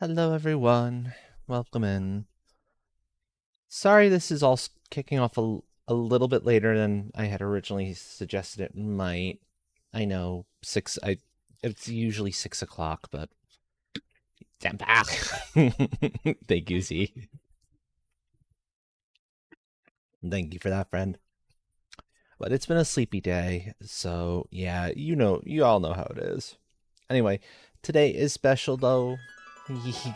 Hello, everyone. Welcome in. Sorry, this is all kicking off a little bit later than I had originally suggested it might. I know it's usually 6 o'clock, but damn back. Thank you, Z. Thank you for that, friend. But it's been a sleepy day, so yeah, you all know how it is. Anyway, today is special though. I'm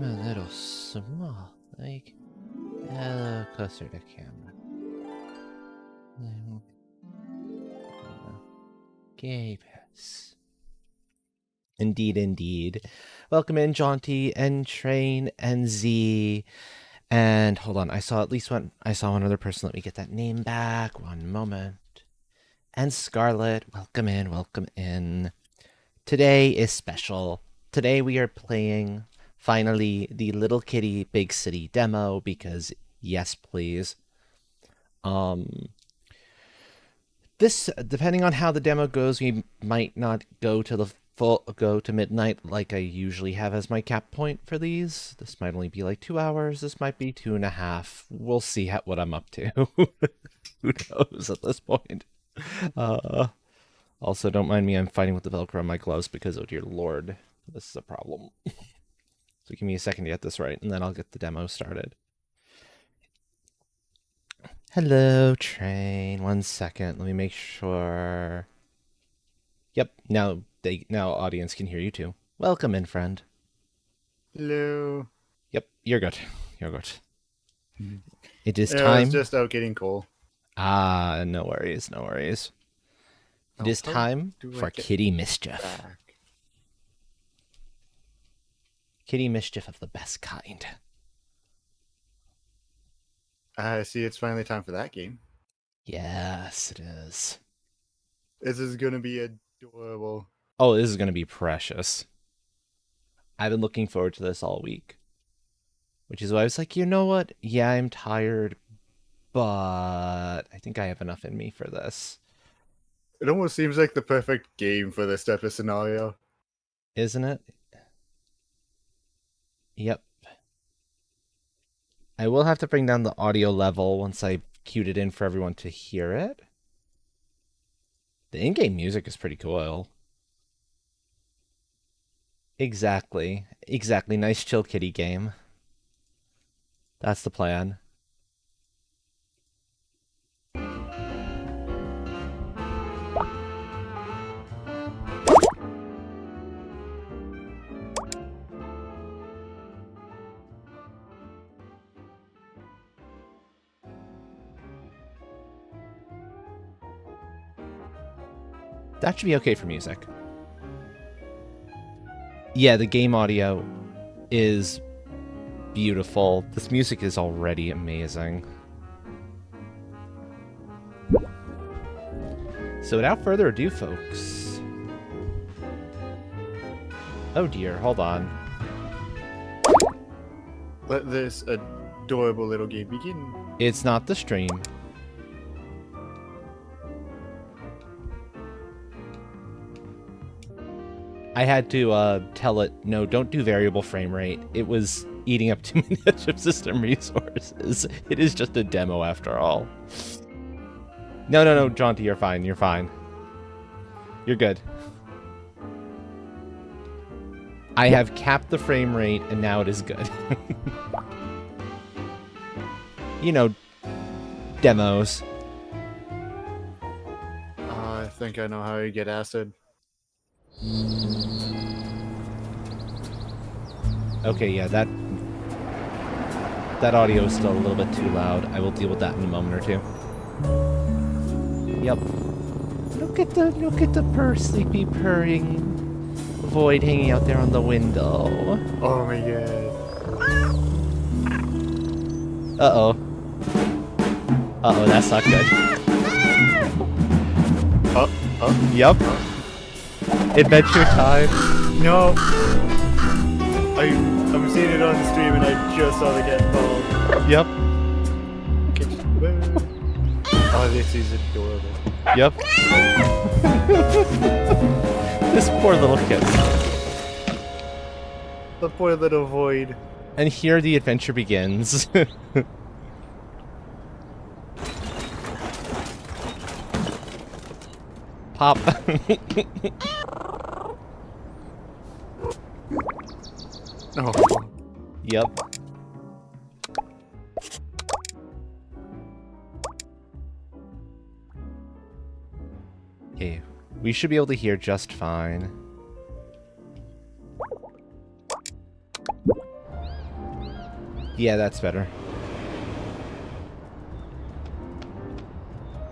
a little small, like closer to camera. Gay pass. Indeed, indeed. Welcome in, Jaunty and Train and Z. And hold on, I saw one other person. Let me get that name back. One moment. And Scarlet, welcome in, welcome in. Today is special. Today we are playing, finally, the Little Kitty Big City demo because, yes, please. This, depending on how the demo goes, we might not go to midnight like I usually have as my cap point for these. This might only be like 2 hours. This might be 2.5. We'll see what I'm up to. Who knows at this point? Also, don't mind me. I'm fighting with the Velcro on my gloves because, oh dear lord, this is a problem. So give me a second to get this right, and then I'll get the demo started. Hello, Train. 1 second. Let me make sure. Yep. Now audience can hear you too. Welcome in, friend. Hello. Yep. You're good. You're good. It is time. It's just out getting cold. Ah, no worries. No worries. It is time for Kitty Mischief. Back? Kitty Mischief of the best kind. I see it's finally time for that game. Yes, it is. This is going to be adorable. Oh, this is going to be precious. I've been looking forward to this all week. Which is why I was like, you know what? Yeah, I'm tired, but I think I have enough in me for this. It almost seems like the perfect game for this type of scenario. Isn't it? Yep. I will have to bring down the audio level once I queued it in for everyone to hear it. The in-game music is pretty cool. Exactly. Exactly. Nice chill kitty game. That's the plan. That should be okay for music. Yeah, the game audio is beautiful. This music is already amazing. So without further ado, folks. Oh dear, hold on. Let this adorable little game begin. It's not the stream. I had to tell it, no, don't do variable frame rate. It was eating up too many chip system resources. It is just a demo after all. No, Jaunty, you're fine. You're fine. You're good. I have capped the frame rate, and now it is good. You know, demos. I think I know how you get acid. Okay, yeah, that audio is still a little bit too loud. I will deal with that in a moment or two. Yep. Look at the sleepy purring void hanging out there on the window. Oh my god. Uh-oh. Uh-oh, that's not good. Yep. Adventure time. No. I'm seeing it on the stream and I just saw the cat fall. Yep. Oh, this is adorable. Yep. This poor little kid. The poor little void. And here the adventure begins. Pop. Oh. Yep. Okay, we should be able to hear just fine. Yeah, that's better.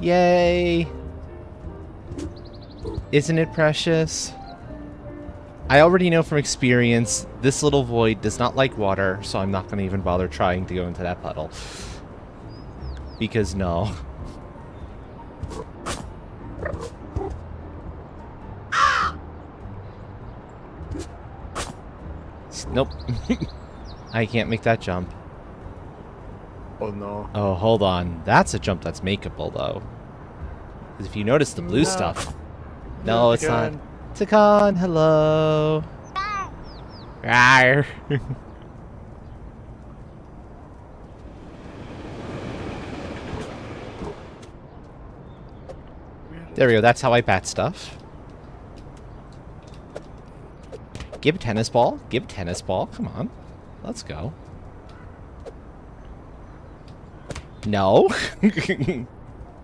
Yay! Isn't it precious? I already know from experience, this little void does not like water, so I'm not going to even bother trying to go into that puddle. Because no. Nope. I can't make that jump. Oh no. Oh, hold on. That's a jump that's makeable, though. Because if you notice the blue stuff... No, it's not. Takan, hello. Rawr. There we go. That's how I bat stuff. Give a tennis ball. Give a tennis ball. Come on. Let's go. No.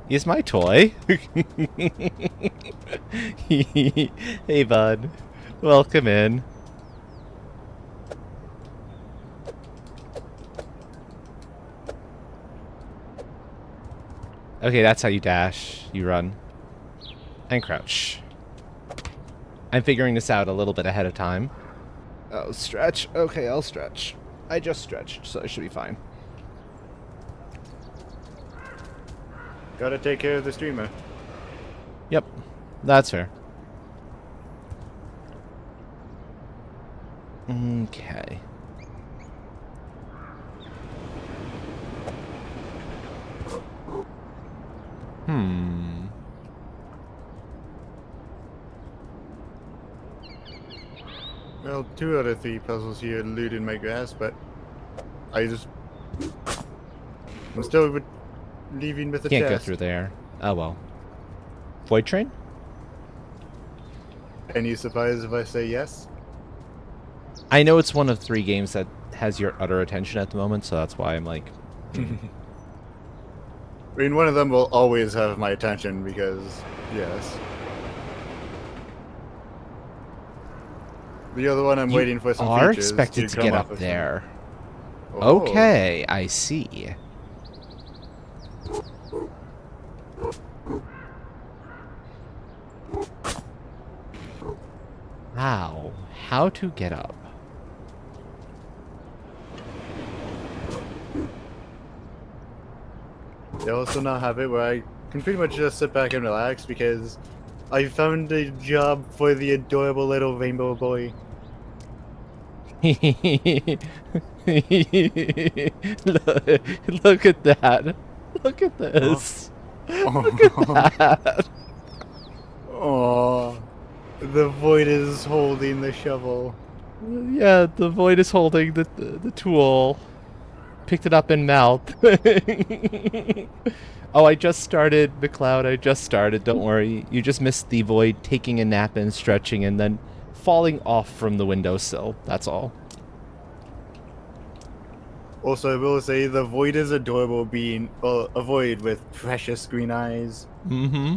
He's my toy. Hey, bud. Welcome in. Okay, that's how you dash. You run. And crouch. I'm figuring this out a little bit ahead of time. Oh, stretch. Okay, I'll stretch. I just stretched, so I should be fine. Gotta take care of the streamer. Yep, that's fair. Okay. Well, 2 out of 3 puzzles here eluded my grasp, but I'm still leaving with the Can't chest. go through there. Oh well. Void train? Any surprise if I say yes? I know it's one of 3 games that has your utter attention at the moment, so that's why I'm like... I mean, one of them will always have my attention because, yes. The other one I'm waiting for some are features expected to come get off up of there. Oh. Okay, I see. Wow, how to get up? They also now have it where I can pretty much just sit back and relax because I found a job for the adorable little rainbow boy. Look at that. Look at this. Look at that. Oh, the void is holding the shovel. Yeah, the void is holding the tool. Picked it up in mouth. Oh, I just started, McLeod. I just started. Don't worry. You just missed the void taking a nap and stretching and then falling off from the windowsill. That's all. Also, I will say the void is adorable being a void with precious green eyes. Mm-hmm.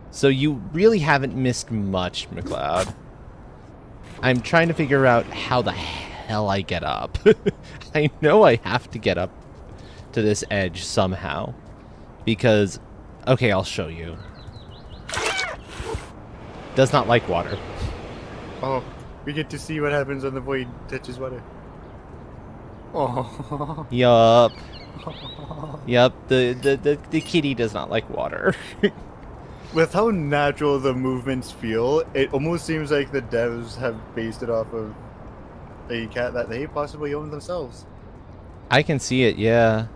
So you really haven't missed much, McLeod. I'm trying to figure out how the hell I get up. I know I have to get up to this edge somehow. Because, okay, I'll show you. Does not like water. Oh, we get to see what happens when the void touches water. Oh. Yup. Yup, the kitty does not like water. With how natural the movements feel, it almost seems like the devs have based it off of a cat that they possibly own themselves. I can see it, yeah.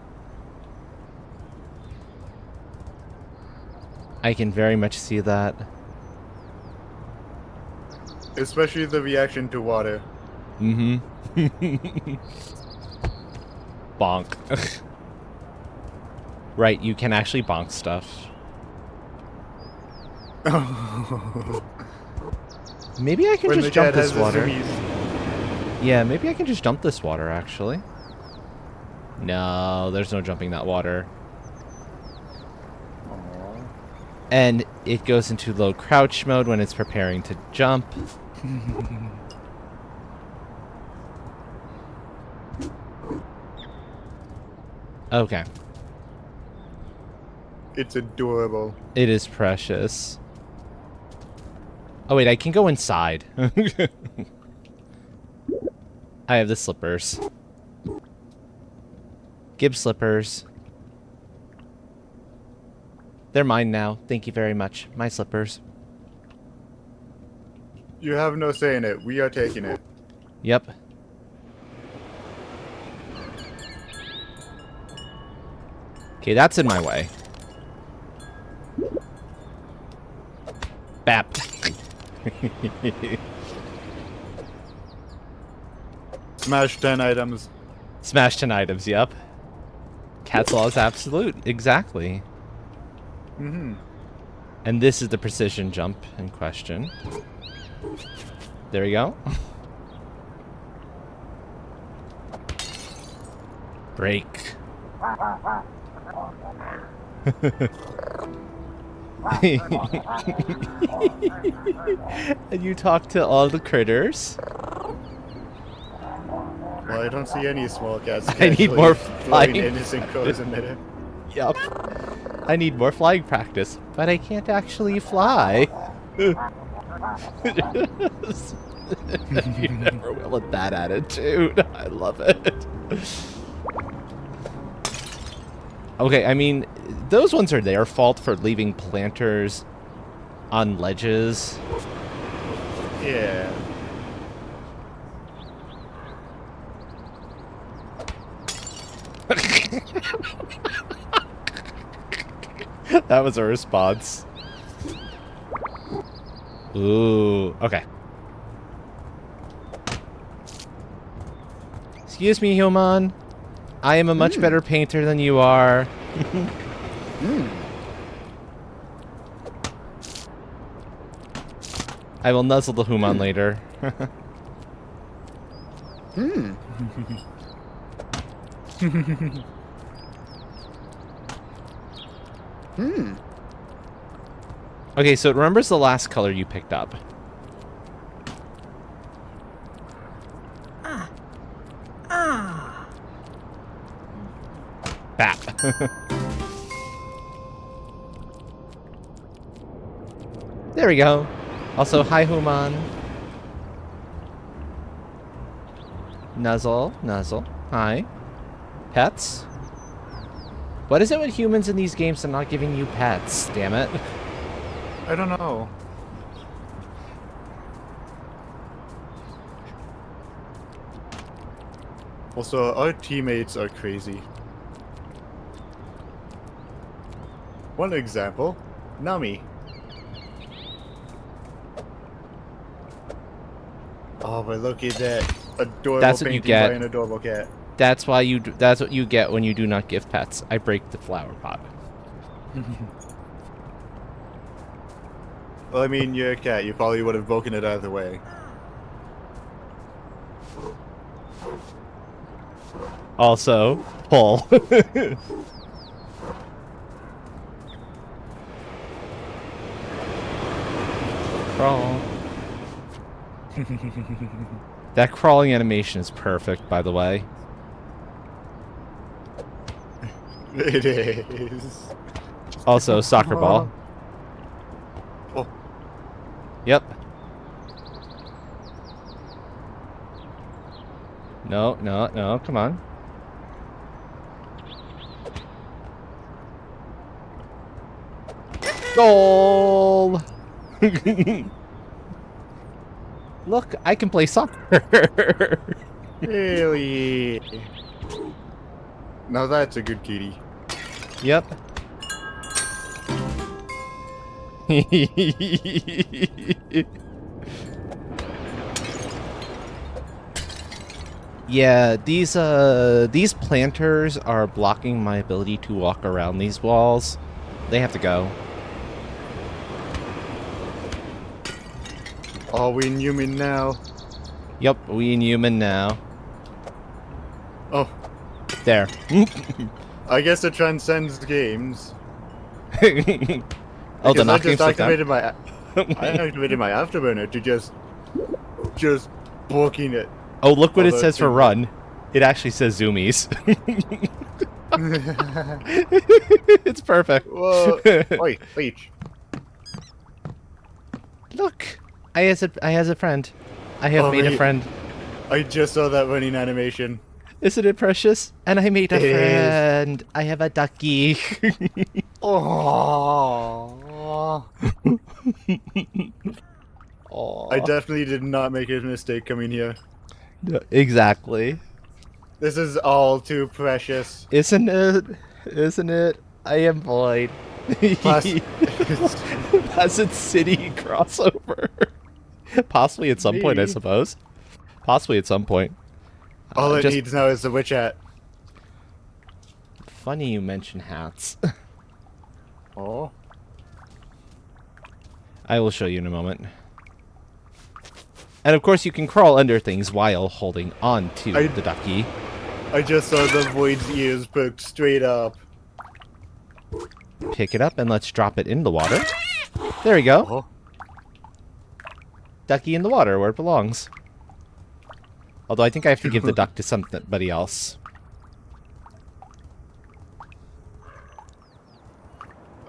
I can very much see that. Especially the reaction to water. Mm-hmm. Bonk. Right, you can actually bonk stuff. Maybe I can When just the jump cat this has water. the zoomies. Yeah, maybe I can just jump this water, actually. No, there's no jumping that water. Aww. And it goes into low crouch mode when it's preparing to jump. Okay. It's adorable. It is precious. Oh wait, I can go inside. I have the slippers. Gibb slippers. They're mine now. Thank you very much. My slippers. You have no say in it. We are taking it. Yep. Okay, that's in my way. Bap. Smash 10 items. Smash 10 items, yep. Cat's Law is absolute. Exactly. Mm-hmm. And this is the precision jump in question. There we go. Break. And you talk to all the critters. Well, I don't see any small cats. I need more flying flying innocent crows in there. Yup. I need more flying practice, but I can't actually fly. You never will with that attitude. I love it. Okay, I mean, those ones are their fault for leaving planters on ledges. Yeah. That was a response. Ooh, okay. Excuse me, human. I am a much better painter than you are. I will nuzzle the human later. Okay, so it remembers the last color you picked up. Bap. There we go. Also, hi, human. Nuzzle, nuzzle. Hi. Pets? What is it with humans in these games and not giving you pets? Damn it. I don't know. Also, our teammates are crazy. One example, Nami. Oh, but look at that adorable That's what you painting get. by an adorable cat. That's why you. That's what you get when you do not give pets. I break the flower pot. Well, I mean, you're a cat. You probably would have broken it either way. Also, pull. Crawl. That crawling animation is perfect, by the way. It is. Also, soccer ball. Oh. Yep. No, no, no, come on. Goal! Look, I can play soccer. Really? Now that's a good kitty. Yep. Yeah, these planters are blocking my ability to walk around these walls. They have to go. Are we human now? Yep, we inhuman now. Oh, There. I guess it transcends games. Oh, the Because I knock just game's like activated my I activated my afterburner to just booking it. Oh, look what it Although says for run. It actually says zoomies. It's perfect. Whoa! Wait. Look, I has a friend. I have Oh, made a wait. friend. I just saw that running animation. Isn't it precious? And I made a It is. friend. I have a ducky. Oh. I Aww. definitely did not make a mistake coming here. Exactly. This is all too precious. Isn't it? Isn't it? I am void. Plus, Pleasant City crossover. Possibly at some point, I maybe. suppose. Possibly at some point. All it Just needs now is the witch hat. funny you mention hats. Oh. I will show you in a moment. And of course, you can crawl under things while holding on to the ducky. I just saw the void's ears perked straight up. Pick it up and let's drop it in the water. There we go. Oh. Ducky in the water where it belongs. Although I think I have to give the duck to somebody else.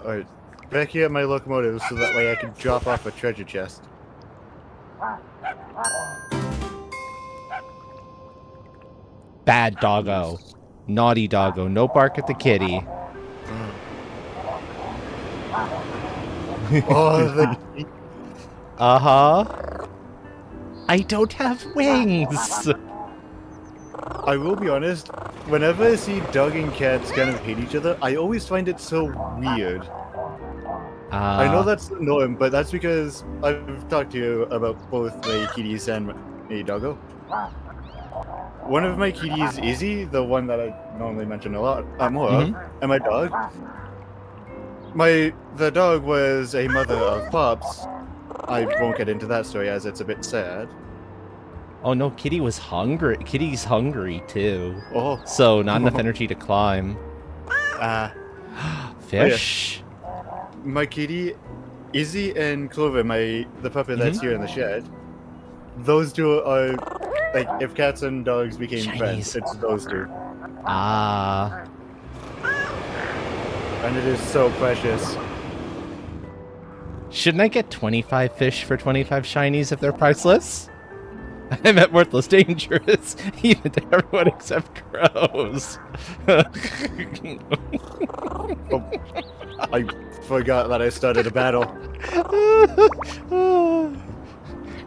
Alright. Back here at my locomotive so that way I can drop off a treasure chest. Bad doggo. Naughty doggo. No bark at the kitty. Oh, the... Uh-huh. I don't have wings. I will be honest, whenever I see dog and cats kind of hate each other, I always find it so weird. I know that's the norm, but that's because I've talked to you about both my kitties and my doggo. One of my kitties, Izzy, the one that I normally mention a lot more of, and my dog. The dog was a mother of pups. I won't get into that story as it's a bit sad. Oh no, Kitty was hungry. Kitty's hungry too. Oh. So not enough energy to climb. Fish. My kitty, Izzy and Clover, the puppy that's here in the shed, those two are, like, if cats and dogs became friends, it's those two. Ah. And it is so precious. Shouldn't I get 25 fish for 25 shinies if they're priceless? I meant worthless, dangerous, even to everyone except crows. Oh, I forgot that I started a battle.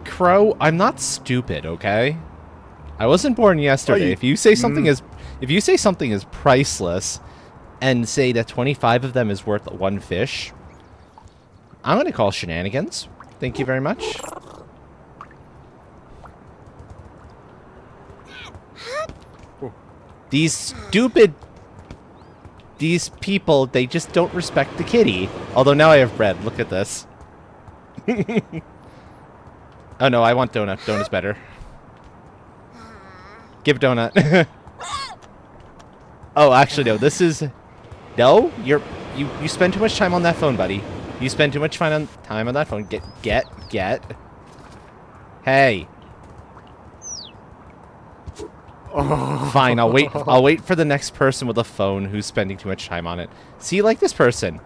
Crow, I'm not stupid, okay? I wasn't born yesterday. If you say something is priceless, and say that 25 of them is worth one fish, I'm gonna call shenanigans. Thank you very much. These people, they just don't respect the kitty. Although now I have bread. Look at this. Oh no, I want donut. Donut's better. Give donut. Oh, actually no. This is... No, you spend too much time on that phone, buddy. You spend too much time on that phone. Get. Hey. Oh. Fine, I'll wait for the next person with a phone who's spending too much time on it. See, like this person.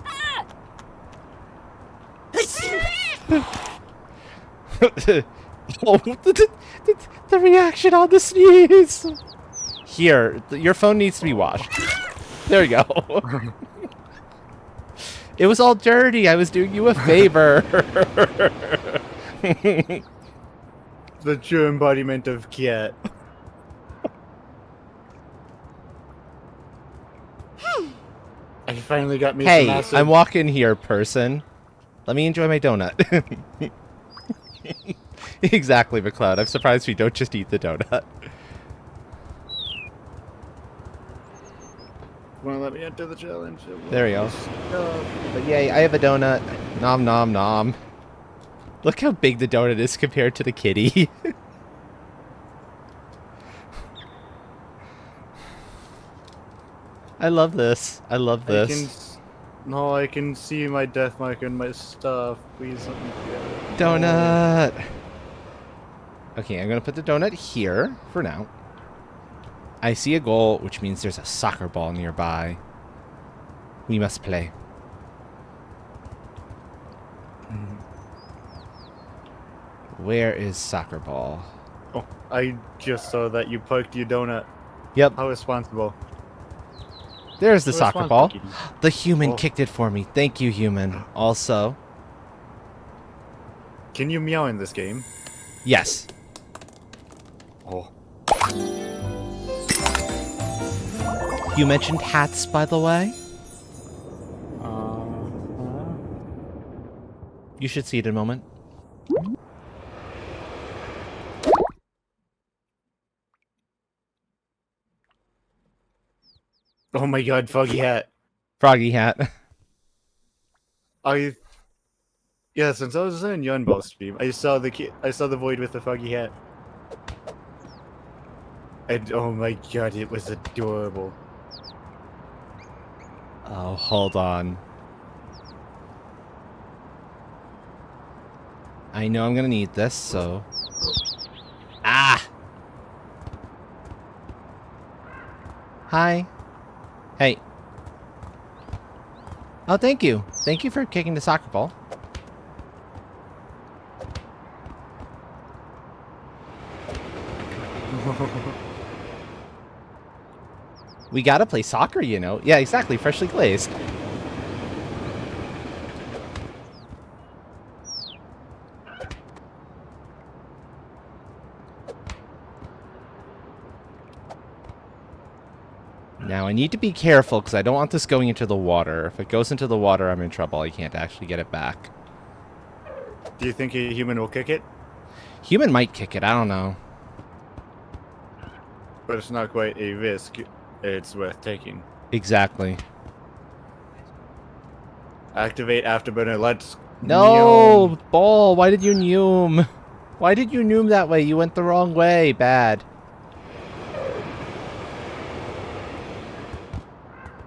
Oh, the reaction on the sneeze. Here, your phone needs to be washed. There you go. It was all dirty. I was doing you a favor. The true embodiment of cat. I finally got me some Hey, acid. I'm walking here, person. Let me enjoy my donut. Exactly, McCloud. I'm surprised we don't just eat the donut. Want to let me enter the challenge? There we go. But yay, I have a donut. Nom nom nom. Look how big the donut is compared to the kitty. I love this. I love this. No, I can see my death mark and my stuff. Please let me get it. Donut. Okay, I'm going to put the donut here for now. I see a goal, which means there's a soccer ball nearby. We must play. Where is soccer ball? Oh, I just saw that you parked your donut. Yep. How responsible. There's the soccer ball. The human Oh. kicked it for me. Thank you, human. Also. Can you meow in this game? Yes. Oh. You mentioned hats, by the way. You should see it in a moment. Oh my god, foggy hat. Froggy hat. Yeah, since I was in Yunball stream, I saw the void with the foggy hat. And oh my god, it was adorable. Oh, hold on. I know I'm gonna need this, so... Ah! Hi. Hey. Oh, thank you. Thank you for kicking the soccer ball. We gotta play soccer, you know. Yeah, exactly. Freshly glazed. Now, I need to be careful because I don't want this going into the water. If it goes into the water, I'm in trouble. I can't actually get it back. Do you think a human will kick it? Human might kick it. I don't know. But it's not quite a risk. It's worth taking. Exactly. Activate afterburner. Let's. No! Meow. Ball! Why did you noom? Why did you noom that way? You went the wrong way. Bad.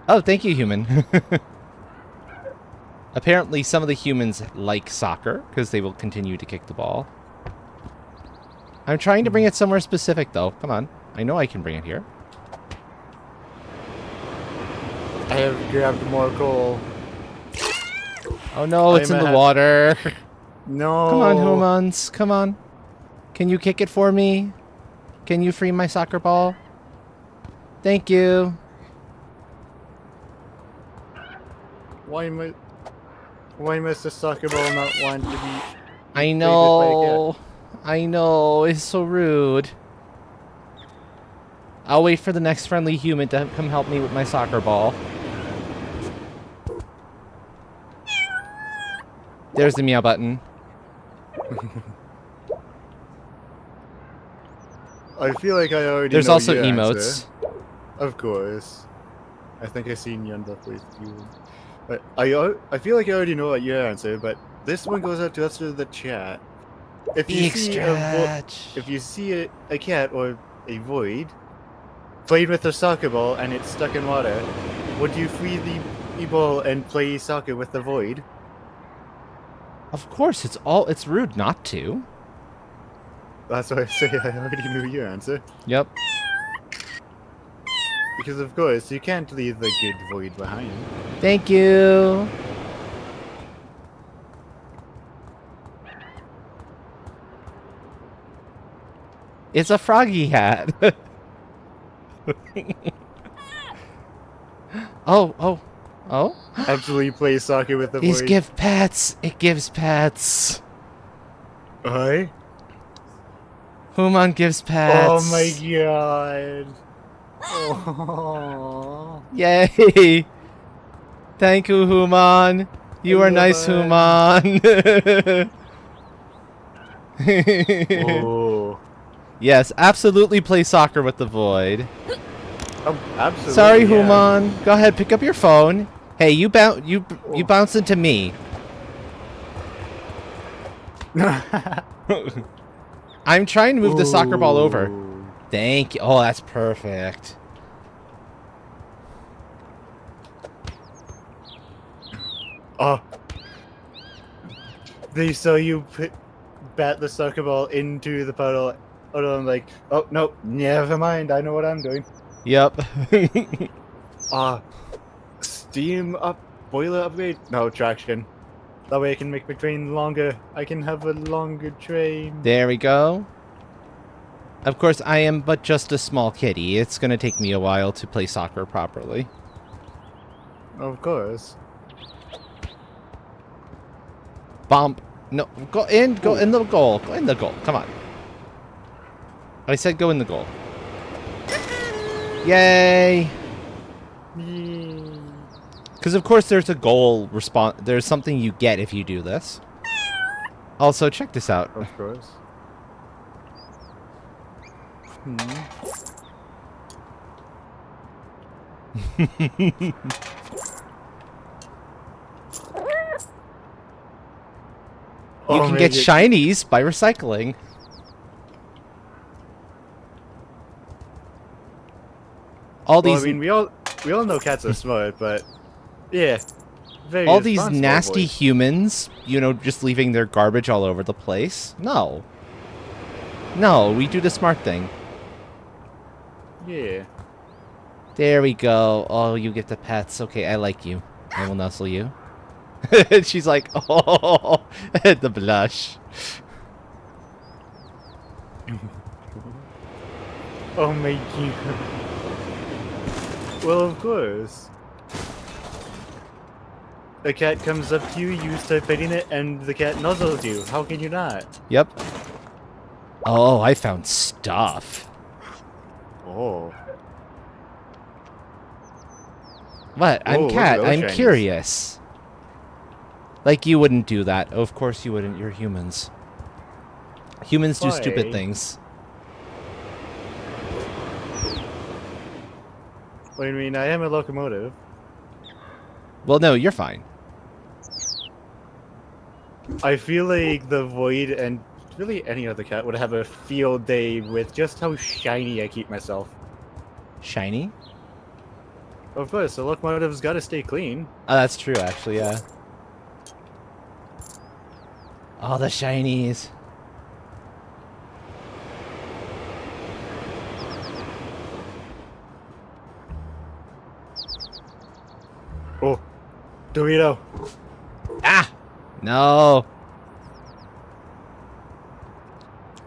Oh, thank you, human. Apparently, some of the humans like soccer, because they will continue to kick the ball. I'm trying to bring it somewhere specific, though. Come on. I know I can bring it here. I have grabbed more coal. Oh, no, it's in the water. No. Come on, humans. Come on. Can you kick it for me? Can you free my soccer ball? Thank you. Why must the soccer ball not want to be? I know. I know. It's so rude. I'll wait for the next friendly human to come help me with my soccer ball. There's the meow button. I feel like I already There's know also your emotes. answer. Of course. I think I've seen Yunda play you. But I feel like I already know your answer, but this one goes out to us through the chat. If you see a cat or a void playing with a soccer ball and it's stuck in water, would you free the ball and play soccer with the void? Of course, it's rude not to. That's why I say I already knew your answer. Yep. Because of course, you can't leave the good void behind. Thank you. It's a froggy hat. Oh. Actually play soccer with the These void. give pets. It gives pets. Aye? Human gives pets. Oh my god. Oh. Yay. Thank you, Human. You are nice, Human. Oh. Yes, absolutely play soccer with the void. Absolutely. Sorry, yeah. Human. Go ahead, pick up your phone. Hey, you bounce into me. I'm trying to move the soccer ball over. Thank you. Oh, that's perfect. Oh. They saw you bat the soccer ball into the puddle. And I'm like, oh, no, never mind. I know what I'm doing. Yep. Steam up, boiler upgrade? No, traction. That way I can make my train longer. I can have a longer train. There we go. Of course, I am but just a small kitty. It's going to take me a while to play soccer properly. Of course. Bump. No, go in the goal. Go in the goal. Come on. I said go in the goal. Yay! Because of course there's a goal response. There's something you get if you do this. Also, check this out. Of course. You can get shinies by recycling. All these. I mean, we all know cats are smart, but yeah. All these nasty humans, you know, just leaving their garbage all over the place. No. No, we do the smart thing. Yeah. There we go. Oh, you get the pets. Okay, I like you. I will nuzzle you. She's like, oh, the blush. Oh my god. Well, of course. A cat comes up to you, you start petting it, and the cat nuzzles you. How can you not? Yep. Oh, I found stuff. Oh. What? I'm cat. I'm shinies. curious. Like, you wouldn't do that. Of course you wouldn't. You're humans. Humans do stupid things. What do you mean? I am a locomotive. Well, no, you're fine. I feel like the Void and really any other cat would have a field day with just how shiny I keep myself. Shiny? Of course, the locomotive's gotta stay clean. Oh, that's true, actually, yeah. All the shinies. Oh, Dorito. Ah! No.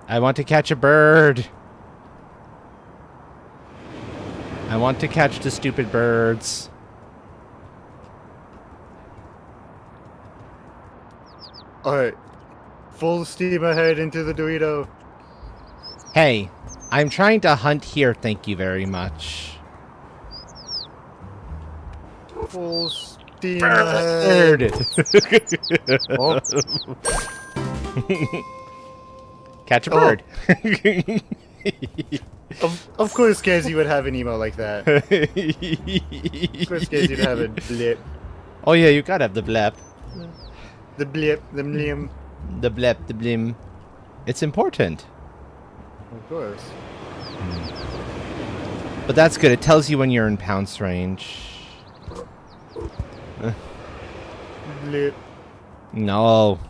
I want to catch a bird. I want to catch the stupid birds. Alright. Full steam ahead into the Dorito. Hey, I'm trying to hunt here, thank you very much. Full steam ahead. Oh. Catch a bird. Of course, Casey would have an emo like that. Of course, Casey would have a blip. Oh yeah, you gotta have the blep. The blip, the blim. The blep, the blim. It's important. Of course. But that's good. It tells you when you're in pounce range. Blip. No.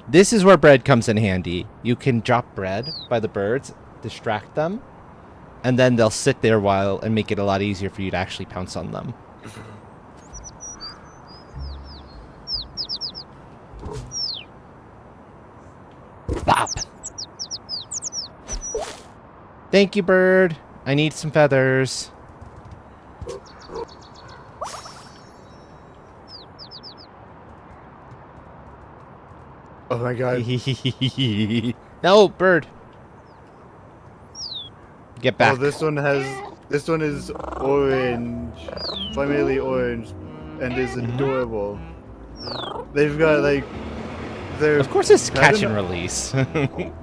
This is where bread comes in handy. You can drop bread by the birds, distract them, and then they'll sit there while and make it a lot easier for you to actually pounce on them. Bop. Thank you, bird. I need some feathers. Oh my god. No, bird. Get back. Oh, this one is orange. Primarily orange. And is adorable. They've got like their. Of course, it's catch and release. The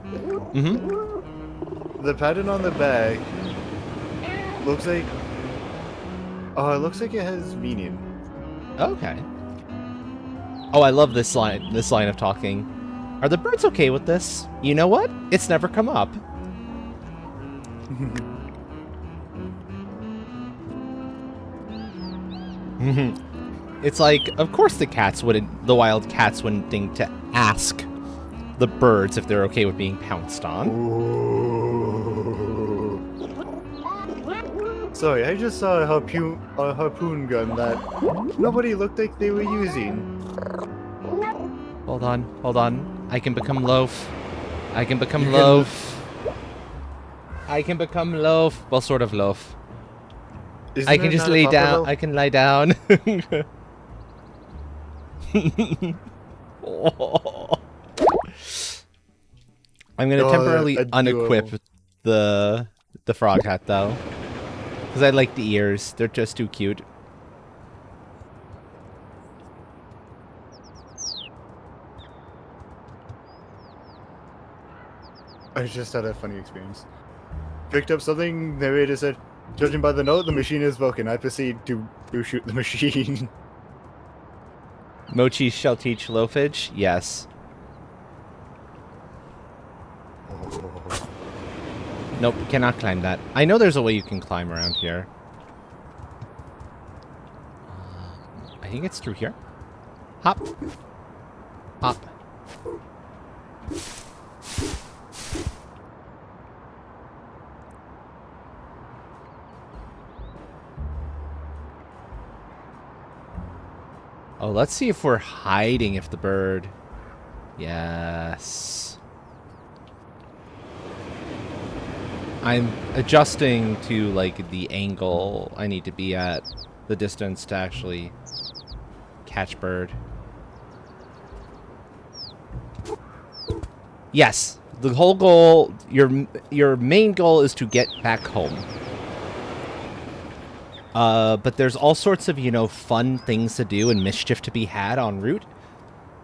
pattern on the back looks like. Oh, it looks like it has meaning. Okay. Oh, I love this line. This line of talking. Are the birds okay with this? You know what? It's never come up. It's like, of course the wild cats wouldn't think to ask the birds if they're okay with being pounced on. Ooh. Sorry, I just saw a harpoon gun that nobody looked like they were using. Hold on. I can become loaf. I can become loaf. I can become loaf. Well, sort of loaf. I can just lay down. Loaf? I can lie down. Oh. I'm gonna temporarily unequip the frog hat though, because I like the ears. They're just too cute. I just had a funny experience. Picked up something, narrator said, judging by the note, the machine is broken. I proceed to shoot the machine. Mochi shall teach loafage? Yes. Oh. Nope, cannot climb that. I know there's a way you can climb around here. I think it's through here. Hop. Hop. Oh, let's see if we're hiding if the bird... Yes. I'm adjusting to, like, the angle I need to be at, the distance to actually catch bird. Yes, the whole goal, your main goal is to get back home. But there's all sorts of, fun things to do and mischief to be had en route.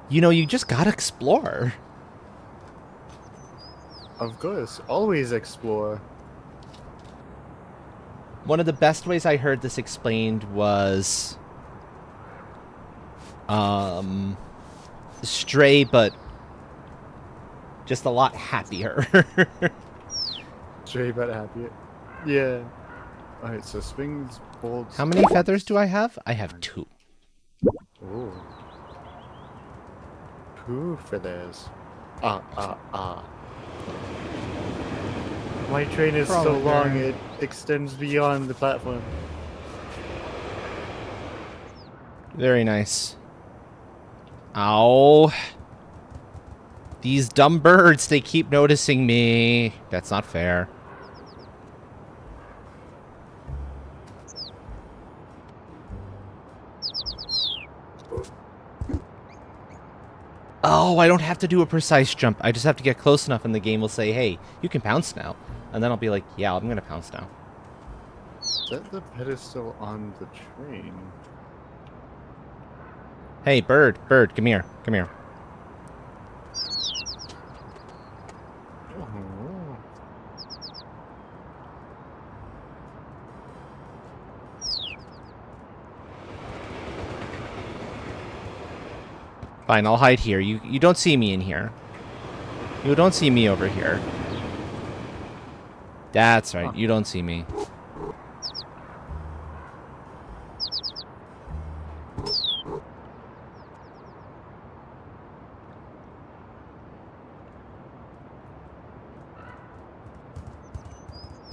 You just gotta explore. Of course, always explore. One of the best ways I heard this explained was... Stray, but just a lot happier. Stray, but happier. Yeah. Alright, so swings, bolts... How many feathers do I have? I have 2. Ooh. 2 feathers. My train is so long it extends beyond the platform. Very nice. Ow. These dumb birds, they keep noticing me. That's not fair. Oh, I don't have to do a precise jump. I just have to get close enough and the game will say, hey, you can pounce now. And then I'll be like, yeah, I'm going to pounce now. Is that the pedestal on the train? Hey, bird, come here, come here. Oh. Fine, I'll hide here. You don't see me in here. You don't see me over here. That's right, you don't see me.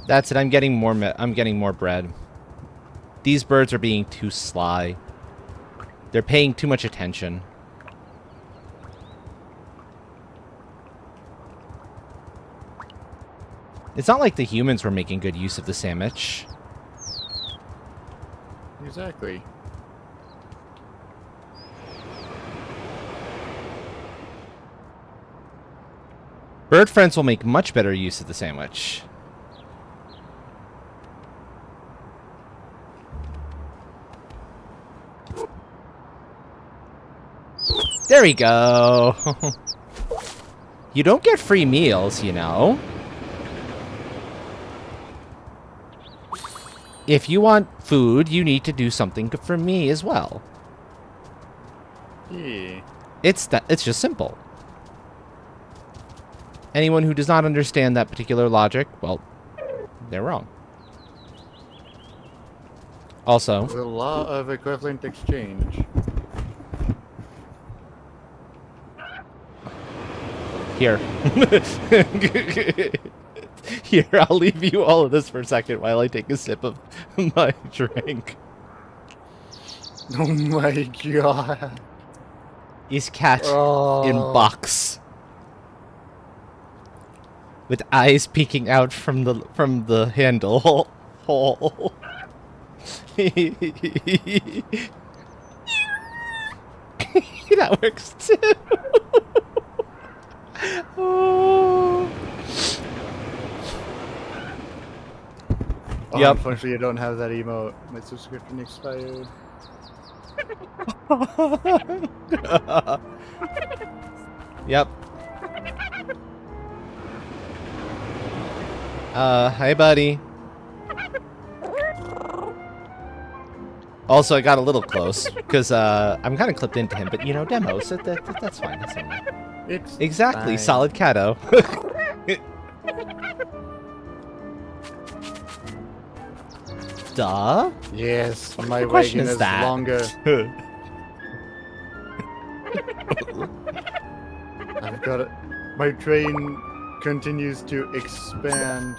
That's it, I'm getting more bread. These birds are being too sly. They're paying too much attention. It's not like the humans were making good use of the sandwich. Exactly. Bird friends will make much better use of the sandwich. There we go. You don't get free meals, you know. If you want food, you need to do something for me as well. Yeah. It's just simple. Anyone who does not understand that particular logic, well, they're wrong. Also, The law of equivalent exchange. here. Here, I'll leave you all of this for a second while I take a sip of my drink. Oh my god. Is cat in box with eyes peeking out from the handle hole. That works too. Oh. Oh, Yep. unfortunately, I don't have that emote. My subscription expired. Yep. Hi, buddy. Also, I got a little close because I'm kind of clipped into him, but you know, demo, so that's fine. That's fine. It's Exactly, fine. solid Cato. Duh. Yes, my question wagon is is that? longer. I've got it. My train continues to expand.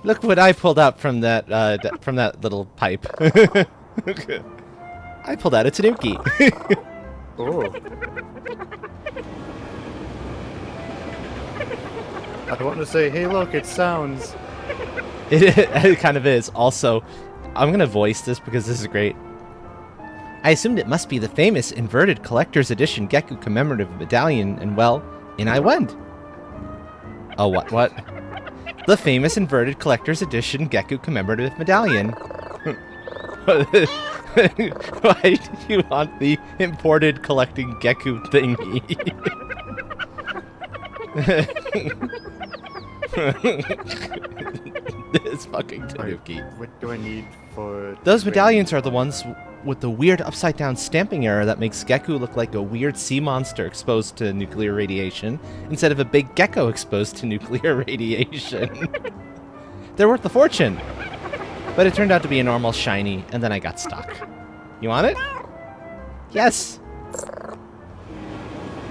Look what I pulled out from that little pipe. I pulled out a tanuki. Oh. I want to say, hey, look, it sounds. It kind of is. Also, I'm gonna voice this because this is great. I assumed it must be the famous inverted collector's edition Geku commemorative medallion, and well, in I went. Oh, what? The famous inverted collector's edition Geku commemorative medallion. Why do you want the imported collecting Geku thingy? This fucking tanuki. What do I need for... Those medallions are the ones with the weird upside-down stamping error that makes Geku look like a weird sea monster exposed to nuclear radiation, instead of a big gecko exposed to nuclear radiation. They're worth a fortune! But it turned out to be a normal shiny, and then I got stuck. You want it? Yes!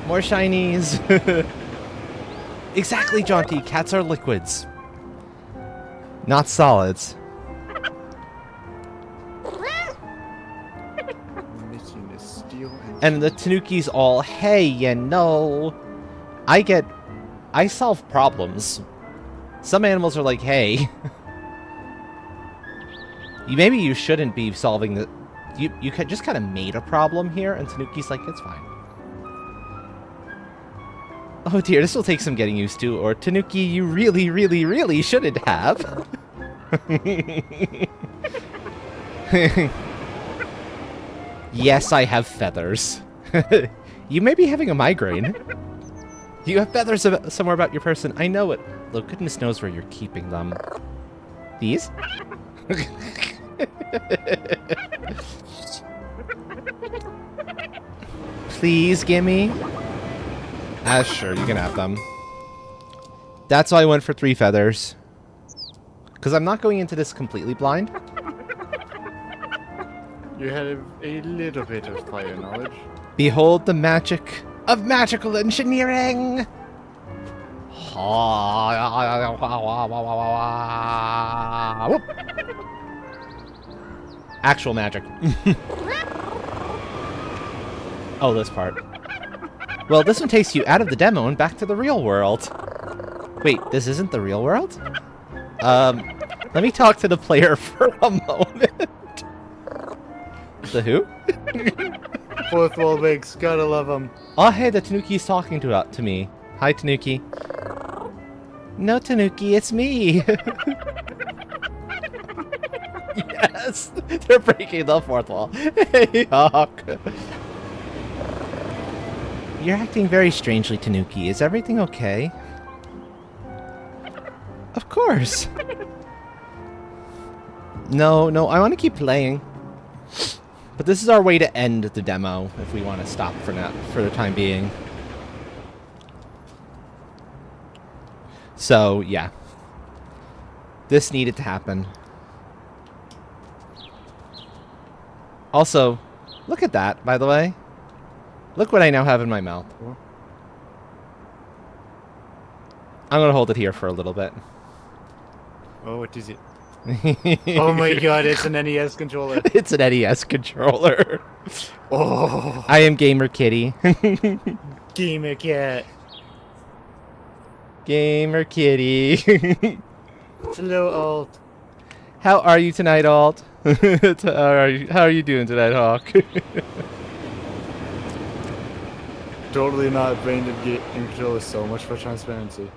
More shinies! Exactly, Jaunty, cats are liquids. Not solids. Missing is steel And the Tanuki's all, hey, you know, I solve problems. Some animals are like, hey, maybe you shouldn't be solving the, you just kind of made a problem here, and Tanuki's like, it's fine. Oh dear, this will take some getting used to, or Tanuki, you really, really, really shouldn't have. Yes, I have feathers. You may be having a migraine. You have feathers somewhere about your person. I know it. Though goodness knows where you're keeping them. These? Please, gimme. Sure, you can have them. That's why I went for 3 feathers. Because I'm not going into this completely blind. You have a little bit of prior knowledge. Behold the magic of magical engineering! Actual magic. Oh, this part. Well, this one takes you out of the demo and back to the real world. Wait, this isn't the real world? Let me talk to the player for a moment. The who? Fourth wall breaks, gotta love them. Oh, hey, the Tanuki's talking to me. Hi, Tanuki. No, Tanuki, it's me. Yes, they're breaking the fourth wall. Hey, Hawk. You're acting very strangely, Tanuki. Is everything okay? Of course. No, I want to keep playing. But this is our way to end the demo if we want to stop for the time being. So, yeah. This needed to happen. Also, look at that, by the way. Look what I now have in my mouth. I'm going to hold it here for a little bit. Oh, what is it? Oh my god, it's an NES controller. It's an NES controller. Oh. I am Gamer Kitty. Gamer Cat. Gamer Kitty. Hello, Alt. How are you tonight, Alt? How are you doing tonight, Hawk? Totally not brain dead game controller. So much for transparency.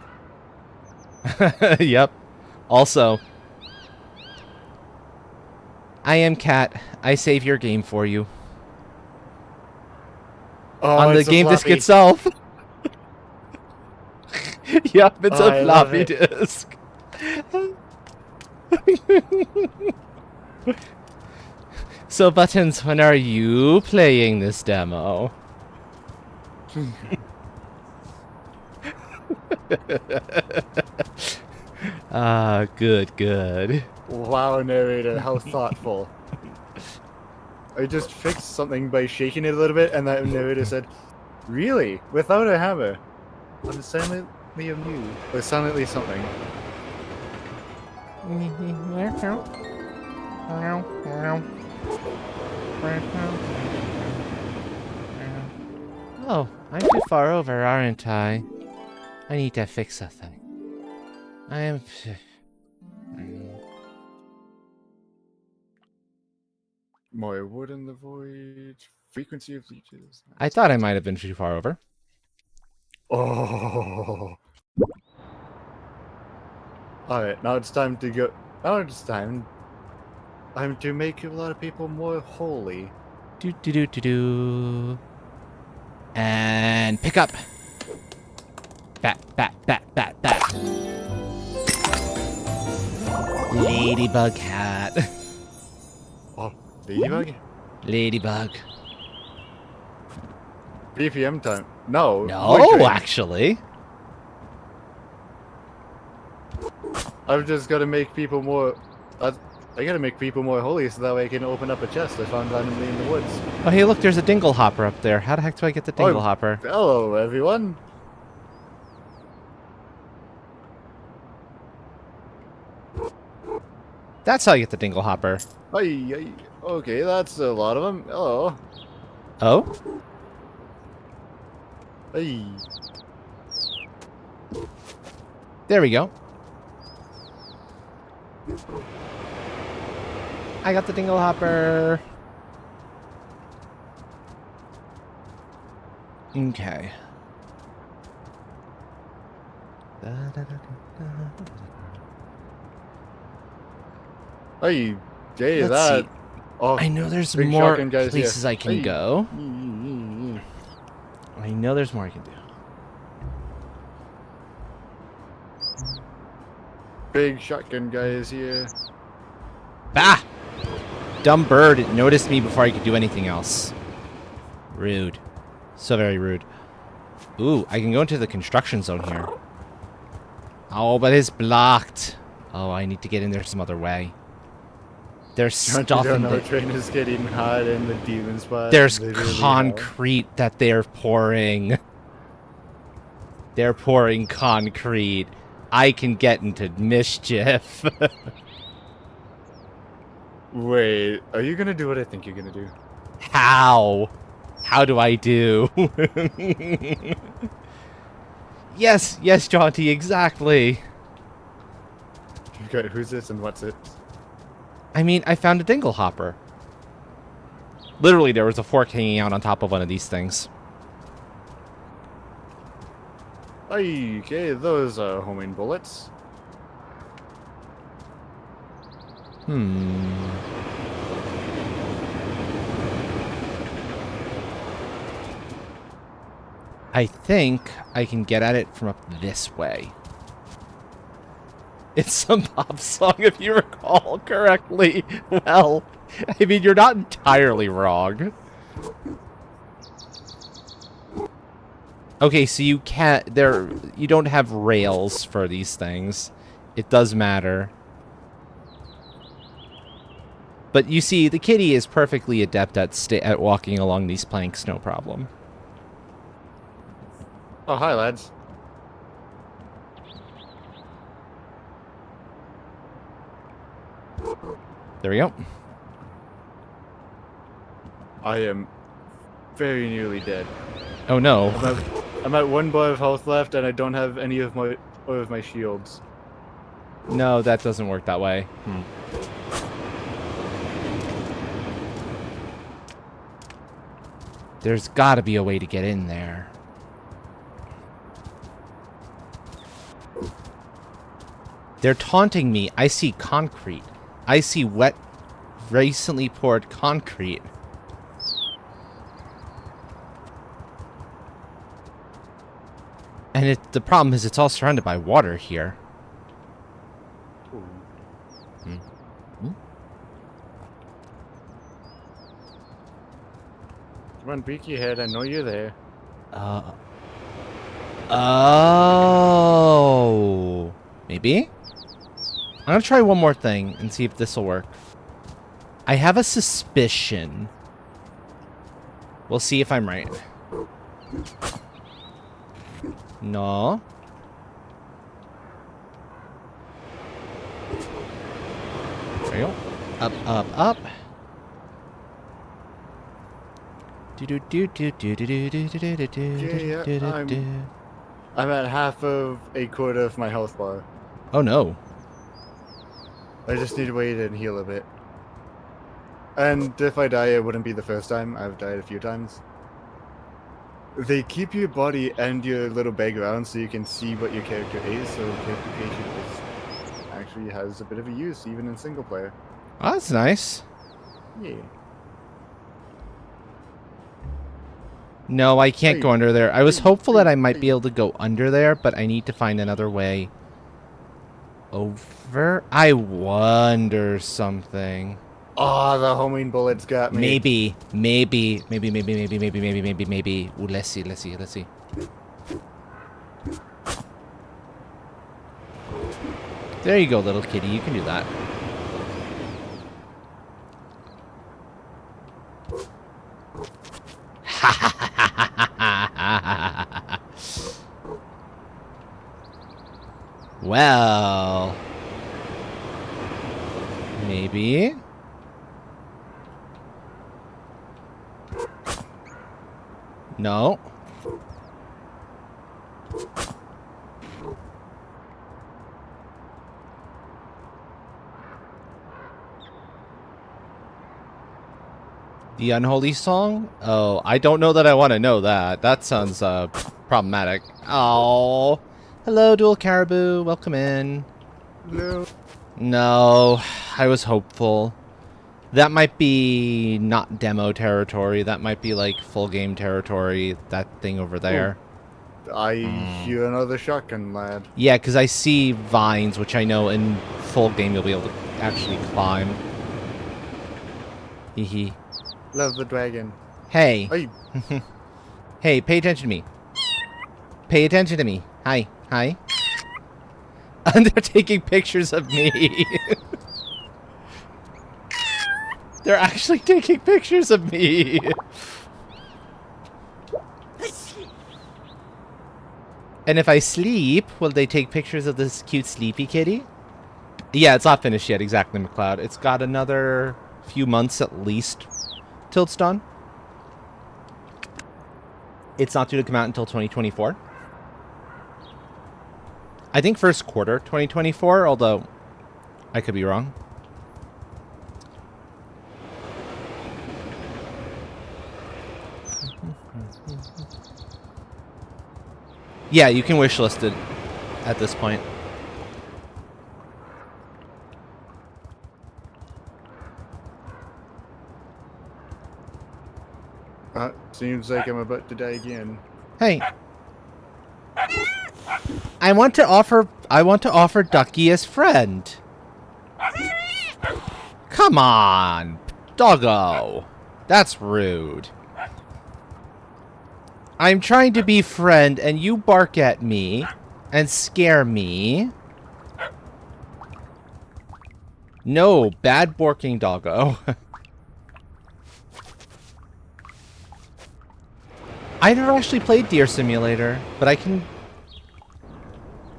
Yep. Also, I am Cat. I save your game for you. Oh, on the game disc itself. Yep, it's a floppy disk. So, Buttons, when are you playing this demo? Ah, good. Wow, narrator, how thoughtful. I just fixed something by shaking it a little bit, and that narrator said, "Really? Without a hammer? I'm silently amused." Or silently something. Oh, I'm too far over, aren't I? I need to fix something. I am... More wood in the void. Frequency of leeches. I thought I might have been too far over. Oh. Alright, now it's time to go. Now it's time. I'm to make a lot of people more holy. Do. And pick up. Bat. Ladybug hat. Oh, ladybug? Ladybug. BPM time. No. No, actually. I've just got to make people more. I gotta make people more holy so that way I can open up a chest I found randomly in the woods. Oh, hey, look, there's a dingle hopper up there. How the heck do I get the dingle hopper? Hello, everyone. That's how you get the dingle hopper. Okay, that's a lot of them. Hello. Oh? Hey. There we go. I got the dingle hopper. Okay. Hey, Let's that. see. Oh, I know there's big more shotgun guys places here. I can go. I know there's more I can do. Big shotgun guy is here. Ah! Dumb bird noticed me before I could do anything else. Rude. So very rude. Ooh, I can go into the construction zone here. Oh, but it's blocked. Oh, I need to get in there some other way. There's stuff in the... train is getting hot in the demon spot. There's concrete that they're pouring. They're pouring concrete. I can get into mischief. Wait, are you gonna do what I think you're gonna do? How? How do I do? Yes, Jaunty, exactly. Okay, who's this and what's it? I mean, I found a dingle hopper. Literally, there was a fork hanging out on top of one of these things. Okay, those are homing bullets. I think I can get at it from up this way. It's some pop song, if you recall correctly. Well, I mean, you're not entirely wrong. Okay, so you can't... you don't have rails for these things. It does matter. But you see, the kitty is perfectly adept at walking along these planks, no problem. Oh, hi, lads. There we go. I am very nearly dead. Oh no. I'm at 1 bar of health left, and I don't have any of my shields. No, that doesn't work that way. There's gotta be a way to get in there. They're taunting me. I see concrete. I see wet, recently poured concrete. And the problem is it's all surrounded by water here. Come on, peek your head. I know you're there. Oh. Maybe? I'm gonna try one more thing and see if this will work. I have a suspicion. We'll see if I'm right. No. There you go. Up, up, up. I'm at half of a quarter of my health bar. Oh no. I just need to wait and heal a bit. And if I die, it wouldn't be the first time. I've died a few times. They keep your body and your little background so you can see what your character is, so character creation actually has a bit of a use, even in single player. Oh, that's nice. Yeah. No, I can't go under there. I was hopeful that I might be able to go under there, but I need to find another way over. I wonder something. Oh, the homing bullets got me. Maybe. Ooh, let's see. There you go, little kitty. You can do that. Well, maybe. No. The unholy song? Oh, I don't know that I want to know that. That sounds problematic. Oh. Hello, Dual Caribou. Welcome in. No. No, I was hopeful. That might be not demo territory. That might be like full game territory. That thing over there. Oh, I hear another shotgun, lad. Yeah, because I see vines, which I know in full game you'll be able to actually climb. Hee. Love the dragon. Hey. Hey. Hey, pay attention to me. Pay attention to me. Hi. And they're taking pictures of me. They're actually taking pictures of me. And if I sleep, will they take pictures of this cute sleepy kitty? Yeah, it's not finished yet, exactly, McLeod. It's got another few months at least till it's done. It's not due to come out until 2024. I think first quarter 2024, although I could be wrong. Yeah, you can wishlist it at this point. Seems like I'm about to die again. Hey, I want to offer Ducky as friend. Come on, doggo. That's rude. I'm trying to be friend and you bark at me and scare me. No, bad barking doggo. I never actually played Deer Simulator, but I can...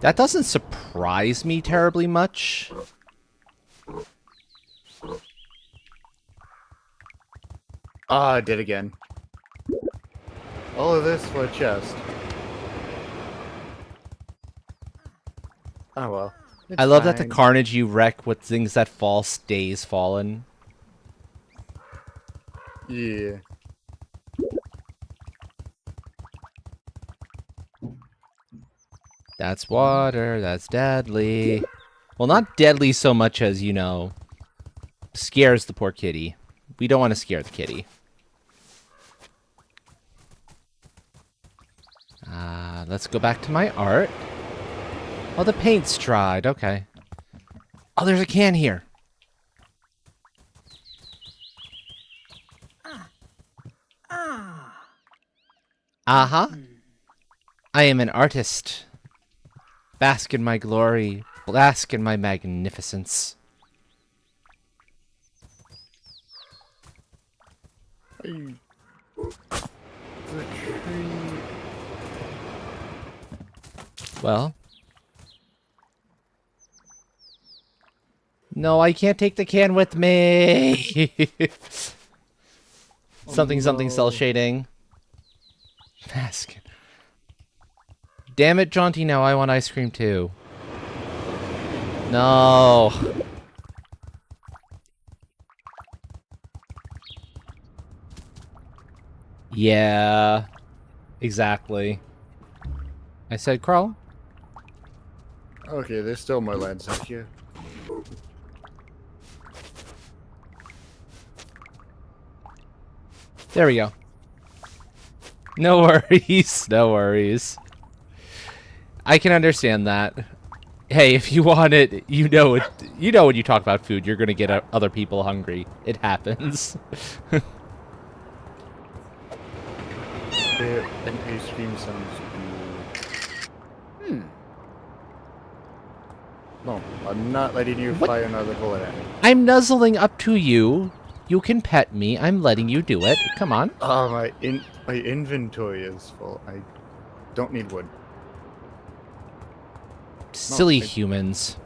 That doesn't surprise me terribly much. Ah, I did again. All of this for a chest. Oh well. I It's love that the fine. carnage you wreck with things that fall stays fallen. Yeah. That's water, that's deadly. Well, not deadly so much as, you know, scares the poor kitty. We don't want to scare the kitty. Let's go back to my art. Oh, the paint's dried. Okay. Oh, there's a can here. Uh-huh. I am an artist. Bask in my glory. Bask in my magnificence. The tree. Well. No, I can't take the can with me. Something, something, cell shading. Bask. Damn it, Jaunty, now I want ice cream too. No. Yeah. Exactly. I said crawl. Okay, there's still more lands out here. There we go. No worries. No worries. I can understand that. Hey, if you want it, you know it. You know when you talk about food, you're gonna get other people hungry. It happens. An ice cream sounds good. No, I'm not letting you fire another bullet at me. I'm nuzzling up to you. You can pet me. I'm letting you do it. Come on. Oh, my inventory is full. I don't need wood. Silly humans.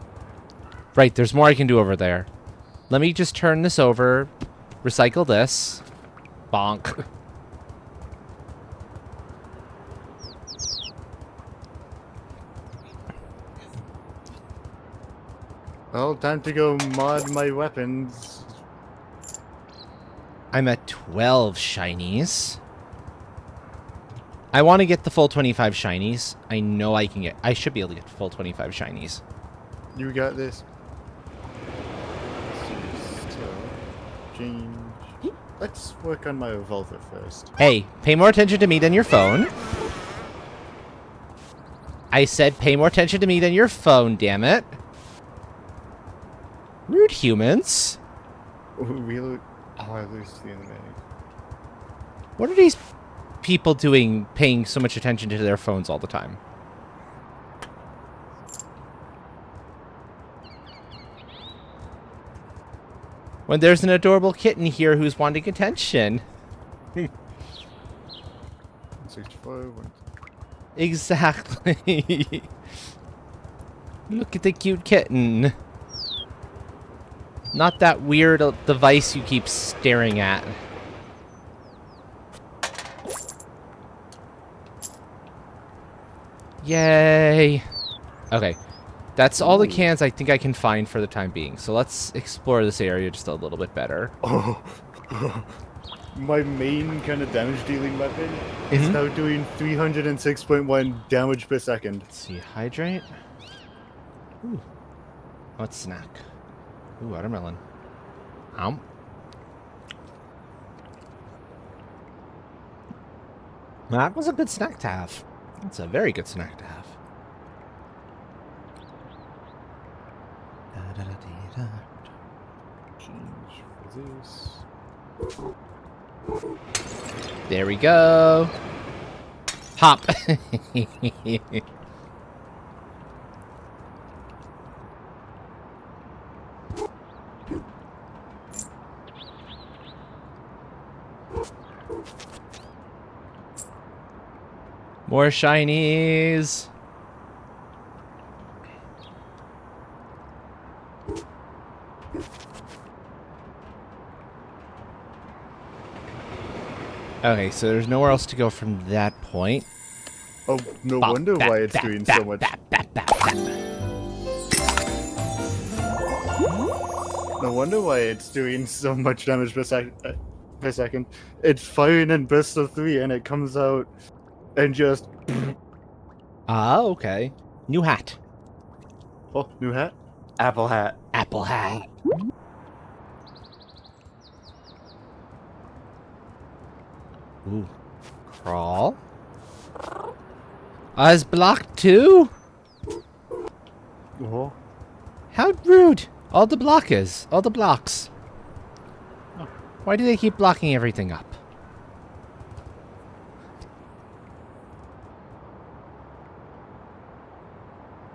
Right, there's more I can do over there. Let me just turn this over. Recycle this. Bonk. Well, time to go mod my weapons. I'm at 12 shinies. I want to get the full 25 shinies. I know I can get... I should be able to get full 25 shinies. You got this. Change. Let's work on my revolver first. Hey, pay more attention to me than your phone. I said pay more attention to me than your phone, damn it. Rude humans. Really? Oh, I lose the enemy. What are these people doing paying so much attention to their phones all the time? When there's an adorable kitten here who's wanting attention. 65. Exactly. Look at the cute kitten. Not that weird device you keep staring at. Yay. Okay. That's all the cans I think I can find for the time being. So let's explore this area just a little bit better. Oh. My main kind of damage dealing weapon is now doing 306.1 damage per second. Let's see. Hydrate. Ooh. Let's snack. Ooh, watermelon. That was a good snack to have. That's a very good snack to have. Change for this. There we go. Pop. More shinies. Okay, so there's nowhere else to go from that point. Oh, no wonder why it's doing so much. No wonder why it's doing so much damage per second. It's firing in bursts of 3 and it comes out and just... Ah, okay. New hat. Oh, new hat? Apple hat. Apple hat. Ooh. Crawl. I was blocked too? Oh. How rude. All the blocks. Oh. Why do they keep blocking everything up?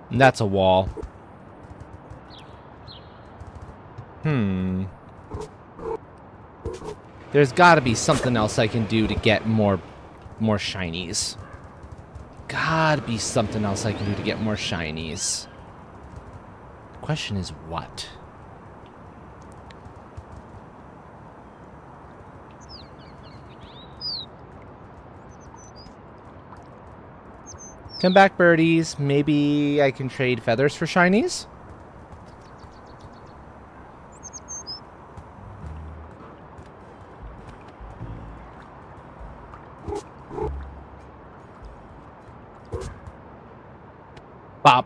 And that's a wall. There's gotta be something else I can do to get more shinies. Gotta be something else I can do to get more shinies. The question is what? Come back, birdies. Maybe I can trade feathers for shinies? Bop.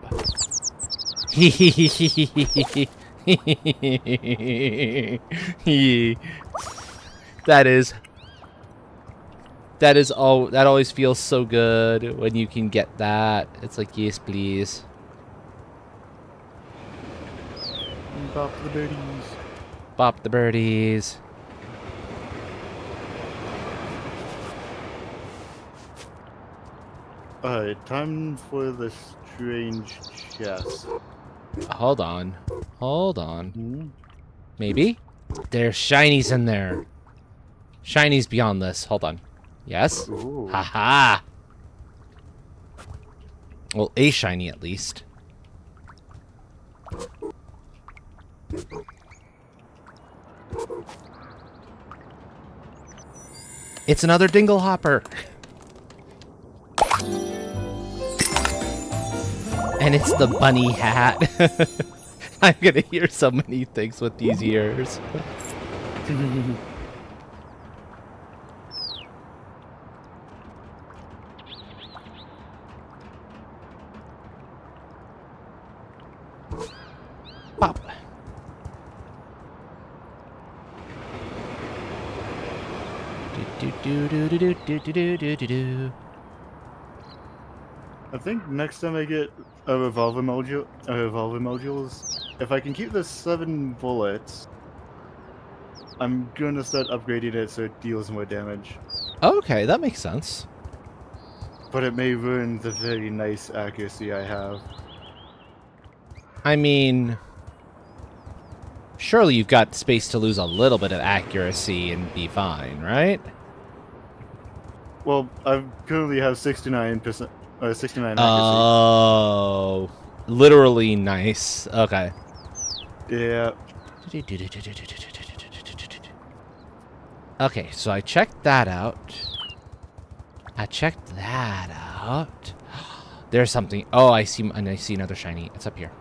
That always feels so good when you can get that. It's like, yes, please. Bop the birdies. Bop the birdies. Alright, time for the strange chest. Hold on. Maybe? There's shinies in there. Shinies beyond this. Hold on. Yes? Ooh. Haha! Well, a shiny at least. It's another dingle hopper! And it's the bunny hat. I'm gonna hear so many things with these ears. Pop. I think next time I get a revolver modules, if I can keep the 7 bullets, I'm gonna start upgrading it so it deals more damage. Okay, that makes sense. But it may ruin the very nice accuracy I have. I mean, surely you've got space to lose a little bit of accuracy and be fine, right? Well, I currently have 69%, 69 accuracy. Oh, literally nice. Okay. Yeah. Okay, so I checked that out. There's something. Oh, I see another shiny. It's up here.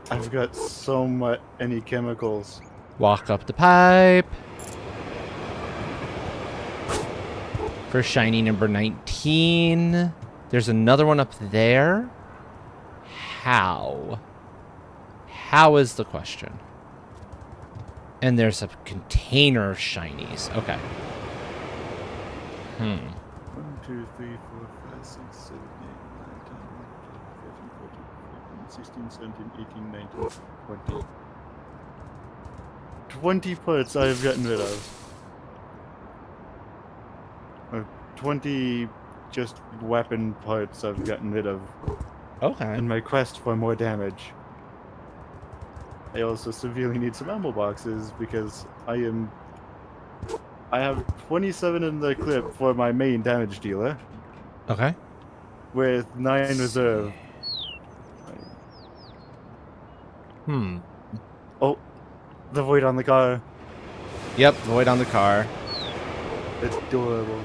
I've got so many chemicals. Walk up the pipe. For shiny number 19. There's another one up there. How? How is the question? And there's a container of shinies. Okay. 1, 2, 3, 4, 5, 6, 7, 8, 9, 10, 11, 12, 13, 14, 15, 16, 17, 18, 19, 20. 20 parts I've gotten rid of. 20 just weapon parts I've gotten rid of. Okay. In my quest for more damage. I also severely need some ammo boxes because I have 27 in the clip for my main damage dealer. Okay. With 9 reserve. Oh, the void on the car. Yep, void on the car. Adorable.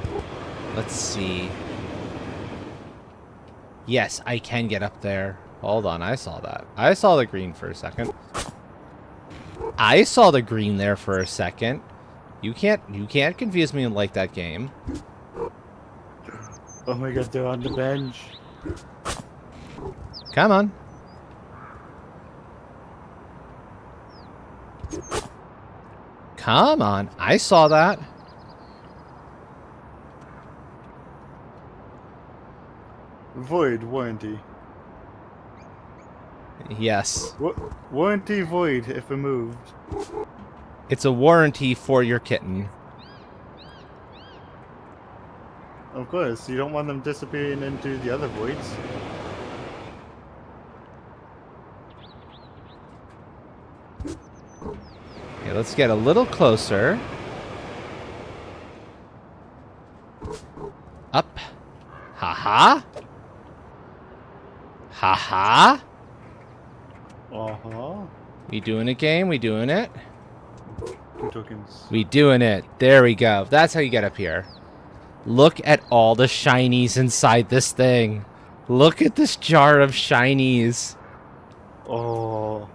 Let's see. Yes, I can get up there. Hold on, I saw that. I saw the green for a second. I saw the green there for a second. You can't confuse me like that game. Oh my god, they're on the bench. Come on. Come on. I saw that. Void warranty. Yes. Warranty void if removed. It's a warranty for your kitten. Of course, you don't want them disappearing into the other voids. Okay, let's get a little closer. Up. Ha-ha. Ha-ha. Uh-huh. We doing it, game? We doing it? 2 tokens. We doing it. There we go. That's how you get up here. Look at all the shinies inside this thing. Look at this jar of shinies. Oh.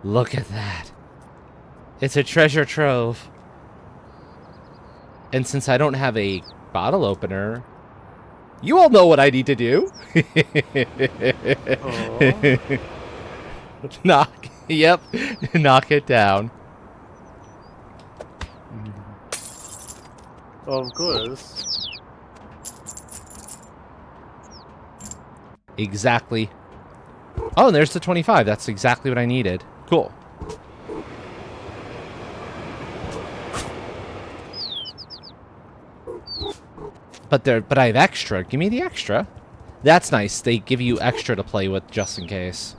Look at that. It's a treasure trove. And since I don't have a bottle opener, you all know what I need to do. Knock. Yep. Knock it down. Of course. Exactly. Oh, and there's the 25. That's exactly what I needed. Cool. But I have extra. Give me the extra. That's nice. They give you extra to play with just in case.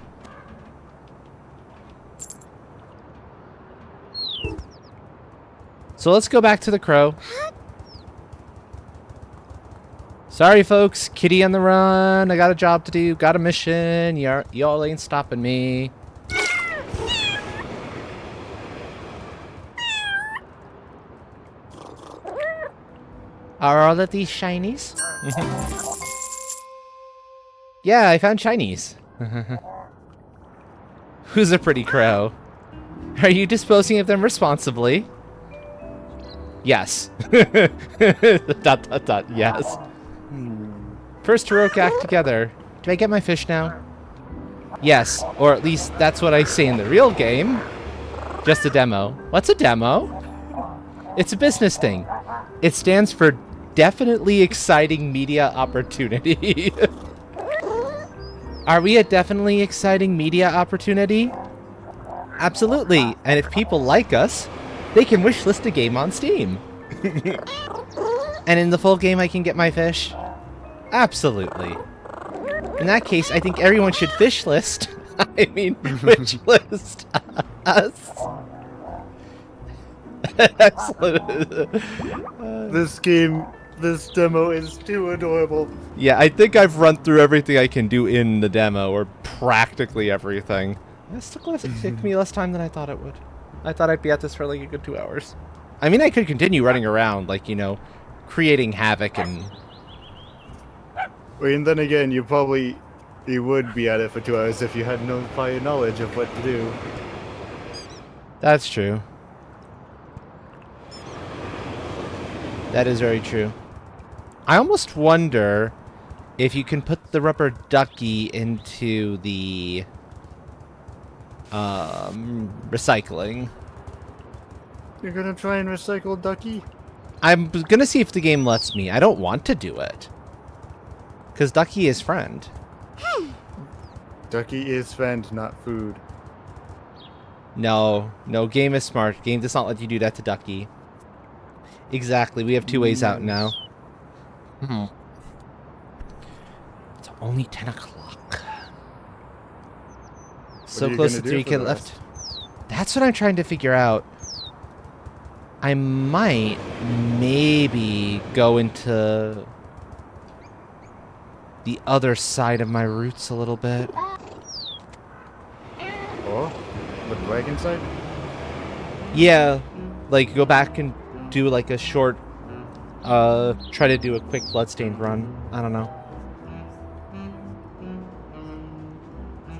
So let's go back to the crow. Sorry, folks. Kitty on the run. I got a job to do. Got a mission. Y'all ain't stopping me. Are all of these shinies? Yeah, I found shinies. Who's a pretty crow? Are you disposing of them responsibly? Yes. Dot, dot, dot. Yes. First heroic act together. Do I get my fish now? Yes, or at least that's what I say in the real game. Just a demo. What's a demo? It's a business thing. It stands for definitely exciting media opportunity. Are we a definitely exciting media opportunity? Absolutely. And if people like us, they can wishlist a game on Steam. And in the full game, I can get my fish? Absolutely. In that case, I think everyone should fish list. I mean, wishlist us. This demo is too adorable. Yeah, I think I've run through everything I can do in the demo, or practically everything. It took me less time than I thought it would. I thought I'd be at this for like a good 2 hours. I mean, I could continue running around, like, you know, creating havoc and... And then again, you would be at it for 2 hours if you had no prior knowledge of what to do. That's true. That is very true. I almost wonder if you can put the rubber ducky into the recycling. You're gonna try and recycle Ducky? I'm gonna see if the game lets me. I don't want to do it. Because Ducky is friend. Ducky is friend, not food. No, no, game is smart. Game does not let you do that to Ducky. Exactly, we have two ways out now. Nice. Hmm. It's only 10 o'clock. What are So you close gonna to do 3K for the left. rest? That's what I'm trying to figure out. I might maybe go into the other side of my roots a little bit. Oh, the wagon side? Yeah, like go back and do like a short, try to do a quick bloodstained run. I don't know.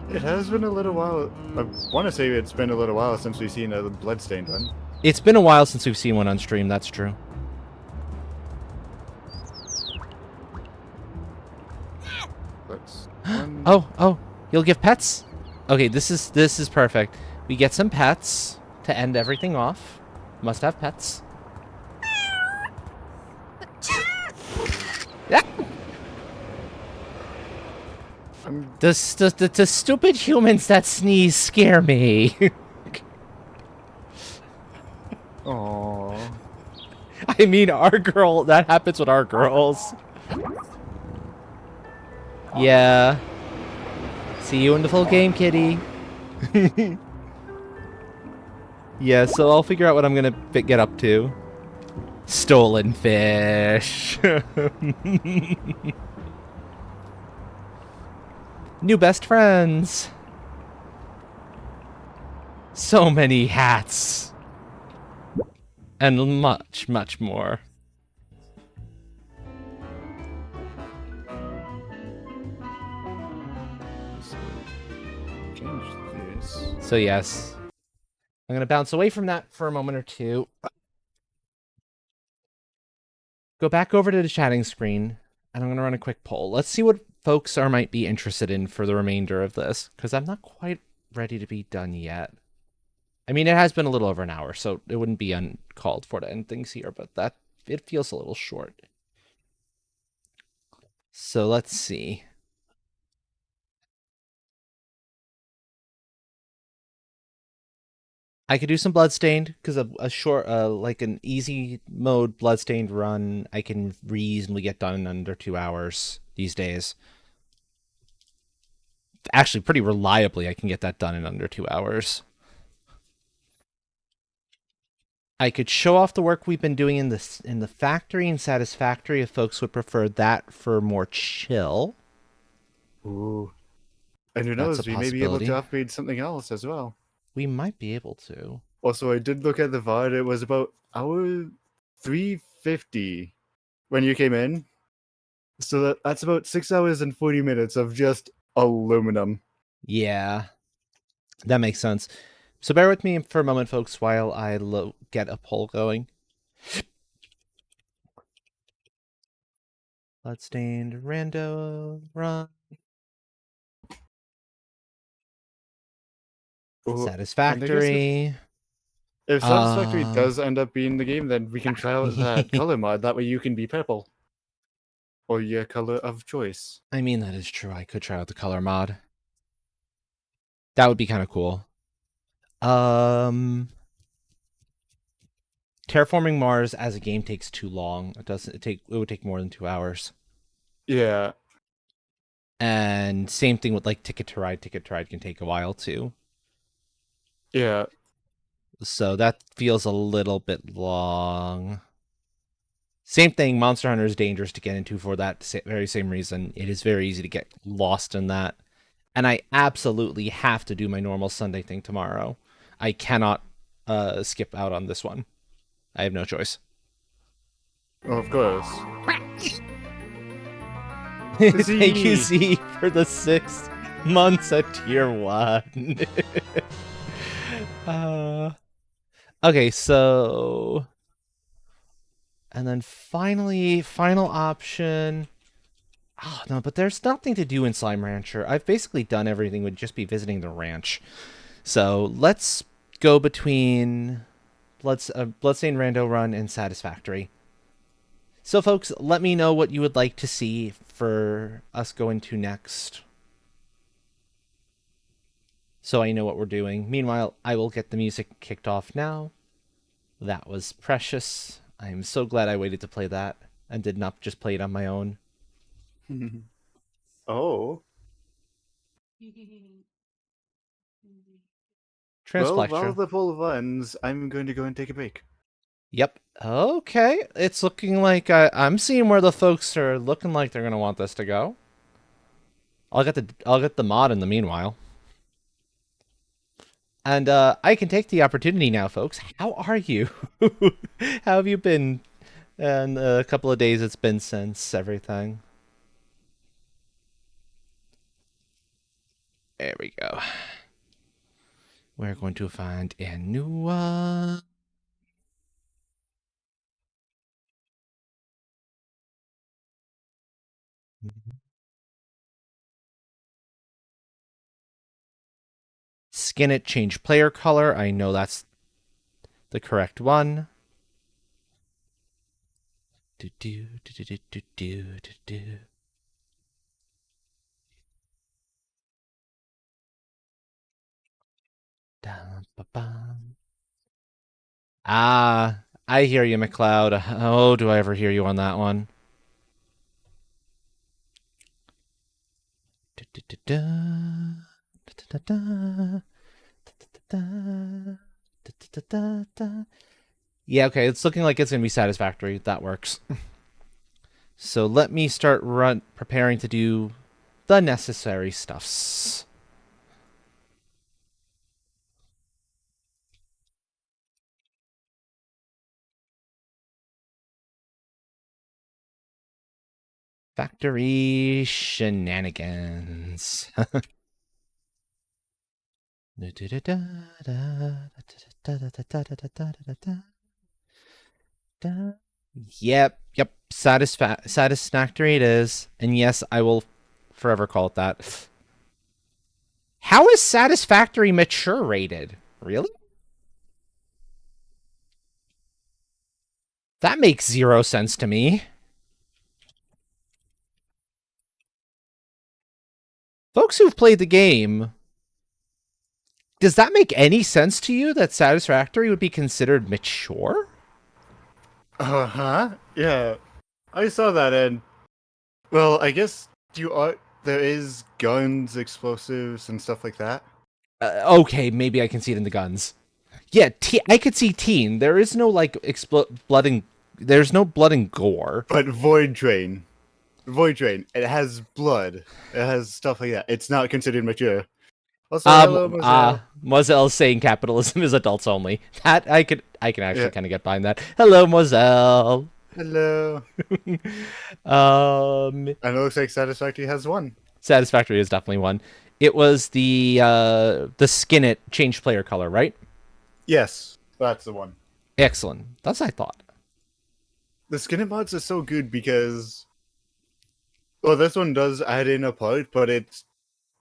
It has been a little while. I want to say it's been a little while since we've seen a bloodstained one. It's been a while since we've seen one on stream, that's true. That's one. Oh, you'll give pets? Okay, this is perfect. We get some pets to end everything off. Must have pets. Yeah. The stupid humans that sneeze scare me. Aww. I mean, our girl, that happens with our girls. Yeah. See you in the full game, kitty. Yeah, so I'll figure out what I'm gonna get up to. Stolen fish. New best friends. So many hats. And much, much more. So, change this. So yes, I'm gonna bounce away from that for a moment or two. Go back over to the chatting screen, and I'm gonna run a quick poll. Let's see what folks might be interested in for the remainder of this, because I'm not quite ready to be done yet. I mean, it has been a little over an hour, so it wouldn't be uncalled for to end things here, but that it feels a little short. So let's see. I could do some Bloodstained, because a short, like an easy mode Bloodstained run, I can reasonably get done in under 2 hours these days. Actually, pretty reliably, I can get that done in under 2 hours. I could show off the work we've been doing in the factory and Satisfactory if folks would prefer that for more chill. Ooh. And who That's a knows, we may be able to possibility. upgrade something else as well. We might be able to. Also, I did look at the VOD. It was about hour 350 when you came in. So that's about 6 hours and 40 minutes of just aluminum. Yeah, that makes sense. So bear with me for a moment, folks, while I get a poll going. Bloodstained rando run. Ooh, and I guess Satisfactory. if Satisfactory Um, does end up being the game, then we can try out that color mod. That way you can be purple. Or your color of choice. I mean, that is true. I could try out the color mod. That would be kind of cool. Terraforming Mars as a game takes too long. It would take more than 2 hours. Yeah. And same thing with like Ticket to Ride. Ticket to Ride can take a while too. Yeah. So that feels a little bit long. Same thing, Monster Hunter is dangerous to get into for that very same reason. It is very easy to get lost in that. And I absolutely have to do my normal Sunday thing tomorrow. I cannot skip out on this one. I have no choice. Oh, of course. Thank you, Z, for the 6 months at tier 1. Okay, so... And then finally, final option... Oh, no, but there's nothing to do in Slime Rancher. I've basically done everything, would just be visiting the ranch. So let's go between Bloodstained Rando Run and Satisfactory. So, folks, let me know what you would like to see for us going to next. so I know what we're doing. Meanwhile, I will get the music kicked off now. That was precious. I am so glad I waited to play that and did not just play it on my own. Oh. Well, while Transplection. the poll runs, I'm going to go and take a break. Yep. Okay. It's looking like I'm seeing where the folks are looking like they're gonna want this to go. I'll get the mod in the meanwhile. And I can take the opportunity now, folks. How are you? How have you been? And a couple of days it's been since everything. There we go. We're going to find a new one. Skin it, change player color. I know that's the correct one. Do do do do do do do do. Ah, I hear you, McLeod. Oh, do I ever hear you on that one? Yeah, okay, it's looking like it's gonna be satisfactory. That works. So let me start preparing to do the necessary stuffs. Factory shenanigans. Yep. Satisfactory it is. And yes, I will forever call it that. How is satisfactory mature rated? Really? That makes zero sense to me. Folks who've played the game, does that make any sense to you that satisfactory would be considered mature? Uh-huh. Yeah. I saw that and well, I guess there is guns, explosives, and stuff like that. Okay, maybe I can see it in the guns. Yeah, I could see teen. There is no like blood and there's no blood and gore. But Void Train, it has blood. It has stuff like that. It's not considered mature. Also, hello, Moselle. Mozelle's saying capitalism is adults only. That I can actually Yeah. kind of get behind that. Hello, Moselle. Hello. Um, And it looks like Satisfactory has one. Satisfactory is definitely one. It was the skin it changed player color, right? Yes, that's the one. Excellent. That's what I thought. The skin mods are so good because well, this one does add in a part, but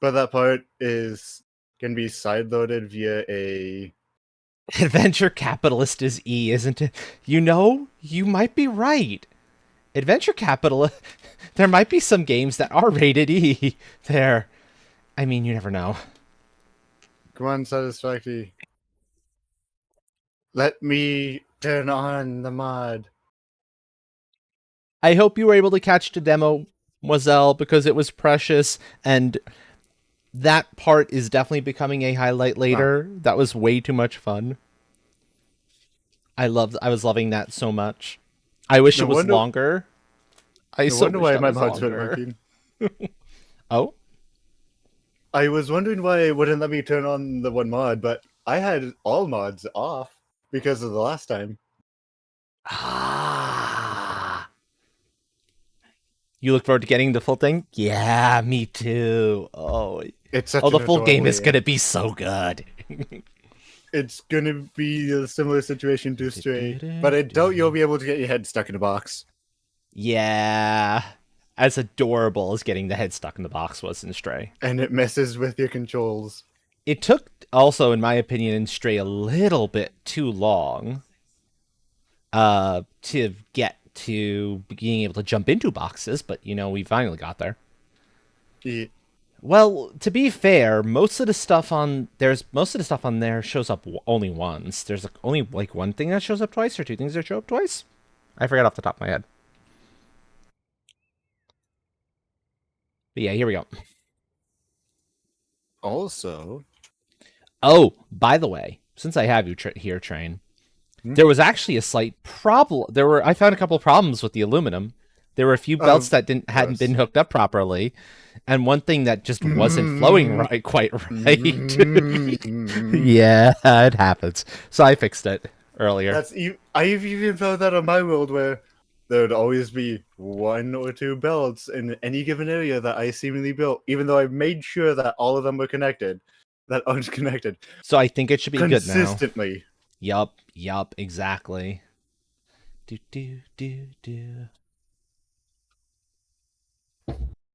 that part can be sideloaded via a Adventure capitalist is E, isn't it? You know, you might be right. Adventure capitalist. There might be some games that are rated E. There. I mean, you never know. Come on, Satisfactory. Let me turn on the mod. I hope you were able to catch the demo, Moiselle, because it was precious, and that part is definitely becoming a highlight later. That was way too much fun. I was loving that so much. I wish No it was wonder, longer. I no so wonder wish why that my was mods weren't longer. working. Oh? I was wondering why it wouldn't let me turn on the one mod, but I had all mods off because of the last time. Ah. You look forward to getting the full thing? Yeah, me too. It's Oh, such the an full game adorable is game. gonna be so good. It's gonna be a similar situation to Stray, but I doubt you'll be able to get your head stuck in a box. Yeah. As adorable as getting the head stuck in the box was in Stray. And it messes with your controls. It took also, in my opinion, in Stray a little bit too long to get to being able to jump into boxes, but you know, we finally got there. Yeah. Well, to be fair, most of the stuff on there shows up only once. There's only like one thing that shows up twice, or two things that show up twice. I forgot off the top of my head. But yeah, here we go. Also, Oh, by the way, since I have you here, Train, there was actually a slight problem. I found a couple of problems with the aluminum. There were a few belts of that hadn't been hooked up properly, and one thing that just wasn't flowing quite right. Yeah, it happens. So I fixed it earlier. I've even found that on my world where there would always be one or two belts in any given area that I seemingly built, even though I made sure that all of them were connected, that aren't connected. So I think it should be good now. Consistently. Yup, exactly. Do.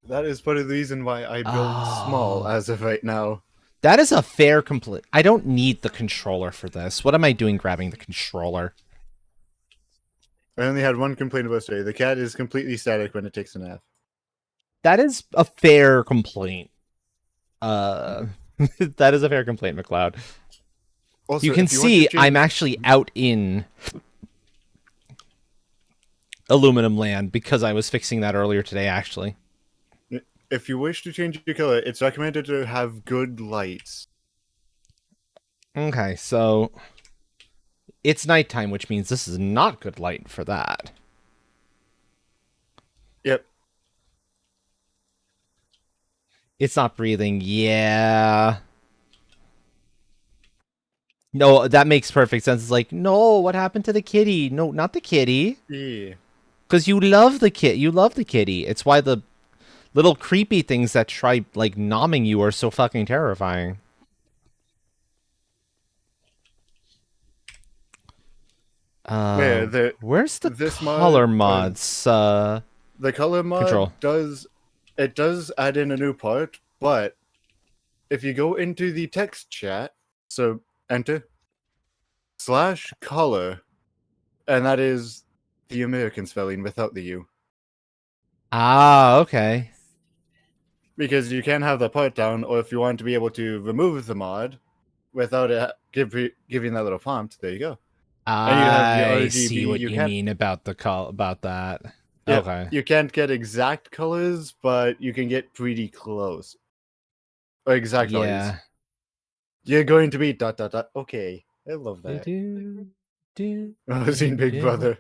That is part of the reason why I build small as of right now. That is a fair complaint. I don't need the controller for this. What am I doing grabbing the controller? I only had one complaint about today. The cat is completely static when it takes a nap. That is a fair complaint. That is a fair complaint, McLeod. Also, you can see I'm actually out in aluminum land because I was fixing that earlier today, actually. If you wish to change your color, it's recommended to have good lights. Okay, so it's nighttime, which means this is not good light for that. Yep. It's not breathing. Yeah. No, that makes perfect sense. It's like, no, what happened to the kitty? No, not the kitty. Yeah. Because you love the kit. You love the kitty. It's why the little creepy things that try, like, nomming you are so fucking terrifying. Where's the color mods? The color mod control. does add in a new part, but if you go into the text chat, so enter /color, and that is the American spelling without the U. Ah, okay. Because you can have the part down, or if you want to be able to remove the mod without it giving that little prompt, there you go. I see what you mean about about that. Yeah, okay. You can't get exact colors, but you can get pretty close. Or exact values. You're going to be ... Okay, I love that. I've seen Big Brother.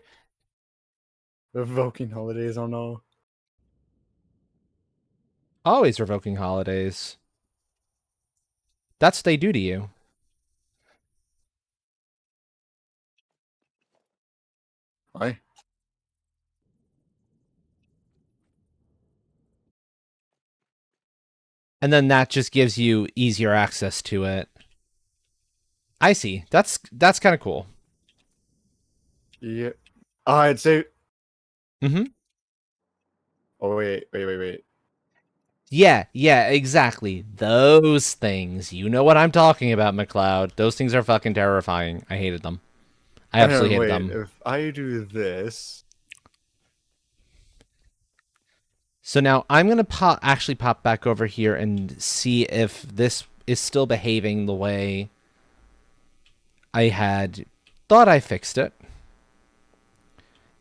Revoking holidays, oh no. Always revoking holidays. That's what they do to you. Why? And then that just gives you easier access to it. I see. That's kind of cool. Yeah. I'd say... Mm-hmm. Oh, wait. Yeah, exactly. Those things. You know what I'm talking about, McLeod. Those things are fucking terrifying. I hated them. I absolutely hated them. If I do this... So now I'm going to actually pop back over here and see if this is still behaving the way I had thought I fixed it.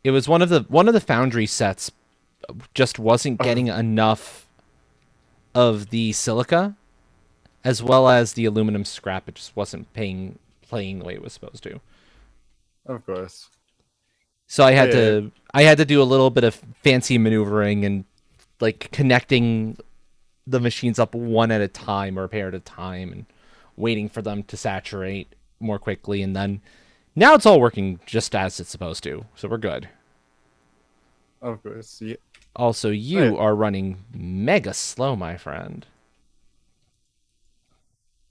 It was one of the foundry sets just wasn't getting enough of the silica as well as the aluminum scrap. It just wasn't playing the way it was supposed to. Of course. So I had to do a little bit of fancy maneuvering and like connecting the machines up one at a time or a pair at a time and waiting for them to saturate more quickly, and then now it's all working just as it's supposed to, so we're good. Of course, yeah. Also, you are running mega slow, my friend.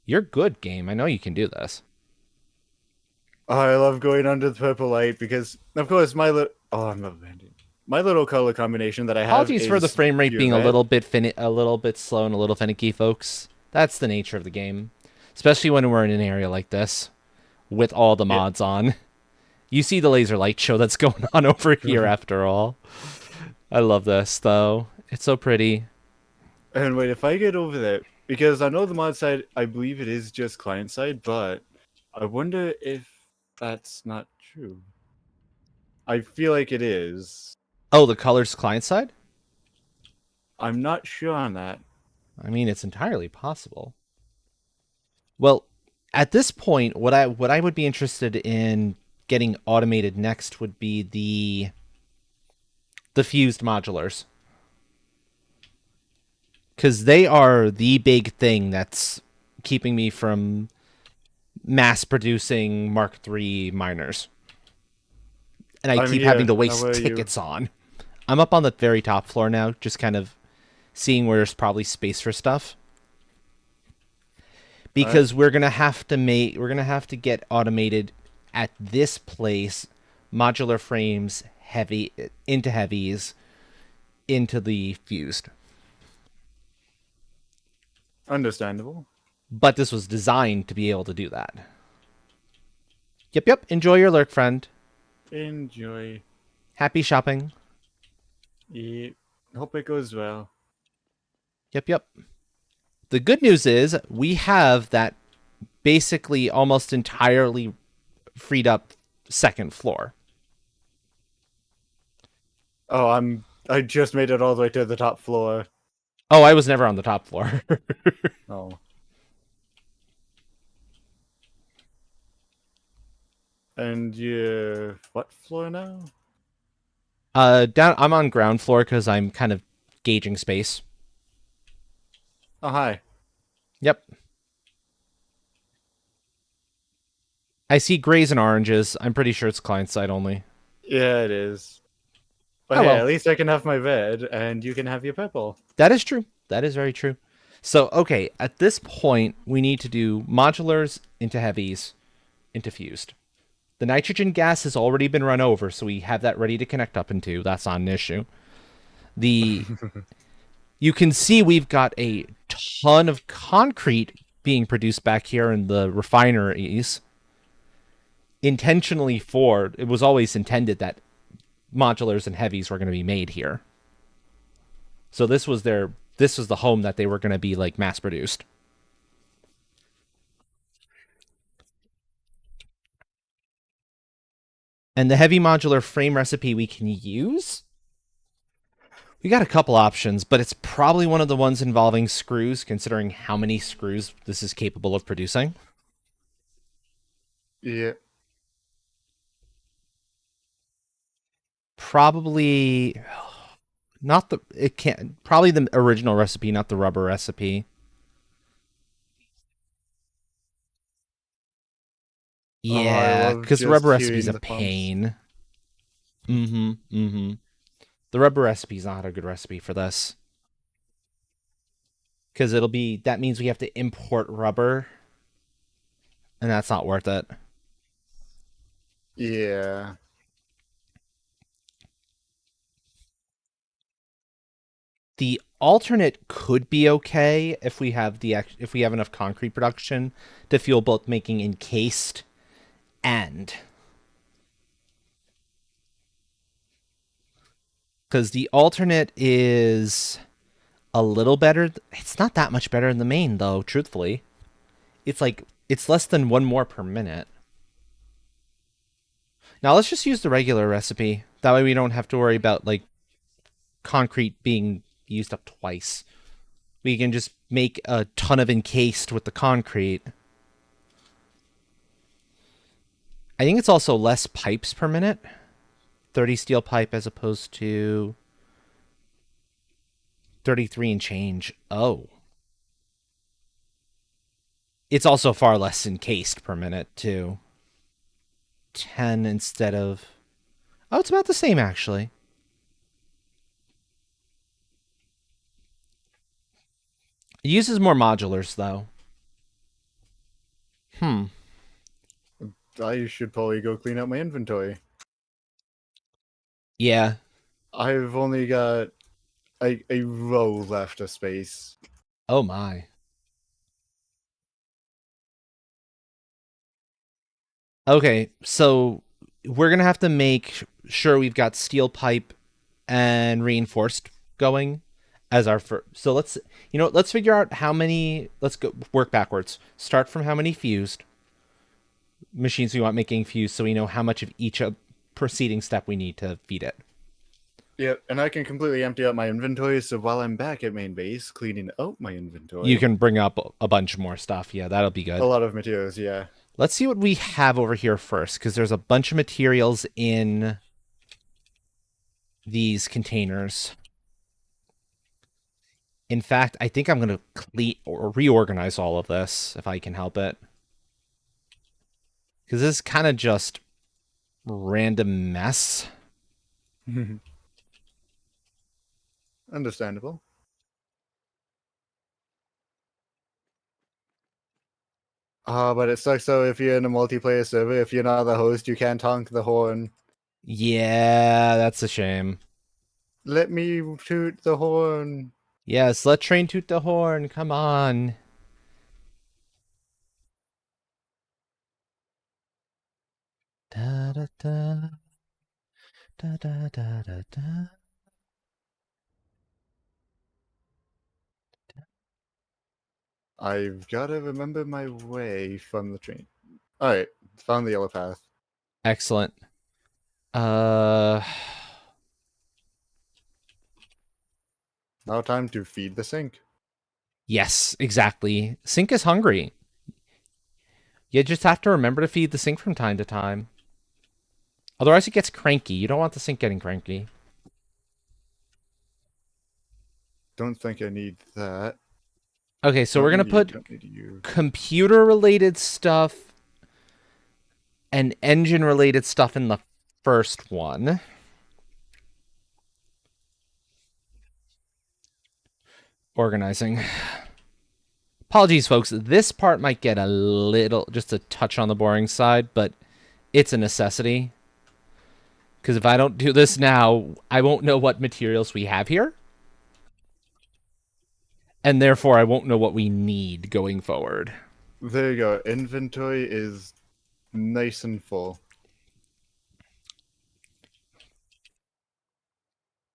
You're good, game. I know you can do this. Oh, I love going under the purple light because, of course, my little color combination that I have. Apologies for the frame rate being a little bit slow and a little finicky, folks. That's the nature of the game, especially when we're in an area like this with all the mods on. You see the laser light show that's going on over here after all. I love this, though. It's so pretty. And wait, if I get over there, because I know the mod side, I believe it is just client side, but I wonder if that's not true. I feel like it is. Oh, the colors client side? I'm not sure on that. I mean, it's entirely possible. Well, at this point, what I would be interested in getting automated next would be the fused modulars, because they are the big thing that's keeping me from mass producing Mark III miners, and I I'm keep having here. to How waste are you? tickets on. I'm up on the very top floor now, just kind of seeing where there's probably space for stuff, Alright. because we're gonna have to get automated at this place modular frames heavy into heavies into the fused. Understandable. But this was designed to be able to do that. Yep, yep. Enjoy your lurk, friend. Enjoy. Happy shopping. Yeah. Hope it goes well. Yep, yep. The good news is we have that basically almost entirely freed up second floor. Oh, I just made it all the way to the top floor. Oh, I was never on the top floor. Oh. And you what floor now? Down. I'm on ground floor because I'm kind of gauging space. Oh hi. Yep. I see grays and oranges. I'm pretty sure it's client side only. Yeah, it is. But Oh hey, well, at least I can have my red and you can have your purple. that is true. That is very true. So okay, at this point we need to do modulars into heavies into fused. The nitrogen gas has already been run over, so we have that ready to connect up into. That's not an issue. The You can see we've got a ton of concrete being produced back here in the refineries. Intentionally for it was always intended that modulars and heavies were going to be made here. So this was the home that they were going to be like mass produced. And the heavy modular frame recipe we can use, we got a couple options, but it's probably one of the ones involving screws, considering how many screws this is capable of producing. Yeah. Probably not the it can't probably the original recipe, not the rubber recipe. Oh, I Yeah, love because the just rubber recipe's hearing a the pumps. pain. Mm-hmm. Mm-hmm. The rubber recipe's not a good recipe for this. Because that means we have to import rubber, and that's not worth it. Yeah. The alternate could be okay if we have enough concrete production to fuel both making encased and, because the alternate is a little better. It's not that much better than the main though, truthfully. It's less than one more per minute. Now let's just use the regular recipe. That way we don't have to worry about like concrete being used up twice. We can just make a ton of encased with the concrete. I think it's also less pipes per minute. 30 steel pipe as opposed to 33 and change. Oh. It's also far less encased per minute, too. 10 instead of. Oh, it's about the same, actually. It uses more modulars, though. Hmm. I should probably go clean out my inventory. Yeah. I've only got a row left of space. Oh, my. Okay, so we're going to have to make sure we've got steel pipe and reinforced going as our first. So let's figure out how many. Let's go work backwards. Start from how many fused machines we want making fused, so we know how much of each preceding step we need to feed it. Yeah, and I can completely empty out my inventory, so while I'm back at main base cleaning out my You inventory, can bring up a bunch more stuff. Yeah, that'll be a good. lot of materials, yeah. Let's see what we have over here first, because there's a bunch of materials in these containers. In fact, I think I'm going to clean or reorganize all of this if I can help it. Because this is kind of just random mess. Understandable. But it sucks though if you're in a multiplayer server, if you're not the host, you can't honk the horn. Yeah, that's a shame. Let me toot the horn. Yes, let train toot the horn. Come on. Da da da da da da da da. I've got to remember my way from the train. Alright, found the yellow path. Excellent. Uh, Now time to feed the sink. yes, exactly. Sink is hungry. You just have to remember to feed the sink from time to time. Otherwise, it gets cranky. You don't want the sink getting cranky. Don't think I need that. Okay, so we're Don't going to need you, put don't need you. computer-related stuff and engine-related stuff in the first one. Organizing. Apologies, folks. This part might get a little, just a touch on the boring side, but it's a necessity. Because if I don't do this now, I won't know what materials we have here. And therefore, I won't know what we need going forward. There you go. Inventory is nice and full.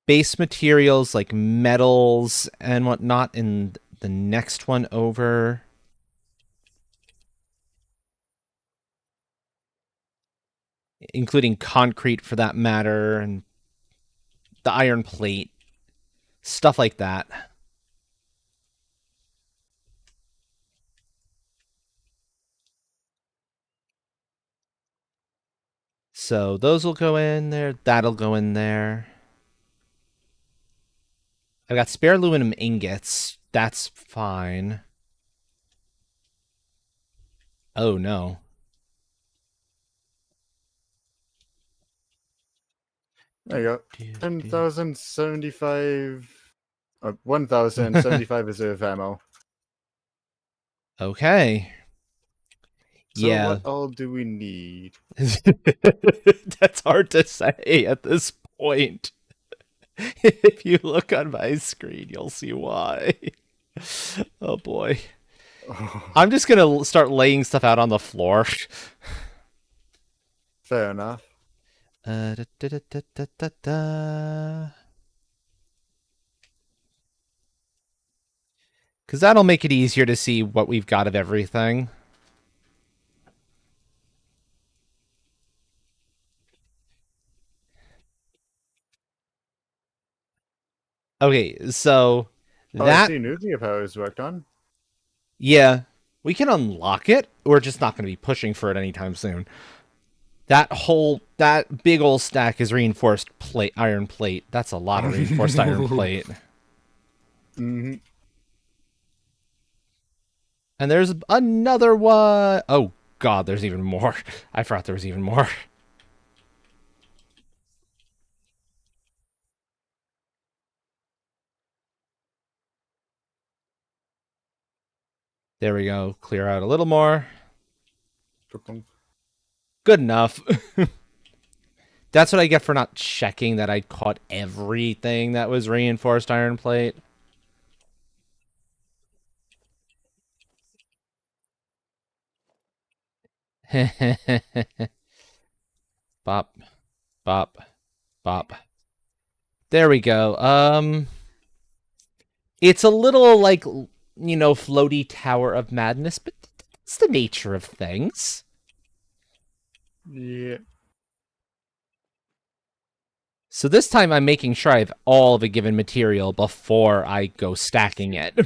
Base materials like metals and whatnot in the next one over. Including concrete for that matter, and the iron plate, stuff like that. So those will go in there. That'll go in there. I've got spare aluminum ingots. That's fine. Oh, no. There you go. 10,075. 1,075 reserve ammo. Okay. So Yeah. what all do we need? That's hard to say at this point. If you look on my screen, you'll see why. Oh boy. I'm just gonna start laying stuff out on the floor. Fair enough. Da, da, da, da, da, da, da. Because that'll make it easier to see what we've got of everything. Okay, so Oh, I that, see nuclear power is worked on. yeah, we can unlock it. We're just not going to be pushing for it anytime soon. That big old stack is reinforced plate, iron plate. That's a lot of reinforced iron plate. Mm-hmm. And there's another one. Oh, God, there's even more. I forgot there was even more. There we go. Clear out a little more. Good enough. That's what I get for not checking that I caught everything that was reinforced iron plate. Bop, bop, bop. There we go. It's a little like, floaty tower of madness, but it's the nature of things. Yeah. So this time I'm making sure I have all of a given material before I go stacking it.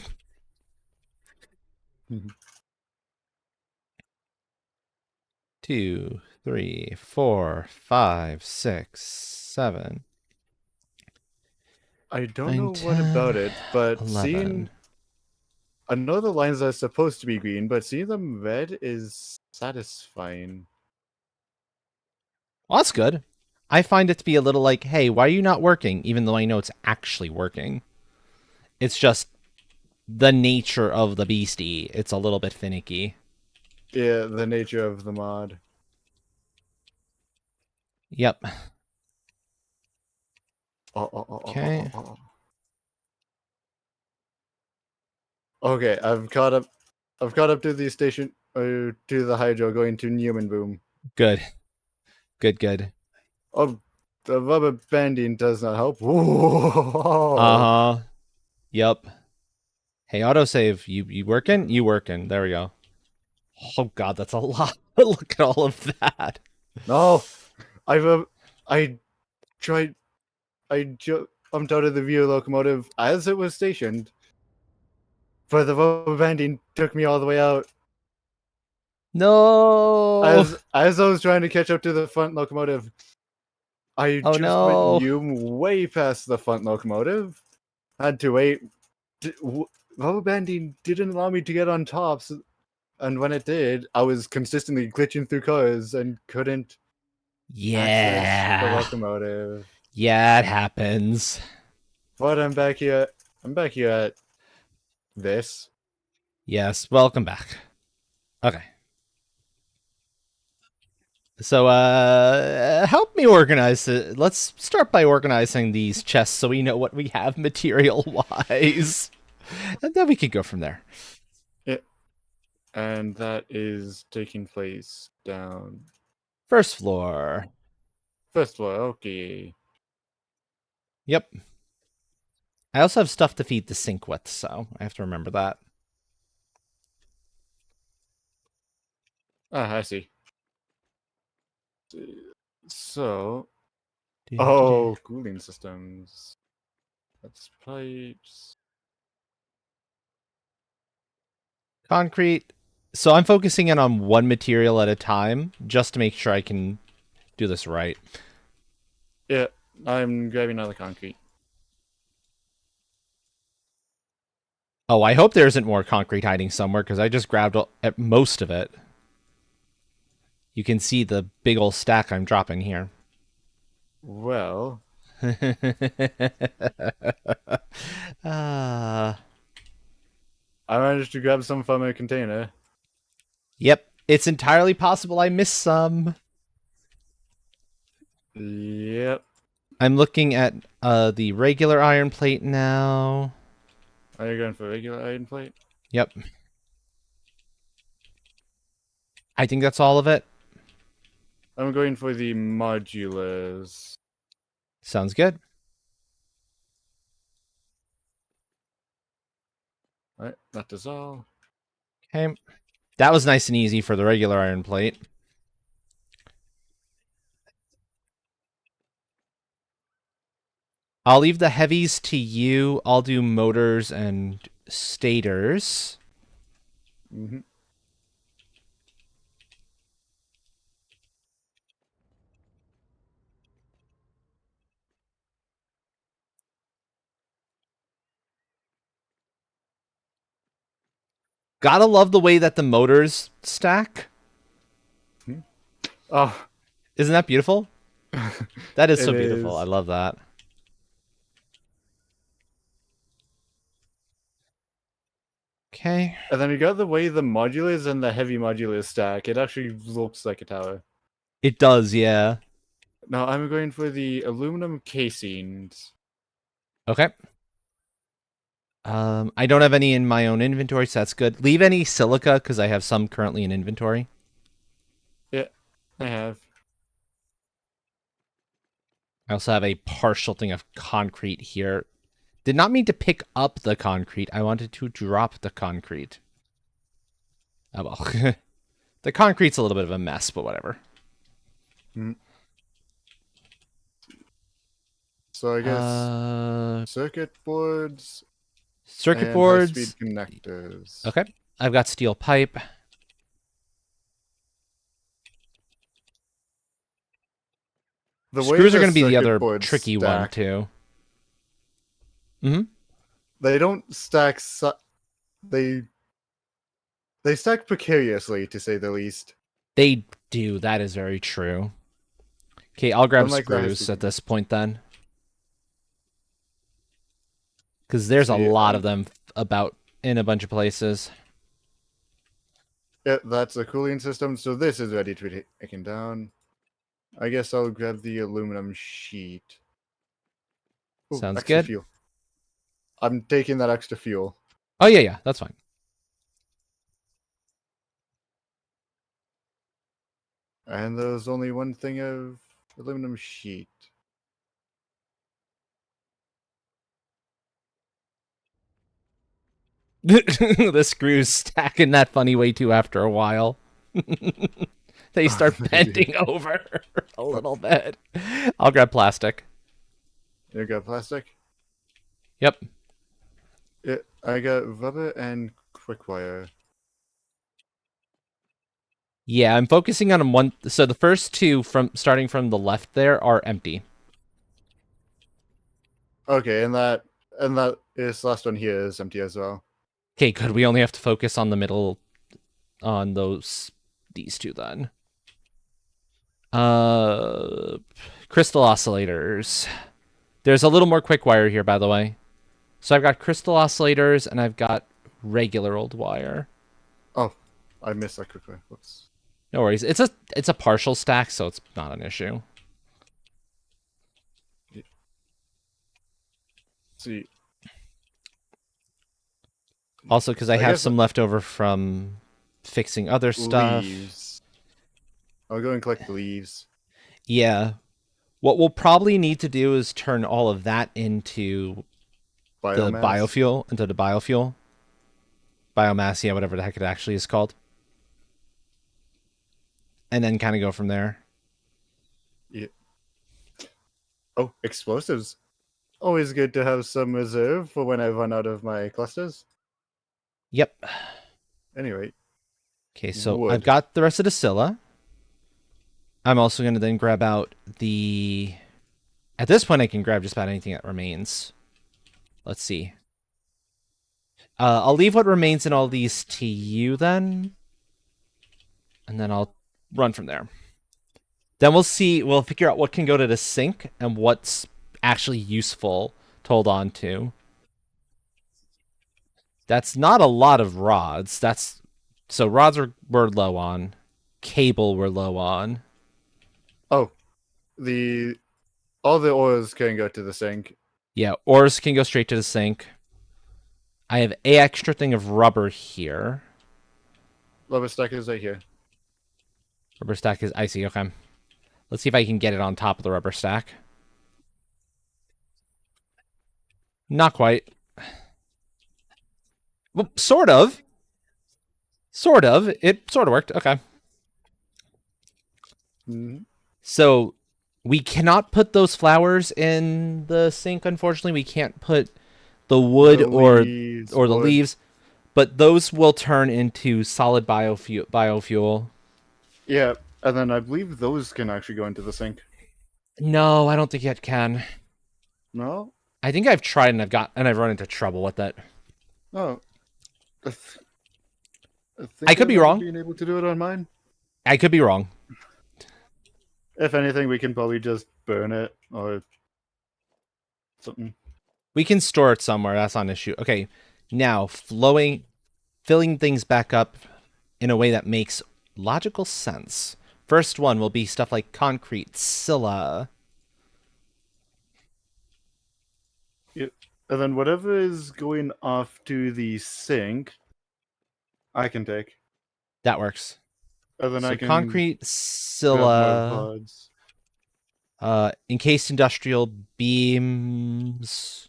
2, 3, 4, 5, 6, 7, I don't 9, know what about 10, it, but 11. I know the lines are supposed to be green, but seeing them red is satisfying. Well, that's good. I find it to be a little like, hey, why are you not working? Even though I know it's actually working. It's just the nature of the beastie. It's a little bit finicky. Yeah, the nature of the mod. Yep. Oh. Okay. Okay, I've caught up. I've caught up to the station, to the hydro, going to Newman Boom. Good. Good. Oh, the rubber banding does not help. Whoa. Uh huh. Yep. Hey, autosave. You working? You working. There we go. Oh, God, that's a lot. Look at all of that. No, I tried. Jumped out of the view locomotive as it was stationed, but the rubber banding took me all the way out. No. As I was trying to catch up to the front locomotive, I Oh, just went no. way past the front locomotive. Had to wait. Rubber banding didn't allow me to get on tops, and when it did, I was consistently glitching through cars and couldn't access the Yeah. locomotive. Yeah, it happens. But I'm back here. I'm back here at this. Yes, welcome back. Okay. So, help me organize it. Let's start by organizing these chests so we know what we have material-wise. And then we can go from there. Yeah, and that is taking place down First floor. first floor. Okay. Yep. I also have stuff to feed the sink with, so I have to remember that. Ah, I see. So, Do. oh, cooling systems. That's pipes. Concrete. So I'm focusing in on one material at a time just to make sure I can do this right. Yeah, I'm grabbing another concrete. Oh, I hope there isn't more concrete hiding somewhere because I just grabbed at most of it. You can see the big old stack I'm dropping here. Well, Ah. I managed to grab some from a container. Yep, it's entirely possible I missed some. Yep. I'm looking at the regular iron plate now. Are you going for regular iron plate? Yep. I think that's all of it. I'm going for the modulars. Sounds good. Alright, that is all. Okay. That was nice and easy for the regular iron plate. I'll leave the heavies to you. I'll do motors and stators. Mm-hmm. Gotta love the way that the motors stack. Oh, Isn't that beautiful? That is it so beautiful. I is. love that. Okay. And then you got the way the modulars and the heavy modulars stack. It actually looks like a tower. It does, yeah. Now I'm going for the aluminum casings. Okay. I don't have any in my own inventory, so that's good. Leave any silica because I have some currently in inventory. Yeah, I have. I also have a partial thing of concrete here. Did not mean to pick up the concrete. I wanted to drop the concrete. Oh well. The concrete's a little bit of a mess, but whatever. So I guess circuit boards Circuit and high-speed boards. connectors. Okay. I've got steel pipe. The way Screws are the going to be the circuit other boards tricky one, stack, too. Mm-hmm. they don't stack. They they stack precariously, to say the least. They do. That is very true. Okay, I'll grab Unlike the screws high-speed. at this point then. Because there's a See, lot of them about in a bunch of places. yeah, that's a cooling system. So this is ready to be taken down. I guess I'll grab the aluminum sheet. Ooh, Sounds extra good. fuel. I'm taking that extra fuel. Oh, yeah, that's fine. And there's only one thing of aluminum sheet. The screws stack in that funny way, too, after a while. They start bending over a little bit. I'll grab plastic. You got plastic? Yep. Yeah, I got rubber and quick wire. Yeah, I'm focusing on one. So the first two, from starting from the left there, are empty. Okay, and this last one here is empty as well. Okay, good. We only have to focus on the middle, on these two then. Crystal oscillators. There's a little more quick wire here, by the way. So I've got crystal oscillators and I've got regular old wire. Oh, I missed that quickly. Whoops. No worries. It's a partial stack, so it's not an issue. Let's see. Also, because I have some left over from fixing other stuff. Leaves. I'll go and collect the leaves. Yeah. What we'll probably need to do is turn all of that into the biofuel, Biomass, yeah, whatever the heck it actually is called. And then kind of go from there. Yeah. Oh, explosives. Always good to have some reserve for when I run out of my clusters. Yep. Anyway. Okay, so I've got the rest of the Scylla. I'm also going to then grab out the... At this point, I can grab just about anything that remains. Let's see. I'll leave what remains in all these to you then. And then I'll run from there. Then we'll figure out what can go to the sink and what's actually useful to hold on to. That's not a lot of rods. So rods we're low on. Cable we're low on. Oh, all the ores can go to the sink. Yeah, ores can go straight to the sink. I have a extra thing of rubber here. Rubber stack is right here. Rubber stack is icy. Okay. Let's see if I can get it on top of the rubber stack. Not quite. Well, sort of. Sort of. It sort of worked. Okay. Mm-hmm. So we cannot put those flowers in the sink, unfortunately. We can't put the wood or the leaves, but those will turn into solid biofuel. Yeah, and then I believe those can actually go into the sink. No, I don't think it can. No? I think I've tried and I've run into trouble with it. Oh. I could be wrong. Being able to do it on mine. I could be wrong. If anything, we can probably just burn it or something. We can store it somewhere. That's not an issue. Okay, now filling things back up in a way that makes logical sense. First one will be stuff like concrete, Scylla. Yep. And then whatever is going off to the sink, I can take. That works. And then I can concrete, Scylla, encased industrial beams.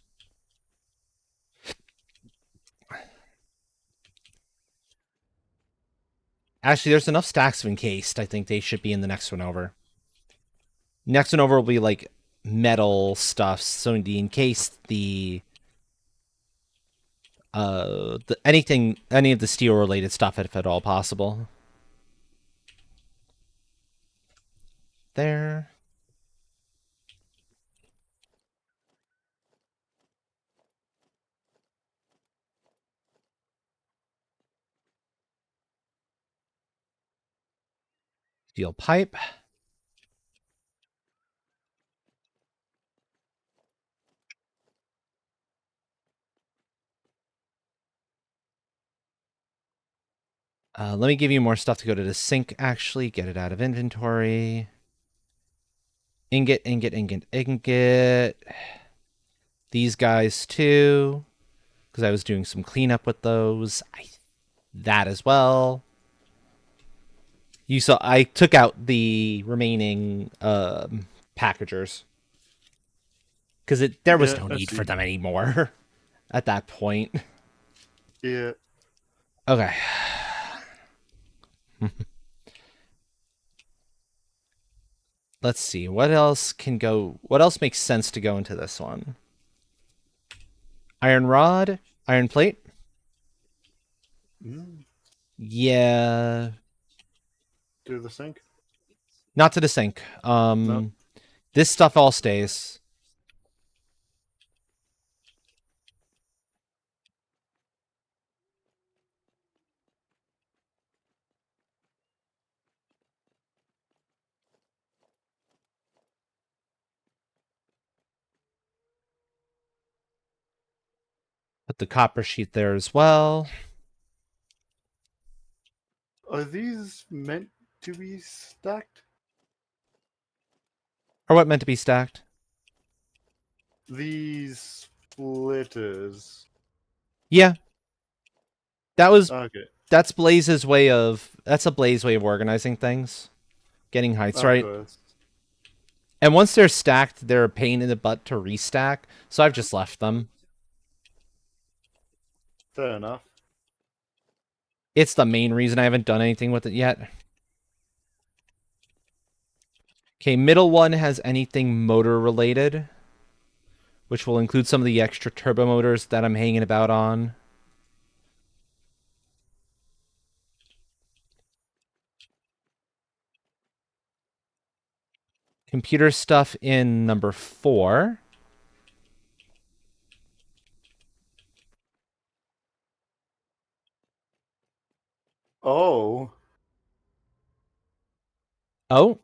Actually, there's enough stacks of encased. I think they should be in the next one over. Next one over will be like metal stuff. So the encased, any of the steel related stuff, if at all possible. There. Steel pipe. Let me give you more stuff to go to the sink, actually. Get it out of inventory. Ingot, ingot, ingot, ingot. These guys, too. Because I was doing some cleanup with those. That as well. You saw I took out the remaining packagers. Because there was no I need see. for them anymore at that point. Yeah. Okay. Let's see. What else makes sense to go into this one? Iron rod, iron plate. Yeah. To the sink? Not to the sink. No. This stuff all stays. Put the copper sheet there as well. Are these meant to be stacked? Or what meant to be stacked? These splitters. Yeah. Okay. That's Blaze's way of organizing things. Getting heights Of right. course. And once they're stacked, they're a pain in the butt to restack, so I've just left them. Fair enough. It's the main reason I haven't done anything with it yet. Okay, middle one has anything motor related, which will include some of the extra turbo motors that I'm hanging about on. Computer stuff in number 4. Oh. Oh,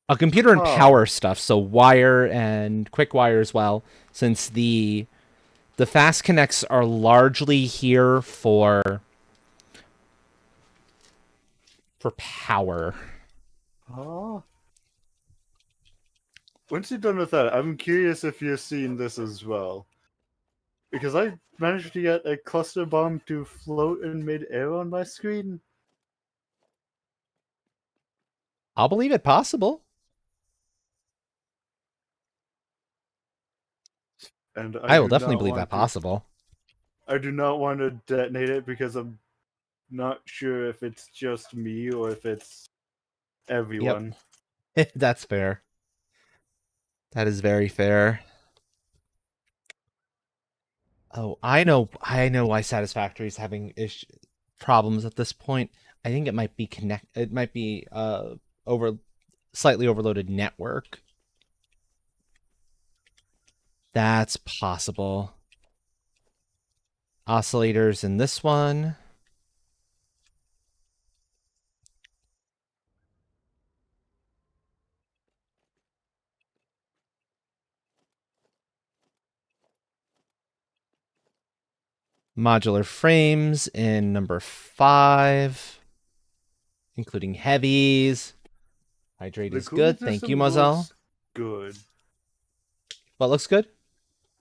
a computer and Huh. power stuff, so wire and quick wire as well, since the fast connects are largely here for power. Huh? Once you're done with that, I'm curious if you're seeing this as well. Because I managed to get a cluster bomb to float in mid-air on my screen. I'll believe it possible. And I will definitely believe that possible. I do not want to detonate it because I'm not sure if it's just me or if it's Yep. everyone. That's fair. That is very fair. Oh, I know why Satisfactory is having problems at this point. I think it might be over slightly overloaded network. That's possible. Oscillators in this one. Modular frames in number 5, including heavies. Hydrate The is cooling good. Thank you, system Mozelle. looks good. What looks good?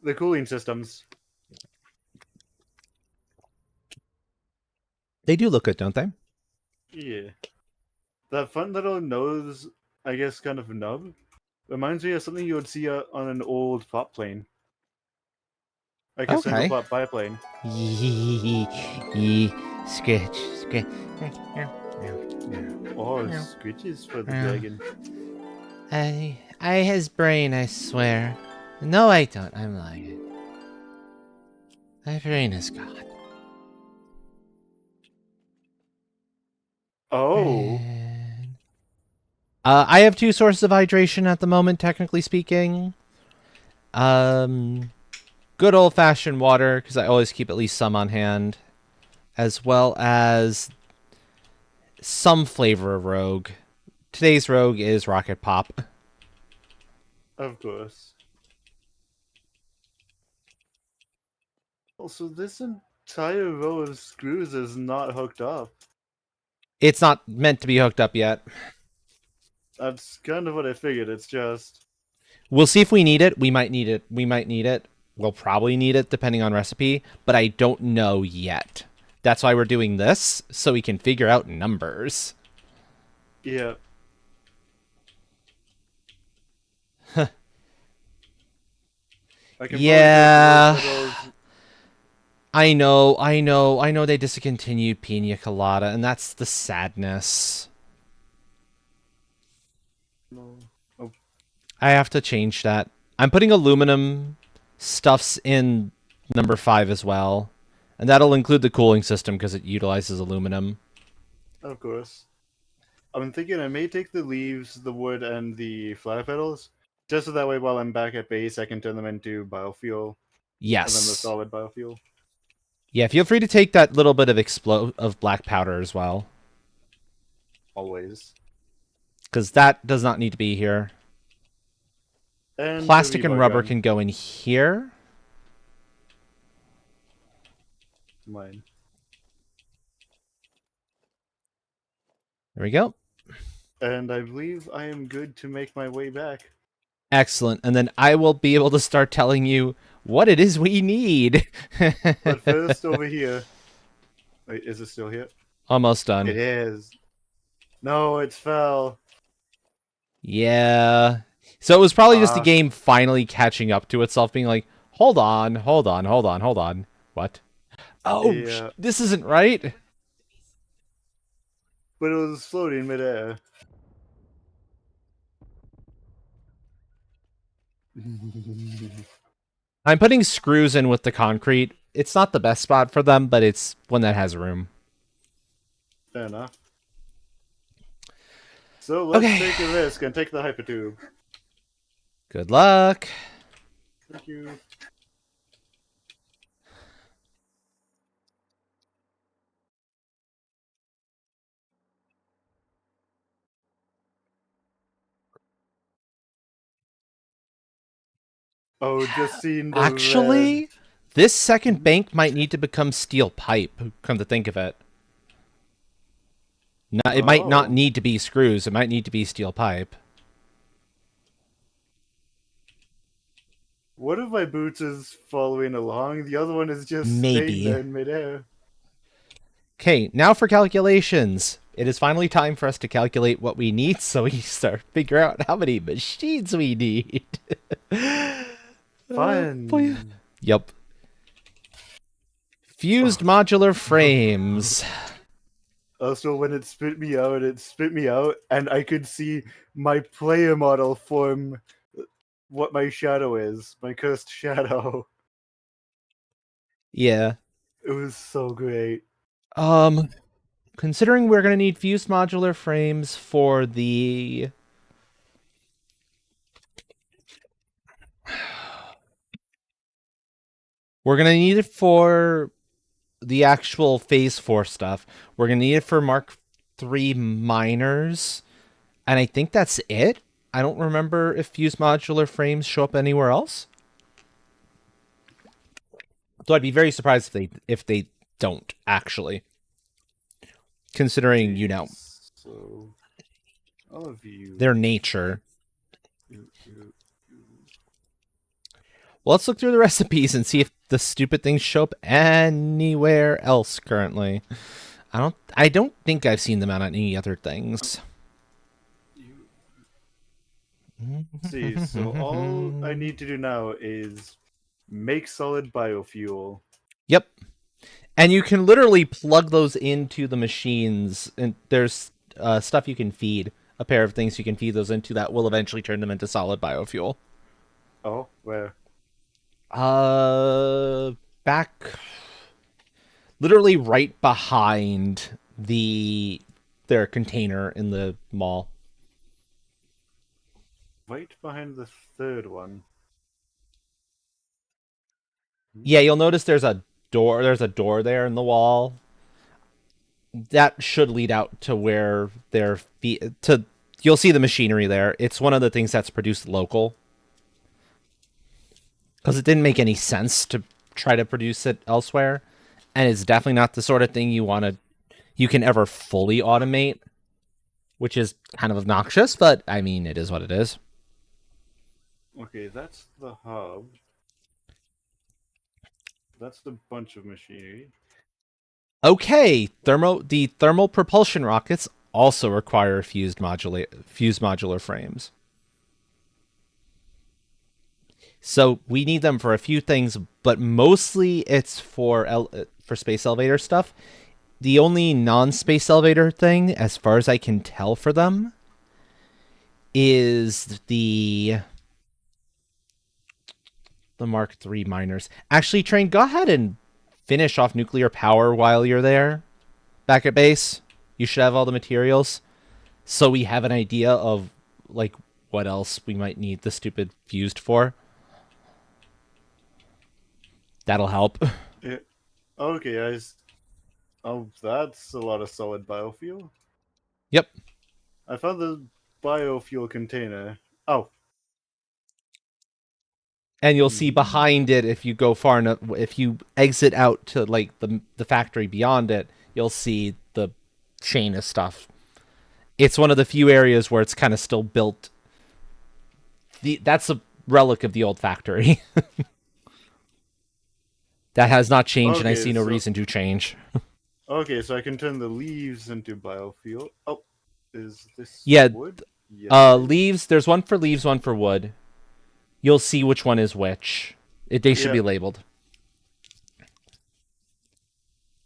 The cooling systems. They do look good, don't they? Yeah. That fun little nose, I guess, kind of nub, reminds me of something you would see on an old plot plane. Like a single Okay. plot biplane. Scratch. Oh, screeches for the dragon. I his brain, I swear. No, I don't. I'm lying. My brain is gone. Oh. I have 2 sources of hydration at the moment, technically speaking. Good old-fashioned water, because I always keep at least some on hand, as well as some flavor of Rogue. Today's Rogue is Rocket Pop. Of course. Also, this entire row of screws is not hooked up. It's not meant to be hooked up yet. That's kind of what I figured. It's just... We'll see if we need it. We might need it. We might need it. We'll probably need it depending on recipe, but I don't know yet. That's why we're doing this, so we can figure out numbers. Yeah. Yeah. I know they discontinued Pina Colada, and that's the sadness. No. Oh. I have to change that. I'm putting aluminum stuffs in number 5 as well. And that'll include the cooling system because it utilizes aluminum. Of course. I'm thinking I may take the leaves, the wood, and the flower petals, just so that way while I'm back at base, I can turn them into biofuel. Yes. And then the solid biofuel. Yeah, feel free to take that little bit of black powder as well. Always. Because that does not need to be here. And plastic and rubber gun. can go in here. Mine. There we go. And I believe I am good to make my way back. Excellent. And then I will be able to start telling you what it is we need. But first, over here. Wait, is it still here? Almost done. It is. No, it's fell. Yeah. So it was probably just the game finally catching up to itself, being like, hold on. What? Oh, yeah. This isn't right. But it was floating midair. I'm putting screws in with the concrete. It's not the best spot for them, but it's one that has room. Fair enough. So let's take a risk and take the hypertube. Good luck. Thank you. Oh, just seeing the Actually, red. This second bank might need to become steel pipe, come to think of it. No, it might not need to be screws. It might need to be steel pipe. One of my boots is following along. The other one is just staying there in midair. Okay, now for calculations. It is finally time for us to calculate what we need so we start figure out how many machines we need. Fun. Yep. Fused modular frames. Also, when it spit me out, and I could see my player model form what my shadow is, my cursed shadow. Yeah. It was so great. Considering we're going to need fused modular frames for the... We're going to need it for the actual Phase 4 stuff. We're going to need it for Mark 3 miners. And I think that's it. I don't remember if fused modular frames show up anywhere else. So I'd be very surprised if they don't, actually. Considering, you know, so, all of you, their nature. Well, let's look through the recipes and see if the stupid things show up anywhere else currently. I don't think I've seen them on any other things. See, so all I need to do now is make solid biofuel. Yep. And you can literally plug those into the machines, and there's stuff you can feed, a pair of things you can feed those into that will eventually turn them into solid biofuel. Oh, where? Uh, back literally right behind their container in the mall. Right behind the third one. Yeah, you'll notice there's a door. There's a door there in the wall that should lead out to where their feet to. You'll see the machinery there. It's one of the things that's produced local because it didn't make any sense to try to produce it elsewhere, and it's definitely not the sort of thing you can ever fully automate, which is kind of obnoxious. But I mean, it is what it is. Okay, that's the hub. That's the bunch of machinery. Okay, the thermal propulsion rockets also require fused modular frames. So we need them for a few things, but mostly it's for space elevator stuff. The only non-space elevator thing, as far as I can tell, for them is the Mark III miners. Actually, Train, go ahead and finish off nuclear power while you're there, back at base. You should have all the materials, so we have an idea of like what else we might need the stupid fused for. That'll help. Yeah. Okay, guys. Oh, that's a lot of solid biofuel. Yep. I found the biofuel container. Oh. And you'll see behind it, if you go far enough, if you exit out to like the factory beyond it, you'll see the chain of stuff. It's one of the few areas where it's kind of still built. That's a relic of the old factory. That has not changed, and I Okay, see no so reason to change. I can turn the leaves into biofuel. Oh, is this Yeah, wood? Yes, it is. leaves. There's one for leaves, one for wood. You'll see which one is which. They should Yeah. be labeled.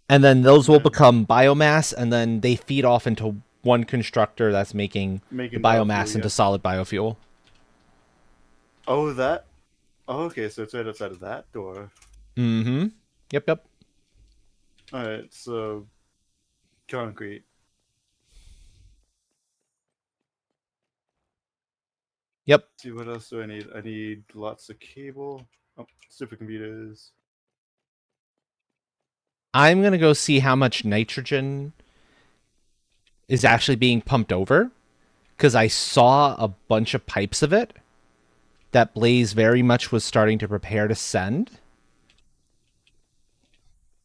And then those will Then become biomass, and then they feed off into one constructor that's making the making biomass biofuel, into yeah. solid biofuel. Oh, that? Oh, okay, so it's right outside of that door. Mm-hmm. Yep, yep. Alright, so concrete. Yep. Let's see, what else do I need? I need lots of cable. Oh, supercomputers. I'm gonna go see how much nitrogen is actually being pumped over, because I saw a bunch of pipes of it that Blaze very much was starting to prepare to send.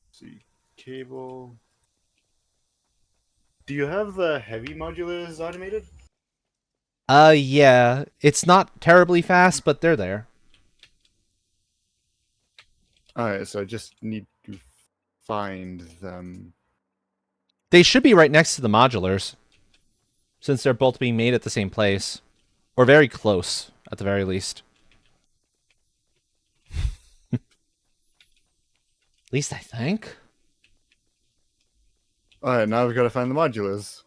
Let's see, cable. Do you have the heavy modulars automated? Yeah. It's not terribly fast, but they're there. Alright, so I just need to find them. They should be right next to the modulars, since they're both being made at the same place. Or very close, at the very least. At least I think. Alright, now we've got to find the modulars.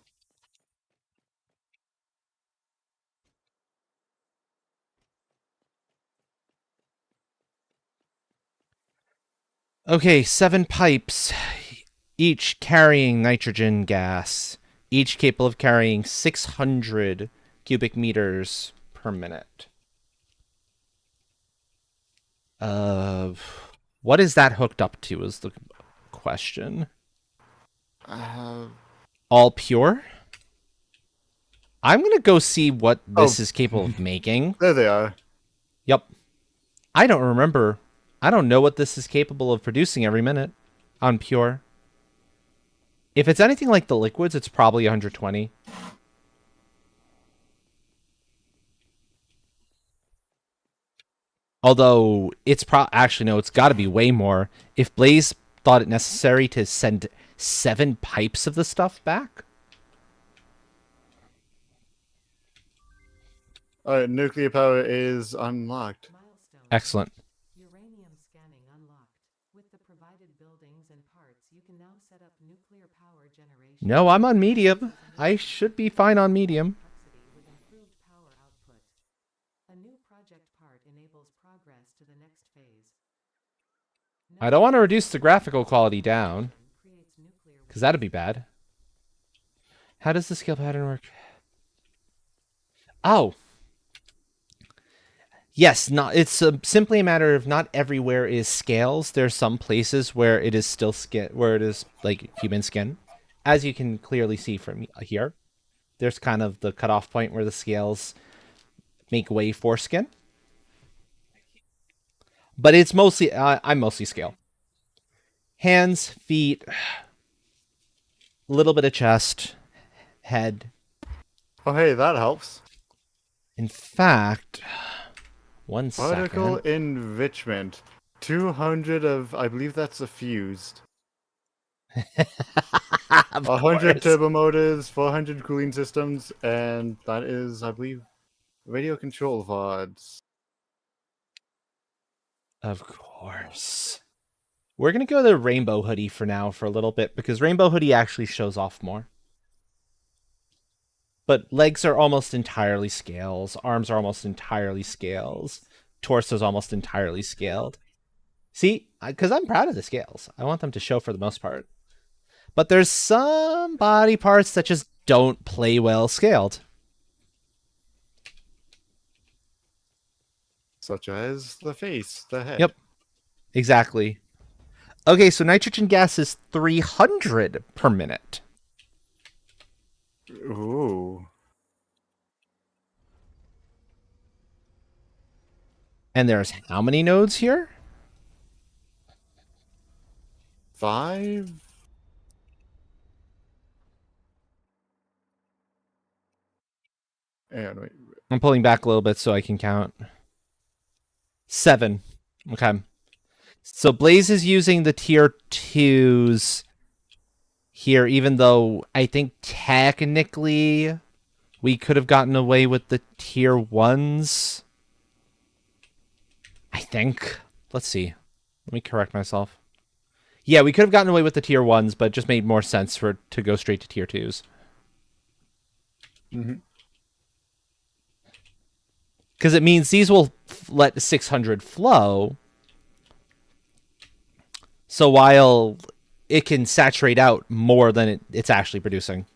Okay, 7 pipes, each carrying nitrogen gas, each capable of carrying 600 cubic meters per minute. Uh, what is that hooked up to is the question. Uh, All pure? I'm gonna go see what oh, this is capable of making. there they are. Yep. I don't remember. I don't know what this is capable of producing every minute on pure. If it's anything like the liquids, it's probably 120. Although actually no, it's got to be way more. If Blaze thought it necessary to send 7 pipes of the stuff back. Alright, nuclear power is unlocked. Excellent. Uranium scanning unlocked. With the provided buildings and parts, No, I'm on medium. I should be fine on medium. I don't want to reduce the graphical quality down, because that'd be bad. How does the scale pattern work? Oh. Yes, not. It's simply a matter of not everywhere is scales. There's some places where it is still skin, where it is like human skin, as you can clearly see from here. There's kind of the cutoff point where the scales make way for skin. But it's mostly, I'm mostly scale. Hands, feet, a little bit of chest, head. Oh, hey, that helps. In fact, one Particle second. enrichment. 200 of, I believe that's a fused. 100 turbo motors, 400 cooling systems, and that is, I believe, radio control VODs. Of course. We're going to go to Rainbow Hoodie for now for a little bit, because Rainbow Hoodie actually shows off more. But legs are almost entirely scales. Arms are almost entirely scales. Torso's almost entirely scaled. See? Because I'm proud of the scales. I want them to show for the most part. But there's some body parts that just don't play well scaled. Such as the face, the head. Yep. Exactly. Okay, so nitrogen gas is 300 per minute. Ooh. And there's how many nodes here? 5? And wait. I'm pulling back a little bit so I can count. 7. Okay. So Blaze is using the tier 2s here, even though I think technically we could have gotten away with the tier 1s. I think. Let's see. Let me correct myself. Yeah, we could have gotten away with the tier 1s, but it just made more sense for it to go straight to tier 2s. Mm-hmm. Because it means these will let 600 flow. So while it can saturate out more than it's actually producing.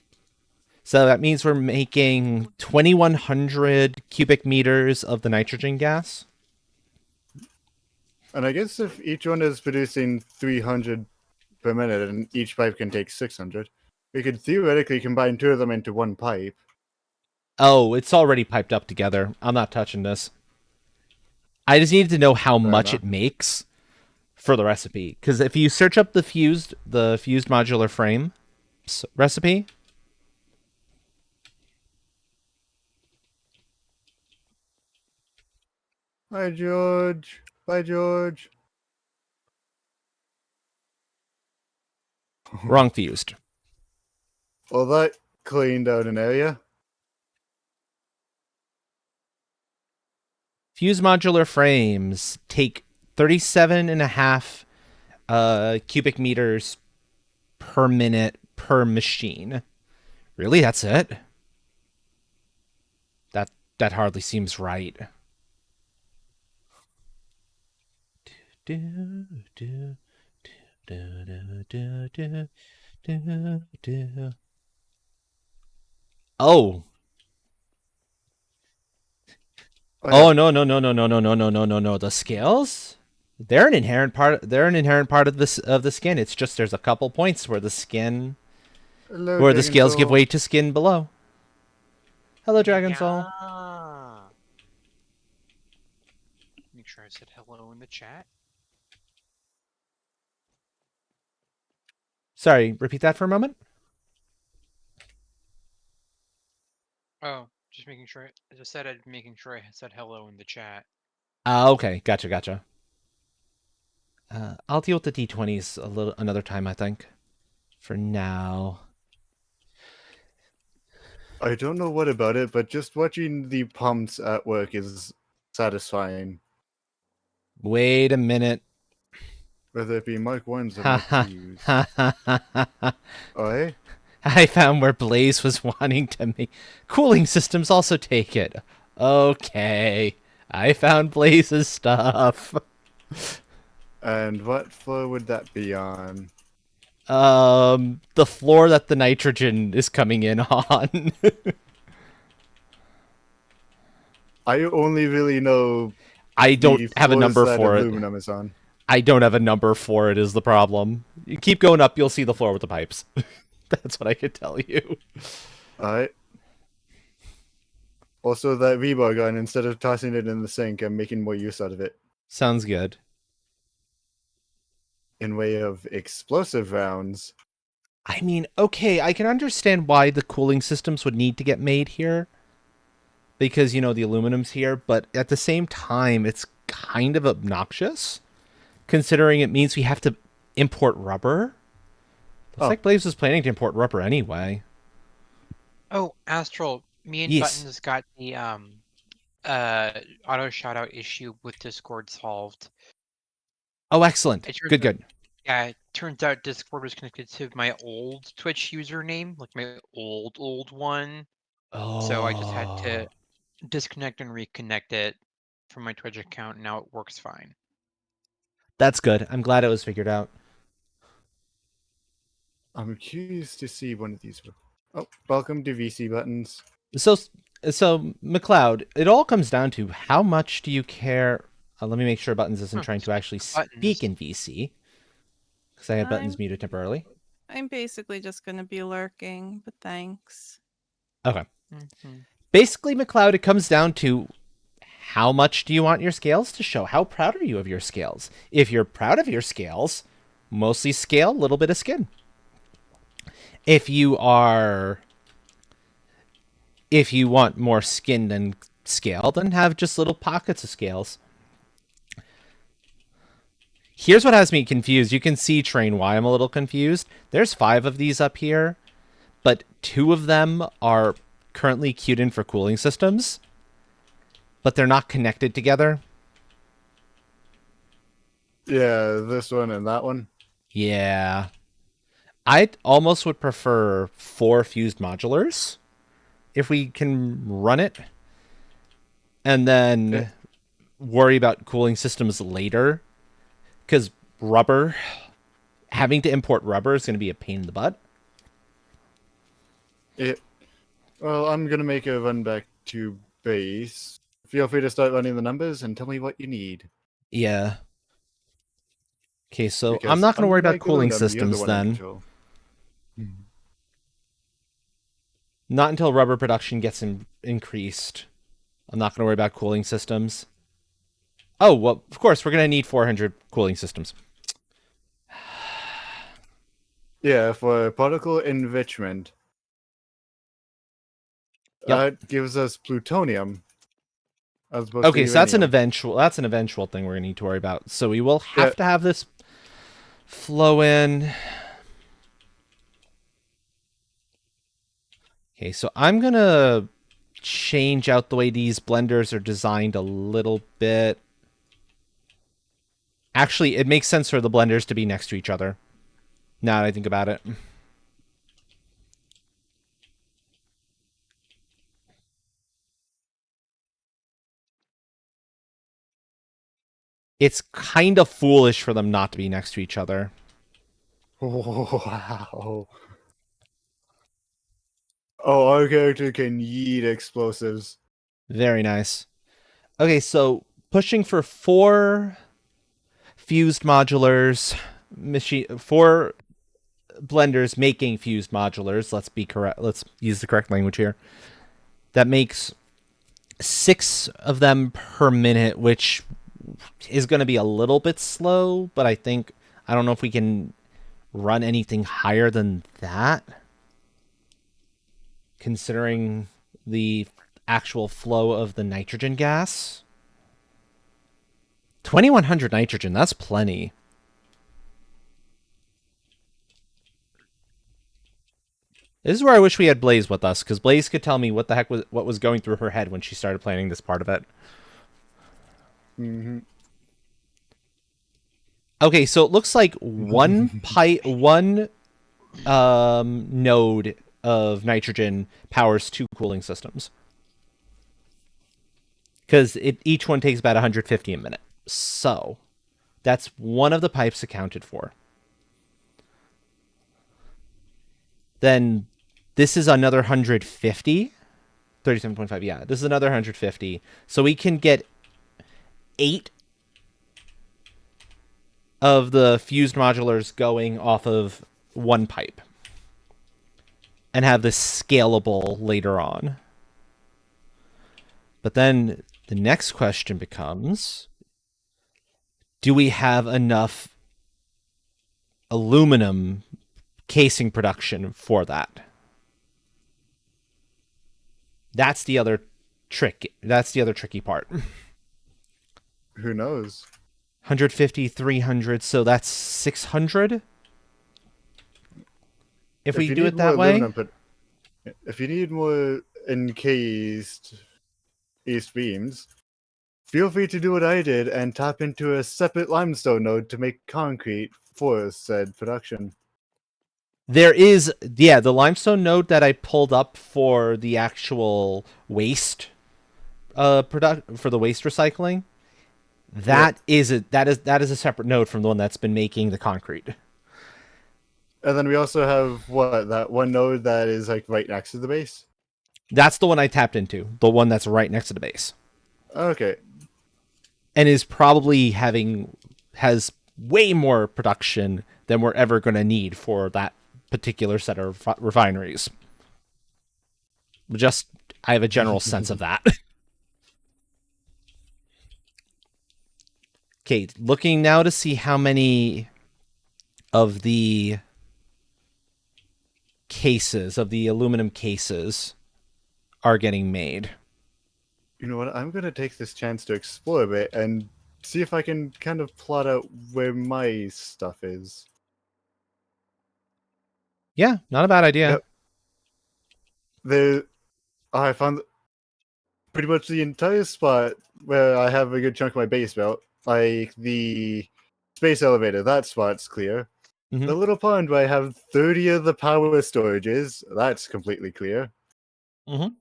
So that means we're making 2,100 cubic meters of the nitrogen gas. And I guess if each one is producing 300 per minute and each pipe can take 600, we could theoretically combine 2 of them into one pipe. Oh, it's already piped up together. I'm not touching this. I just needed to know how much it makes for the recipe. Because if you search up the fused modular frame recipe. Hi, George. Bye, George. Wrong fused. Well, that cleaned out an area. Fused modular frames take 37.5 cubic meters per minute per machine. Really? That's it? That hardly seems right. Oh. Oh no. The scales? They're an inherent part of this of the skin. It's just there's a couple points where the skin where the scales give way to skin below. Hello, Dragon Soul. Make sure I said hello in the chat. Sorry, repeat that for a moment. Oh, just making sure. I just said making sure I said hello in the chat. Okay, gotcha. I'll deal with the D20s another time, I think. For now. I don't know what about it, but just watching the pumps at work is satisfying. Wait a minute. Whether it be Mark 1s or Ha Mark ha 2s. ha ha ha ha. Oh, hey? I found where Blaze was wanting to make cooling systems also take it. Okay. I found Blaze's stuff. And what floor would that be on? The floor that the nitrogen is coming in on. I only really know I don't the have a floors number that for it. aluminum is on. I don't have a number for it is the problem. You keep going up, you'll see the floor with the pipes. That's what I could tell you. Alright. Also, that rebar gun, instead of tossing it in the sink, I'm making more use out of it. Sounds good. In way of explosive rounds. I mean, okay, I can understand why the cooling systems would need to get made here. Because, you know, the aluminum's here, but at the same time, it's kind of obnoxious. Considering it means we have to import rubber. Looks like Blaze was planning to import rubber anyway. Oh, Astral, me and Yes. Buttons got the auto shout-out issue with Discord solved. Oh, excellent. Good. Yeah, it turns out Discord was connected to my old Twitch username, like my old one. Oh. So I just had to disconnect and reconnect it from my Twitch account, and now it works fine. That's good. I'm glad it was figured out. I'm curious to see one of these. Oh, welcome to VC Buttons. So McLeod, it all comes down to how much do you care? Let me make sure Buttons isn't trying to actually speak in VC. Because I have Buttons muted temporarily. I'm basically just going to be lurking, but thanks. Okay. Basically, McLeod, it comes down to how much do you want your scales to show? How proud are you of your scales? If you're proud of your scales, mostly scale, a little bit of skin. If you want more skin than scale, then have just little pockets of scales. Here's what has me confused. You can see, Train, why I'm a little confused. There's 5 of these up here, but 2 of them are currently queued in for cooling systems, but they're not connected together. Yeah, this one and that one. Yeah. I almost would prefer 4 fused modulars if we can run it, and then worry about cooling systems later. Because having to import rubber is going to be a pain in the butt. Well, I'm going to make a run back to base. Feel free to start running the numbers and tell me what you need. Yeah. Okay, so I'm not going to worry about cooling systems then. Not until rubber production gets increased. I'm not going to worry about cooling systems. Oh, well, of course, we're going to need 400 cooling systems. Yeah, for particle enrichment. That gives us plutonium. Okay, so that's an eventual thing we're going to need to worry about. So we will have to have this flow in. Okay, so I'm going to change out the way these blenders are designed a little bit. Actually, it makes sense for the blenders to be next to each other, now that I think about it. It's kind of foolish for them not to be next to each other. Wow. Oh, our character can yeet explosives. Very nice. Okay, so pushing for 4 fused modulars, 4 blenders making fused modulars. Let's be correct. Let's use the correct language here. That makes 6 of them per minute, which is going to be a little bit slow, but I don't know if we can run anything higher than that, considering the actual flow of the nitrogen gas. 2100 nitrogen, that's plenty. This is where I wish we had Blaze with us, because Blaze could tell me what was going through her head when she started planning this part of it. Okay, so it looks like one node of nitrogen powers 2 cooling systems. Because each one takes about 150 a minute. So that's one of the pipes accounted for. Then this is another 150. 37.5, yeah. This is another 150. So we can get 8 of the fused modulars going off of one pipe. And have this scalable later on. But then the next question becomes, do we have enough aluminum casing production for that? That's the other trick. That's the other tricky part. Who knows? 150, 300, so that's 600? If we do it that way? If you need more encased east beams, feel free to do what I did and tap into a separate limestone node to make concrete for said production. There is, yeah, the limestone node that I pulled up for the actual waste for the waste recycling. That is a separate node from the one that's been making the concrete. And then we also have that one node that is like right next to the base. That's the one I tapped into, the one that's right next to the base. Okay. And is probably has way more production than we're ever going to need for that particular set of refineries. Just, I have a general sense of that. Okay, looking now to see how many of the cases, of the aluminum cases, are getting made. You know what? I'm going to take this chance to explore a bit and see if I can kind of plot out where my stuff is. Yeah, not a bad idea. Yep. I found pretty much the entire spot where I have a good chunk of my base built. Like the space elevator, that spot's clear. Mm-hmm. The little pond where I have 30 of the power storages, that's completely clear. Mm-hmm.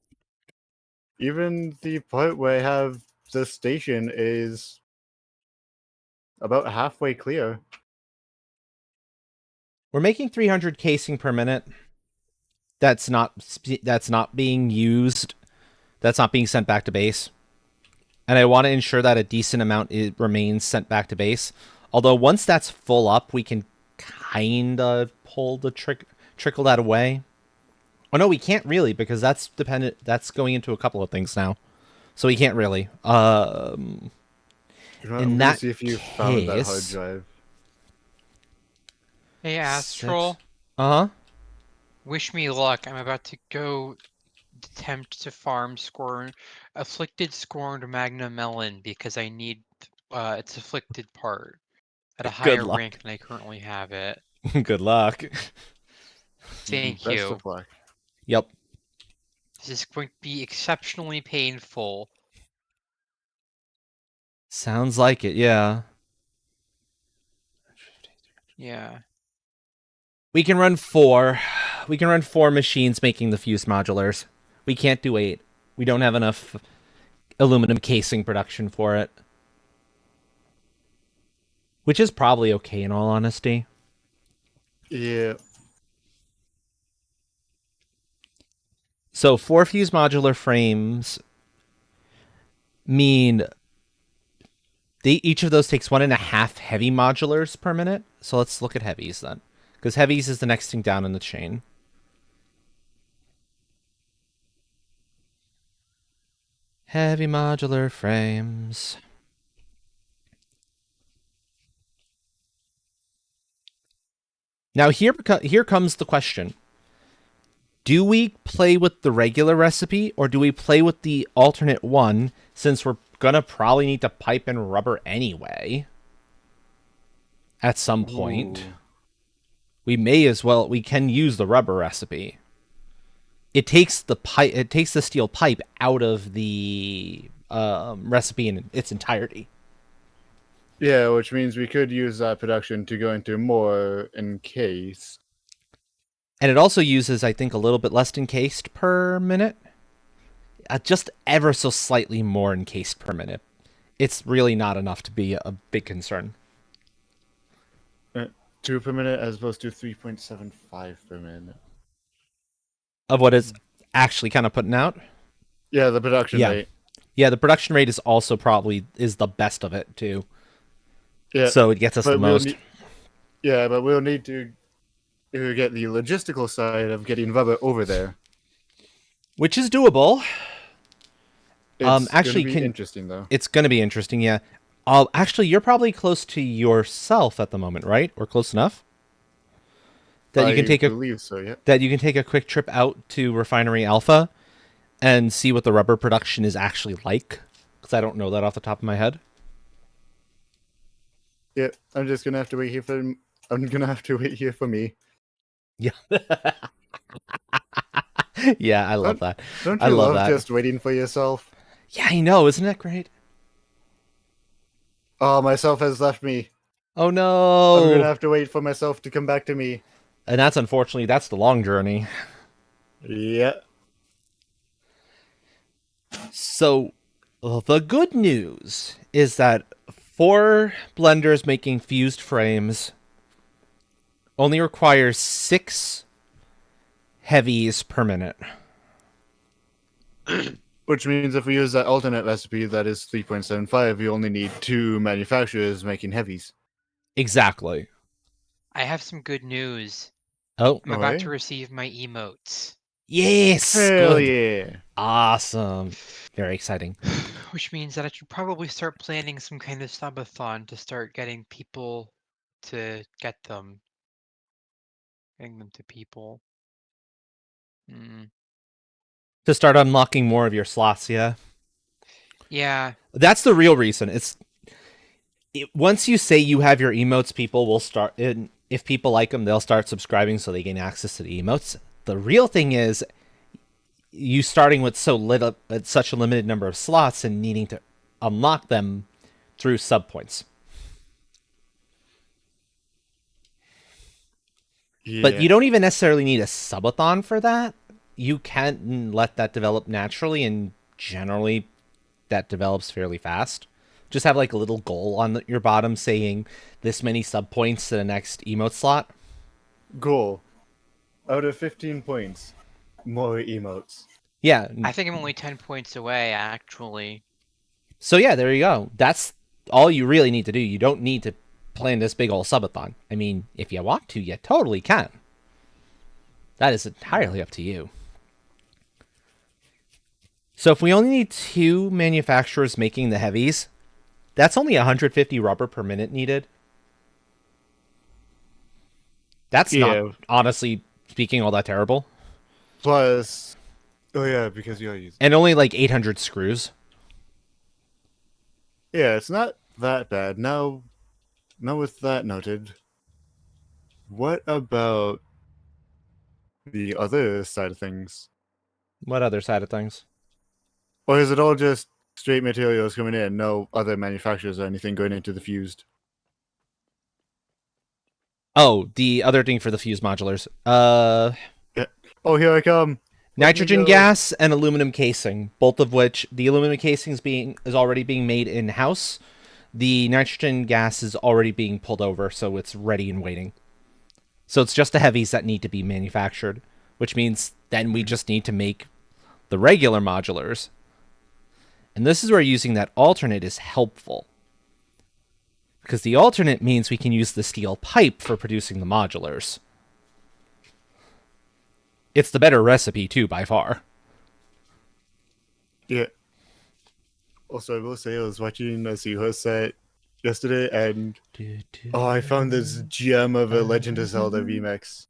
Even the part where I have the station is about halfway clear. We're making 300 casing per minute. That's not being used. That's not being sent back to base. And I want to ensure that a decent amount remains sent back to base. Although once that's full up, we can kind of pull the trickle that away. Oh no, we can't really, because that's dependent. That's going into a couple of things now, so we can't really. In that see if you found that hard drive. Hey, Astral. Uh-huh. Wish me luck. I'm about to go attempt to farm afflicted scorned magna melon because I need its afflicted part at a higher rank than I currently have it. Good luck. Thank Best you. of luck. Yep. This is going to be exceptionally painful. Sounds like it, yeah. Yeah. We can run 4. We can run 4 machines making the fused modulars. We can't do 8. We don't have enough aluminum casing production for it. Which is probably okay in all honesty. Yeah. So 4 fused modular frames mean each of those takes 1.5 heavy modulars per minute. So let's look at heavies then. Because heavies is the next thing down in the chain. Heavy modular frames. Now here comes the question. Do we play with the regular recipe or do we play with the alternate one, since we're gonna probably need to pipe in rubber anyway at some point? Ooh. We can use the rubber recipe. It takes the steel pipe out of the recipe in its entirety. Yeah, which means we could use that production to go into more encased. And it also uses, I think, a little bit less encased per minute. Just ever so slightly more encased per minute. It's really not enough to be a big concern. 2 per minute as opposed to 3.75 per minute. Of what is actually kind of putting out? Yeah, the production rate. Yeah, the production rate is also probably is the best of it, too. Yeah, so it gets us the most. But we'll need to get the logistical side of getting rubber over there. Which is doable. It's actually, gonna be interesting, though. It's going to be interesting, yeah. Actually, you're probably close to yourself at the moment, right? Or close enough? That you can take believe so, yeah. That you can take a quick trip out to Refinery Alpha and see what the rubber production is actually like. Because I don't know that off the top of my head. Yeah, I'm just gonna have to wait here for. I'm gonna have to wait here for me. Yeah. Yeah, I love that. Don't you love just waiting for yourself? Yeah, I know. Isn't that great? Oh, myself has left me. Oh, no. I'm gonna have to wait for myself to come back to me. And that's unfortunately, that's the long journey. Yeah. So, the good news is that 4 blenders making fused frames only requires 6 heavies per minute. Which means if we use that alternate recipe that is 3.75, we only need 2 manufacturers making heavies. Exactly. I have some good news. Oh, I'm about to receive my emotes. Yes! Hell Good. yeah. Awesome. Very exciting. Which means that I should probably start planning some kind of subathon to start getting people to get them. Getting them to people. To start unlocking more of your slots, yeah? Yeah. That's the real reason. Once you say you have your emotes, people will start... If people like them, they'll start subscribing so they gain access to the emotes. The real thing is you starting with such a limited number of slots and needing to unlock them through sub points. Yeah. But you don't even necessarily need a subathon for that. You can let that develop naturally, and generally that develops fairly fast. Just have like a little goal on your bottom saying this many sub points to the next emote slot. Goal. Out of 15 points, more emotes. Yeah. I think I'm only 10 points away, actually. So yeah, there you go. That's all you really need to do. You don't need to plan this big old subathon. I mean, if you want to, you totally can. That is entirely up to you. So if we only need 2 manufacturers making the heavies, that's only 150 rubber per minute needed. That's not, honestly speaking, all that terrible. Plus, oh yeah, because you are using... And only like 800 screws. Yeah, it's not that bad. Now with that noted, what about the other side of things? What other side of things? Or is it all just straight materials coming in, no other manufacturers or anything going into the fused? Oh, the other thing for the fused modulars. Yeah. Oh, here I come. Nitrogen gas and aluminum casing, both of which the aluminum casing is already being made in-house. The nitrogen gas is already being pulled over, so it's ready and waiting. So it's just the heavies that need to be manufactured, which means then we just need to make the regular modulars. And this is where using that alternate is helpful. Because the alternate means we can use the steel pipe for producing the modulars. It's the better recipe, too, by far. Yeah. Also, I will say I was watching a Seahorse set yesterday, and I found this gem of a Legend of Zelda remix.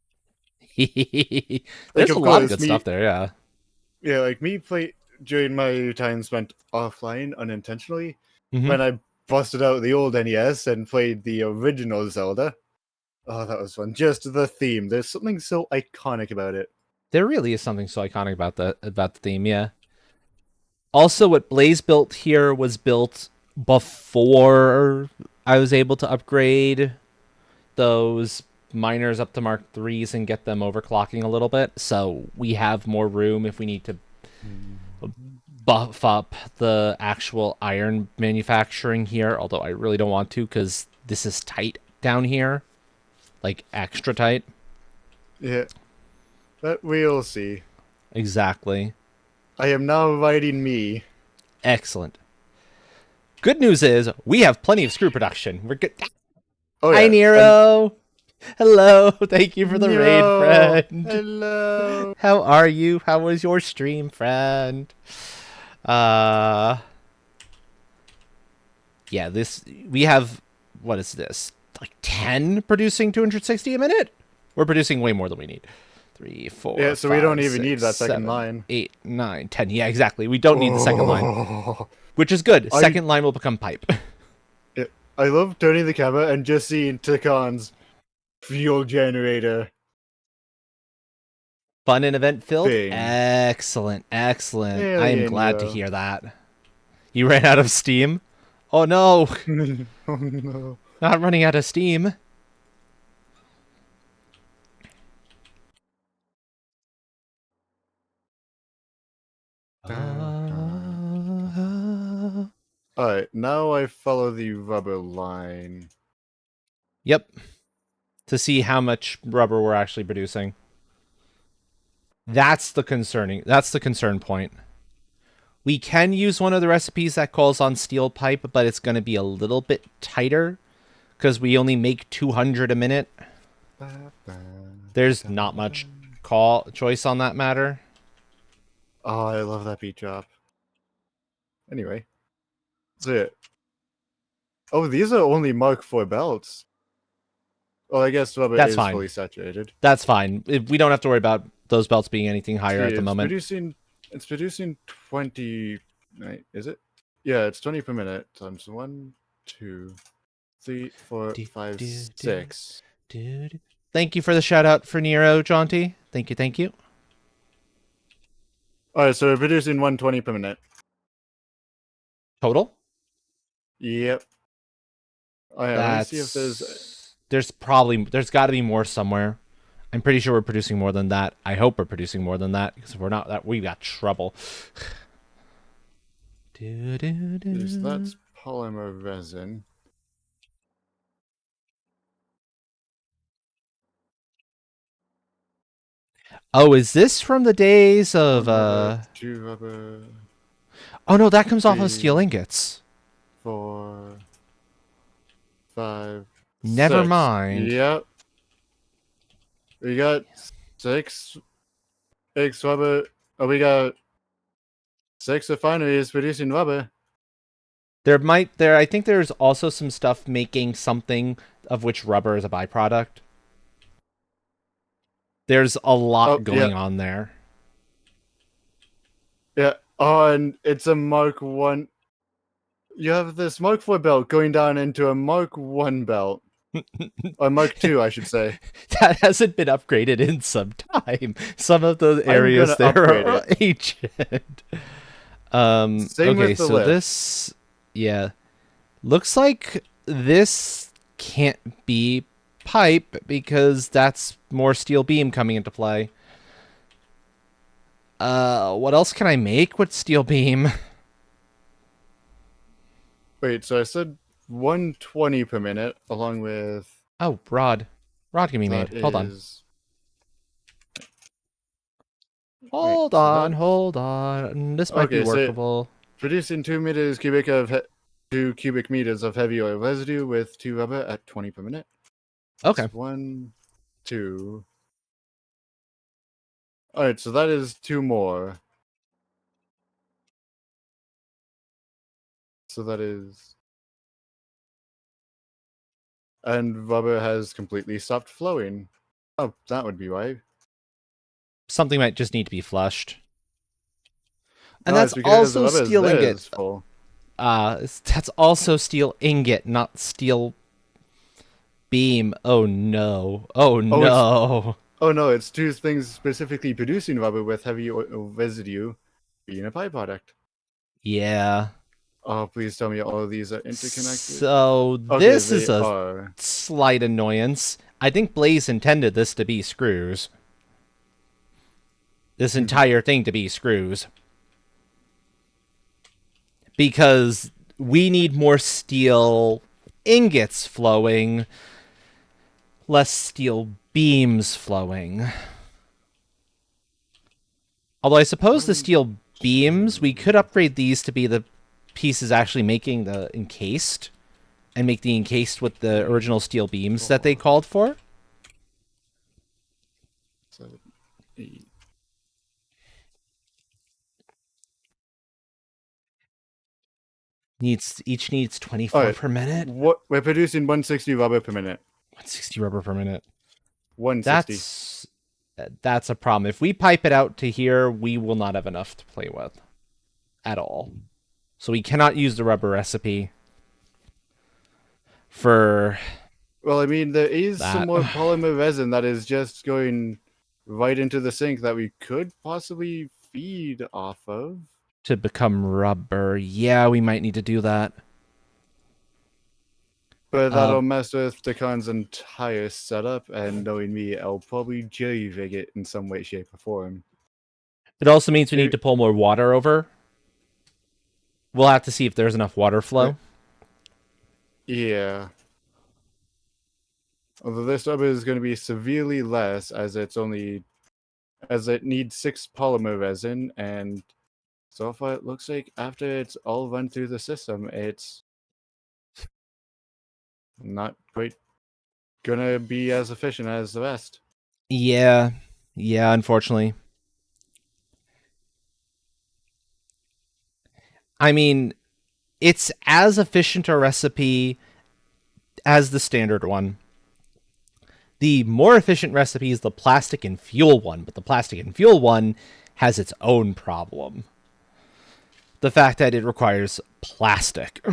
There's a lot of good stuff there, yeah. Yeah, like me during my time spent offline unintentionally, when I busted out the old NES and played the original Zelda. Oh, that was fun. Just the theme. There's something so iconic about it. There really is something so iconic about the theme, yeah. Also, what Blaze built here was built before I was able to upgrade those miners up to Mark 3s and get them overclocking a little bit. So we have more room if we need to buff up the actual iron manufacturing here. Although I really don't want to because this is tight down here. Like extra tight. Yeah. But we'll see. Exactly. I am now riding me. Excellent. Good news is we have plenty of screw production. We're good. Oh, Hi, yeah. Nero. Hello. Thank you for the raid, No. friend. Hello. How are you? How was your stream, friend? Yeah, we have, what is this? Like 10 producing 260 a minute? We're producing way more than we need. 3, 4, Yeah, so 5, we don't even 6, need that second 7, line. 8, 9, 10. Yeah, exactly. We don't need the second line, which is good. Second line will become pipe. I love turning the camera and just seeing Tikon's fuel generator. Fun and event filled? Thing. Excellent, excellent. Hell I am yeah, glad to Nero. hear that. You ran out of steam? Oh no, Oh no. not running out of steam. Alright, now I follow the rubber line. Yep. To see how much rubber we're actually producing. That's the concern point. We can use one of the recipes that calls on steel pipe, but it's going to be a little bit tighter because we only make 200 a minute. There's not much choice on that matter. Oh, I love that beat drop. Anyway, that's it. Oh, these are only Mark IV belts. Well, I guess rubber That's is fine. fully saturated. That's fine. We don't have to worry about those belts being anything higher at the moment. It's producing 20. Right, is it? Yeah, it's 20 per minute times 1, 2, 3, 4, 5, 6. Dude. Thank you for the shout out for Nero, Jaunty. Thank you, thank you. Alright, so we're producing 120 per minute. Total? Yep. Oh yeah, let me see if there's got to be more somewhere. I'm pretty sure we're producing more than that. I hope we're producing more than that because if we're not, that we got trouble. That's polymer resin. Oh, is this from the days of Two rubber. Oh no, that comes off of steel ingots. 4, 5. Never 6. mind. Yep. We got 6 rubber. Oh, we got 6 refineries producing rubber. I think there's also some stuff making something of which rubber is a byproduct. There's a lot going on there. Yeah. Oh, and it's a Mark 1. You have this Mark 4 belt going down into a Mark 1 belt. Or Mark 2, I should say. That hasn't been upgraded in some time. Some of those areas there are ancient. Same okay, with the so lift. this, yeah, looks like this can't be pipe because that's more steel beam coming into play. What else can I make with steel beam? Wait, so I said 120 per minute along with... Oh, rod. Rod can be made. Hold on. Hold on. This might be workable. So producing 2 meters cubic of 2 cubic meters of heavy oil residue with 2 rubber at 20 per minute. Okay. That's 1, 2. Alright, so that is 2 more. So that is... And rubber has completely stopped flowing. Oh, that would be why. Something might just need to be flushed. And No, that's also steel ingot. Full. That's also steel ingot, not steel beam. Oh no. Oh no. Oh no, it's 2 things specifically producing rubber with heavy oil residue being a byproduct. Yeah. Oh, please tell me all of these are interconnected. So Okay, this they is a are. slight annoyance. I think Blaze intended this to be screws. This entire thing to be screws. Because we need more steel ingots flowing, less steel beams flowing. Although I suppose the steel beams, we could upgrade these to be the pieces actually making the encased, and make the encased with the original steel beams that they called for. 7, 8. Each needs 24 per minute. What we're producing 160 rubber per minute. 160 rubber per minute. 160. That's a problem. If we pipe it out to here, we will not have enough to play with at all. So we cannot use the rubber recipe for. Well, I mean, there is that. some more polymer resin that is just going right into the sink that we could possibly feed off of. To become rubber. Yeah, we might need to do that. But that'll mess with Dakon's entire setup, and knowing me, I'll probably jerry-rig it in some way, shape, or form. It also means we need to pull more water over. We'll have to see if there's enough water flow. Yeah. Although this rubber is going to be severely less, as it needs 6 polymer resin, and so far it looks like after it's all run through the system, it's not quite gonna be as efficient as the rest. Yeah, unfortunately. I mean, it's as efficient a recipe as the standard one. The more efficient recipe is the plastic and fuel one, but the plastic and fuel one has its own problem. The fact that it requires plastic.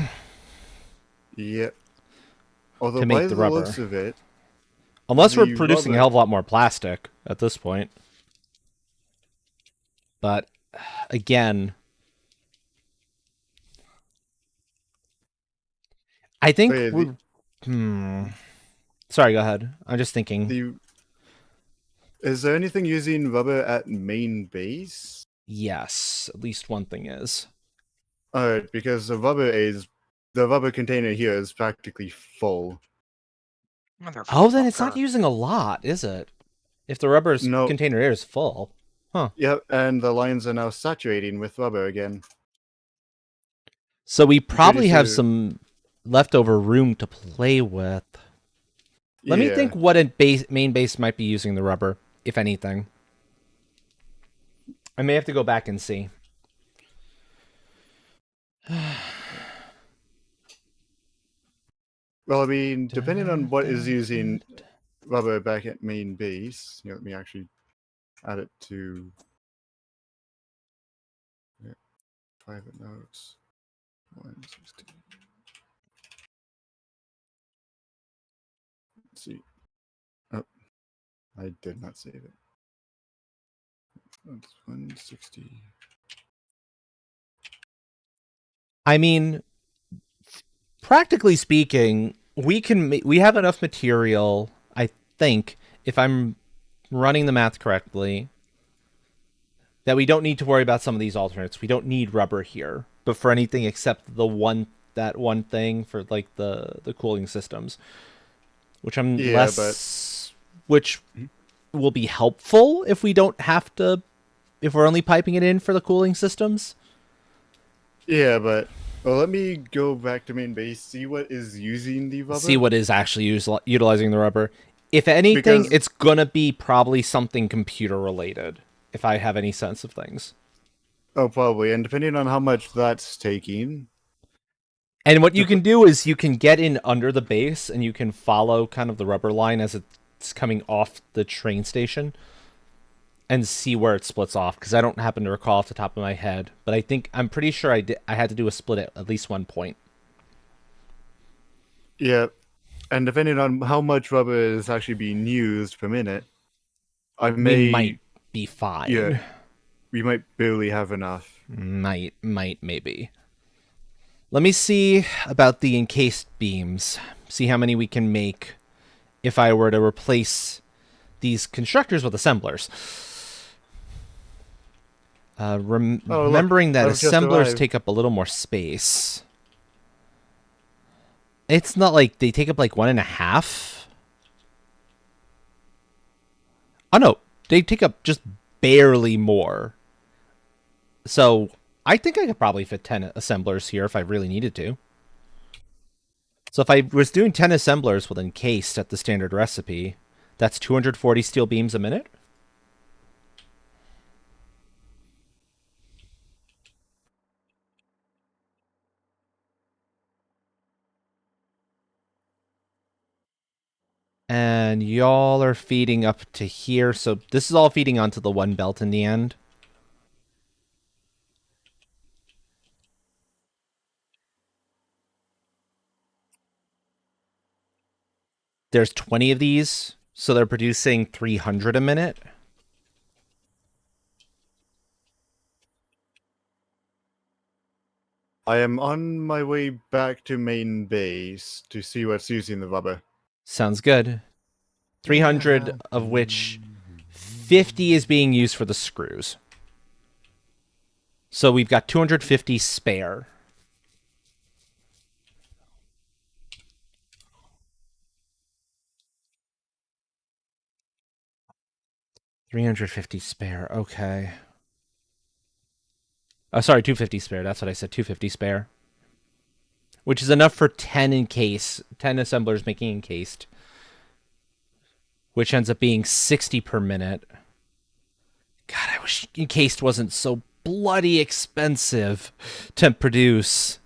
Yep. Although to make by the the rubber. looks of it, unless we're the producing a rubber- hell of a lot more plastic at this point. But again, I think Sorry, go ahead. I'm just thinking. Is there anything using rubber at main base? Yes, at least one thing is. Alright, because the rubber container here is practically full. Oh, then it's not using a lot, is it? If the rubber container is full. Huh. Yep, and the lines are now saturating with rubber again. So we probably have some leftover room to play with. Let me think what a main base might be using the rubber, if anything. I may have to go back and see. Well, I mean, depending on what is using rubber back at main base, let me actually add it to private notes. 160. Let's see. Oh, I did not save it. That's 160. I mean, practically speaking, we have enough material, I think, if I'm running the math correctly, that we don't need to worry about some of these alternates. We don't need rubber here, but for anything except that one thing for like the cooling systems, which which will be helpful if we don't have to, if we're only piping it in for the cooling systems. Yeah, but let me go back to main base, see what is using the rubber. See what is actually utilizing the rubber. If anything, it's gonna be probably something computer related, if I have any sense of things. Oh, probably, and depending on how much that's taking. And what you can do is you can get in under the base and you can follow kind of the rubber line as it's coming off the train station and see where it splits off, because I don't happen to recall off the top of my head, but I'm pretty sure I had to do a split at least one point. Yeah, and depending on how much rubber is actually being used per minute, we might be fine. Yeah, we might barely have enough. Maybe. Let me see about the encased beams. See how many we can make if I were to replace these constructors with assemblers. Remembering that I've just assemblers arrived. take up a little more space. It's not like they take up like 1.5. Oh no, they take up just barely more. So I think I could probably fit 10 assemblers here if I really needed to. So if I was doing 10 assemblers with encased at the standard recipe, that's 240 steel beams a minute? And y'all are feeding up to here, so this is all feeding onto the one belt in the end. There's 20 of these, so they're producing 300 a minute. I am on my way back to main base to see what's using the rubber. Sounds good. 300 of which 50 is being used for the screws. So we've got 250 spare. $350 spare. Okay. Oh, sorry, 250 spare. That's what I said. 250 spare. Which is enough for 10 encase. 10 assemblers making encased. Which ends up being 60 per minute. God, I wish encased wasn't so bloody expensive to produce.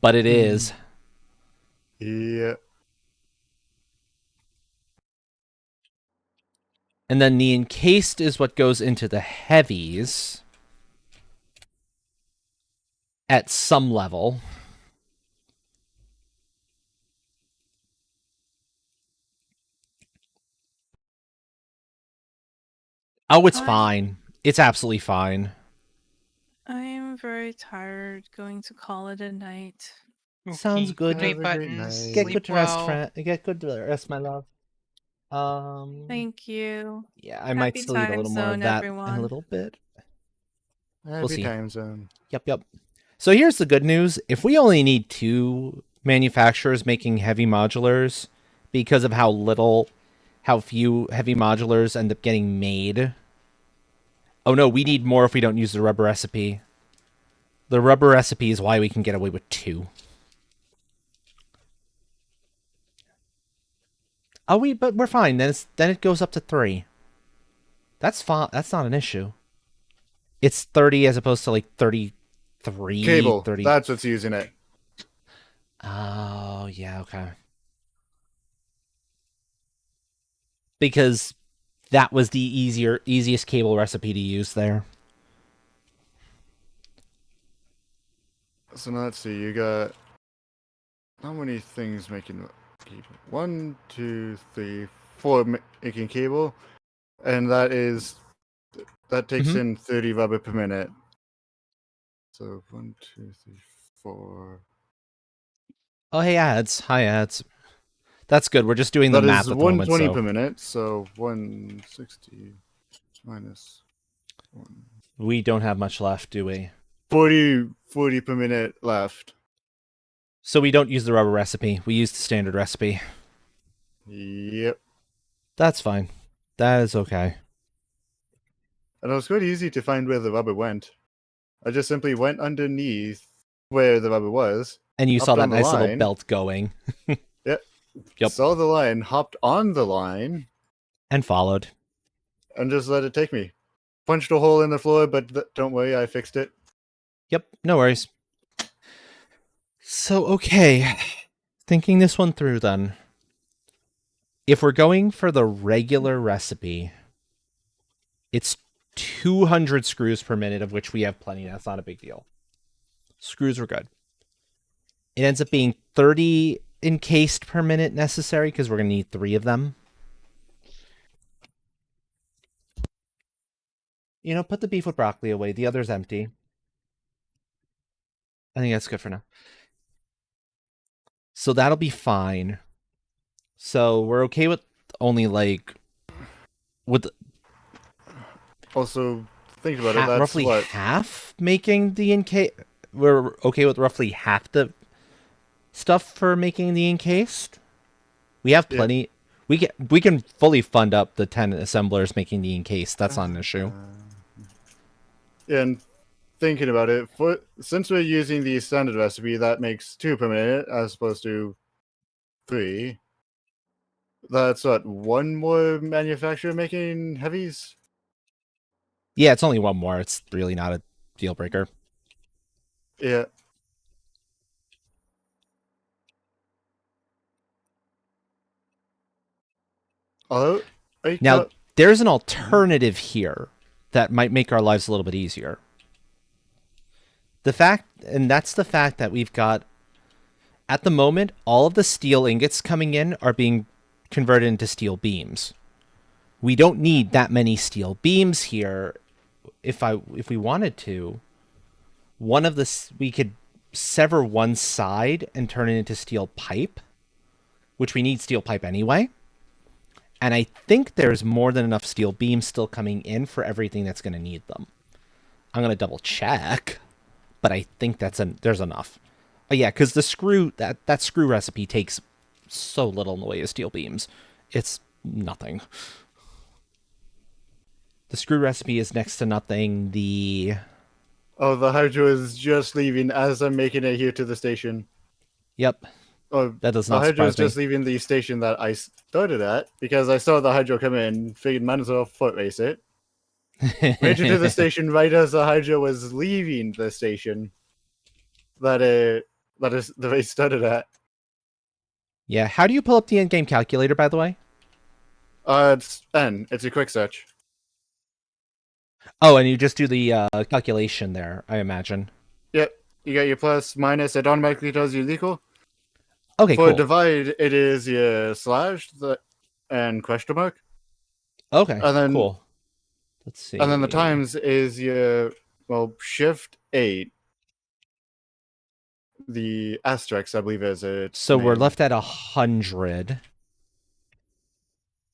But it is. Yeah. And then the encased is what goes into the heavies at some level. Oh, it's fine. It's absolutely fine. I am very tired. Going to call it a night. Sounds good. Good night, Have a great Buttons. night. Get Sleep good to rest, well. friend. Get good to rest, my love. Thank you. Yeah, I might Happy still eat a time little more of zone, that in a everyone. little bit. Happy see. time zone. Yep. So here's the good news. If we only need 2 manufacturers making heavy modulars because of how few heavy modulars end up getting made. Oh no, we need more if we don't use the rubber recipe. The rubber recipe is why we can get away with 2. But we're fine. Then it goes up to 3. That's fine. That's not an issue. It's 30 as opposed to like 33, Cable. 30. That's what's using it. Oh, yeah, okay. Because that was the easiest cable recipe to use there. So now let's see. You got how many things making cable? 1, 2, 3, 4 making cable, and that takes in 30 rubber per minute. So 1, 2, 3, 4. Oh, hey, ads. Hi, ads. That's good. We're just doing the That math is at the moment, 120 so per minute. So 160 minus 1. we don't have much left, do we? 40 per minute left. So we don't use the rubber recipe. We use the standard recipe. Yep. That's fine. That is okay. And it was quite easy to find where the rubber went. I just simply went underneath where the rubber was. And you saw that on the nice little line. belt going. Yep. Saw the line, hopped on the line, And followed. and just let it take me. Punched a hole in the floor, but don't worry, I fixed it. Yep, no worries. So, okay. Thinking this one through then. If we're going for the regular recipe, it's 200 screws per minute, of which we have plenty. That's not a big deal. Screws are good. It ends up being 30 encased per minute necessary because we're going to need 3 of them. Put the beef with broccoli away. The other's empty. I think that's good for now. So that'll be fine. So we're okay with only like with Also, think about it. That's roughly what. half making the encase. We're okay with roughly half the stuff for making the encased. We have plenty. Yeah. We can fully fund up the 10 assemblers making the encased. That's not an issue. And thinking about it, since we're using the standard recipe, that makes 2 per minute as opposed to 3. That's what, 1 more manufacturer making heavies? Yeah, it's only one more. It's really not a deal breaker. Yeah. Although, now, there's an alternative here that might make our lives a little bit easier. That's the fact that we've got, at the moment, all of the steel ingots coming in are being converted into steel beams. We don't need that many steel beams here. If we wanted to, we could sever one side and turn it into steel pipe, which we need steel pipe anyway. And I think there's more than enough steel beams still coming in for everything that's going to need them. I'm going to double check, but I think there's enough. Yeah, because the screw that screw recipe takes so little in the way of steel beams. It's nothing. The screw recipe is next to nothing. Oh, the Hydro is just leaving as I'm making it here to the station. Yep. Oh, that does not the Hydro surprise is just leaving the station that I started at because I saw the Hydro come in, figured might as well foot race it. Made it to the station right as the Hydro was leaving the station that is the race started at. Yeah, how do you pull up the in-game calculator, by the way? It's N. It's a quick search. Oh, and you just do the calculation there, I imagine. Yep. You got your plus, minus, it automatically tells you equal. Okay, For cool. divide, it is your slash and question mark. Okay, and then, cool. Let's see. And then the times is your, shift 8. The asterisk, I believe, is it. So we're left at 100.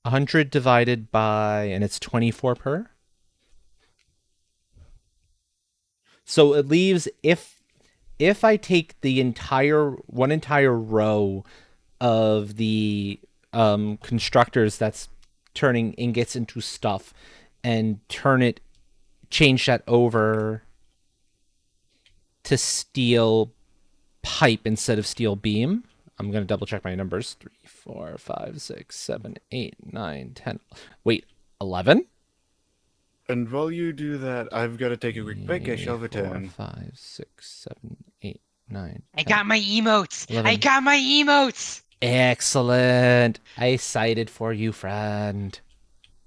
100 divided by, and it's 24 per. So it leaves, if I take the one entire row of the constructors that's turning ingots into stuff and change that over to steel pipe instead of steel beam. I'm going to double check my numbers. 3, 4, 5, 6, 7, 8, 9, 10. Wait, 11? And while you do that, I've got to take a quick break. I shall return. 4, 5, 6, 7, 8, 9, 10, I got my emotes! 11. I got my emotes! Excellent. I cited for you, friend.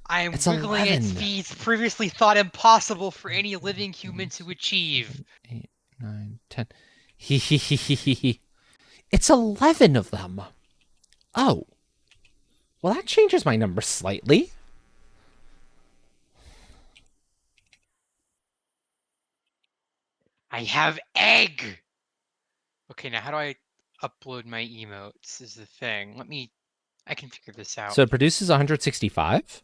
I am wiggling at speeds previously thought impossible for any living human to achieve. 8, 9, 10. It's 11 of them. Oh. Well, that changes my number slightly. I have egg! Okay, now how do I upload my emotes is the thing. I can figure this out. So it produces 165.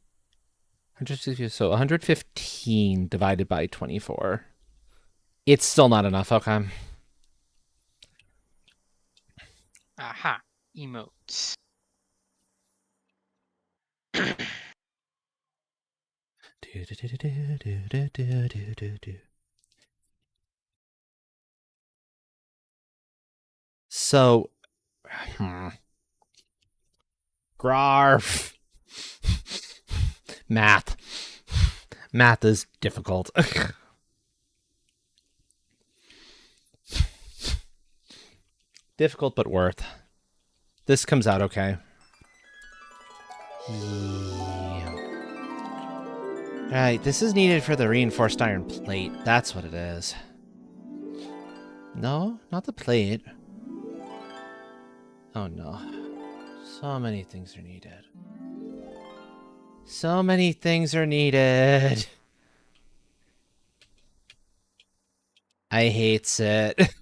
160, so 115 divided by 24. It's still not enough, okay. Aha, emotes. So, Grarf. Math. Math is difficult. Difficult, but worth. This comes out okay. Yeah. Alright, this is needed for the reinforced iron plate. That's what it is. No, not the plate. Oh no. So many things are needed. So many things are needed. I hates it.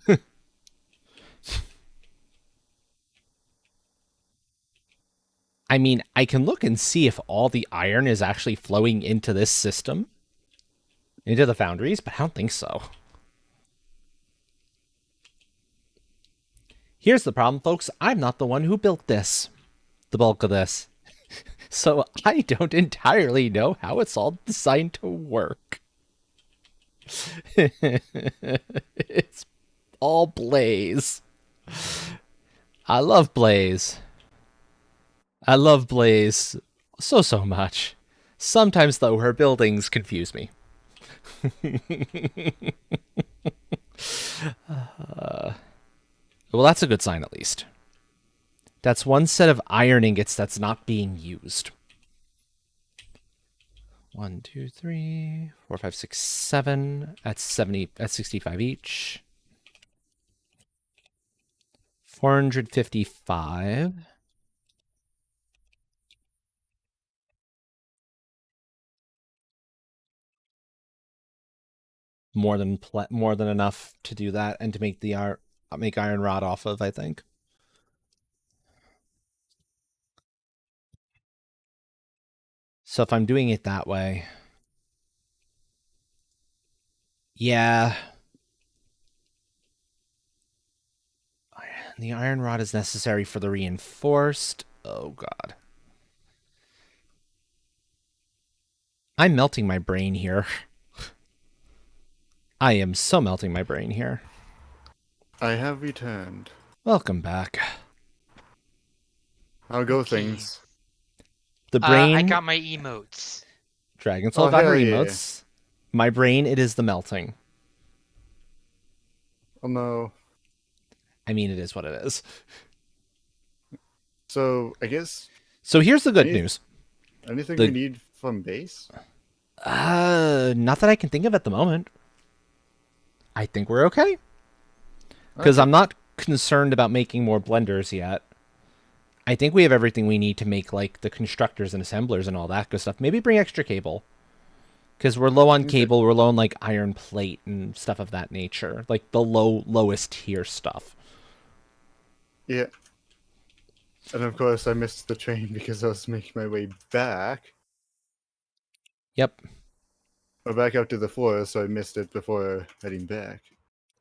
I mean, I can look and see if all the iron is actually flowing into this system, into the foundries, but I don't think so. Here's the problem, folks. I'm not the one who built this, the bulk of this. So I don't entirely know how it's all designed to work. It's all Blaze. I love Blaze. I love Blaze so much. Sometimes, though, her buildings confuse me. Well, that's a good sign, at least. That's one set of iron ingots that's not being used. 1, 2, 3, 4, 5, 6, 7. That's 70. That's 65 each. 455. More than enough to do that and to make the make iron rod off of, I think. So if I'm doing it that way, yeah, the iron rod is necessary for the reinforced. Oh god, I'm melting my brain here. I am so melting my brain here. I have returned. Welcome back. How go things? The brain. I got my emotes. Dragon Soul got her emotes. Yeah. My brain, it is the melting. Oh no. I mean, it is what it is. So, I guess... So here's the good news. Anything we need from base? Not that I can think of at the moment. I think we're okay. Because I'm not concerned about making more blenders yet. I think we have everything we need to make, like, the constructors and assemblers and all that good stuff. Maybe bring extra cable. Because we're low on cable, we're low on, like, iron plate and stuff of that nature. Like, the lowest tier stuff. Yeah. And of course, I missed the train because I was making my way back. Yep. Or back out to the forest, so I missed it before heading back.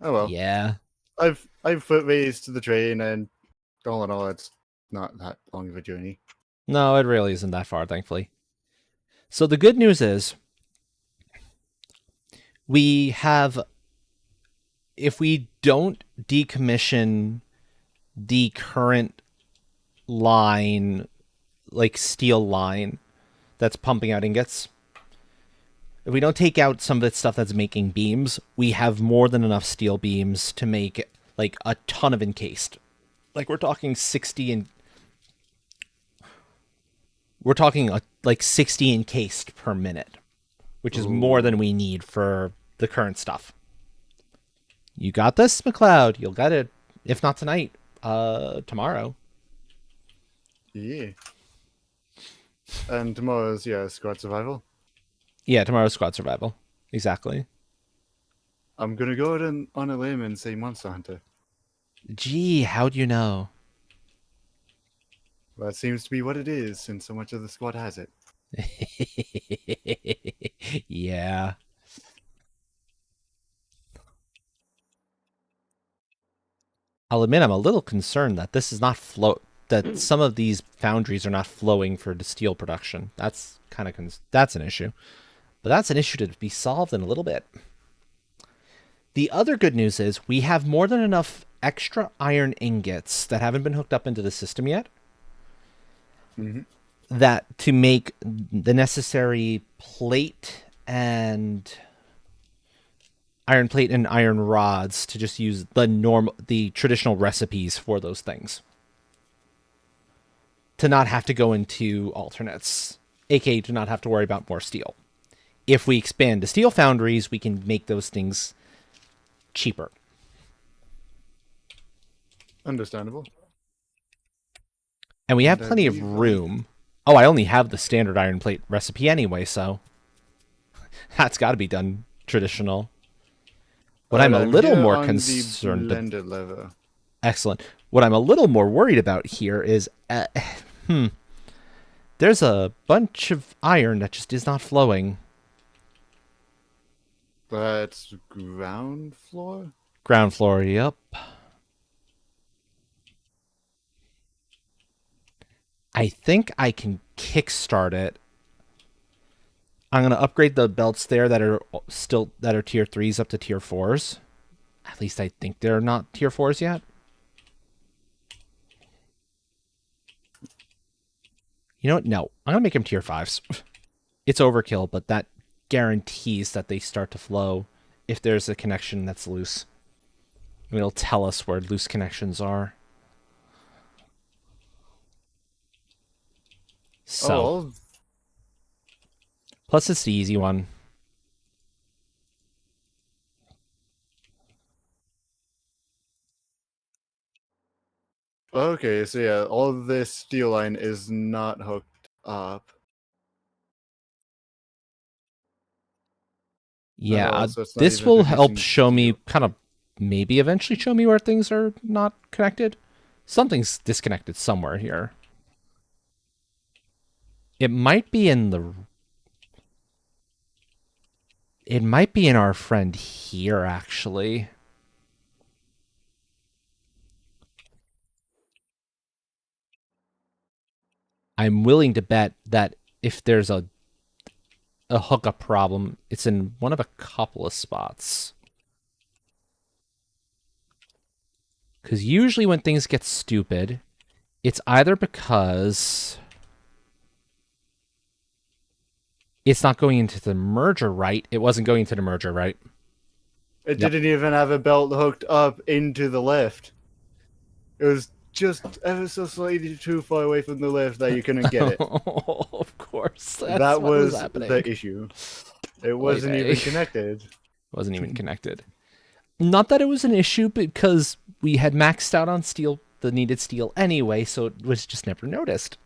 Oh well. Yeah. I've foot raced to the train, and all in all, it's not that long of a journey. No, it really isn't that far, thankfully. So the good news is, we have, if we don't decommission the current line, like steel line, that's pumping out ingots, if we don't take out some of the stuff that's making beams, we have more than enough steel beams to make, like, a ton of encased. Like, we're talking 60 and... We're talking, like, 60 encased per minute, which is more than we need for the current stuff. You got this, McLeod. You'll get it. If not tonight, tomorrow. Yeah. And tomorrow's, squad survival. Yeah, tomorrow's squad survival. Exactly. I'm gonna go out on a limb and say Monster Hunter. Gee, how'd you know? Well, that seems to be what it is, since so much of the squad has it. Yeah. I'll admit I'm a little concerned that this is not that some of these foundries are not flowing for the steel production. That's kind of that's an issue. But that's an issue to be solved in a little bit. The other good news is we have more than enough extra iron ingots that haven't been hooked up into the system yet. That to make the necessary plate and iron plate and iron rods to just use the traditional recipes for those things. To not have to go into alternates, aka to not have to worry about more steel. If we expand to steel foundries, we can make those things cheaper. Understandable. And we have plenty of room. Oh, I only have the standard iron plate recipe anyway, so that's got to be done traditional. What I'm a little more concerned about... Excellent. What I'm a little more worried about here is... There's a bunch of iron that just is not flowing. That's ground floor? Ground floor, yep. I think I can kickstart it. I'm gonna upgrade the belts there that are tier 3s up to tier 4s. At least I think they're not tier 4s yet. You know what? No, I'm gonna make them tier 5s. It's overkill, but that guarantees that they start to flow if there's a connection that's loose. It'll tell us where loose connections are. So, Oh, plus it's the easy one. okay, so yeah, all of this steel line is not hooked up. Yeah, So it's not this even will help producing show me, steel. kind of, maybe eventually show me where things are not connected. Something's disconnected somewhere here. It might be in the... It might be in our friend here, actually. I'm willing to bet that if there's a hookup problem, it's in one of a couple of spots. Because usually when things get stupid, it's either because it's not going into the merger right. It wasn't going into the merger right. It Yep. didn't even have a belt hooked up into the lift. It was just ever so slightly too far away from the lift that you couldn't get it. Of course. That's That what was was happening. the issue. It Oy wasn't vey. even connected. Wasn't even connected. Not that it was an issue, because we had maxed out on steel, the needed steel anyway, so it was just never noticed.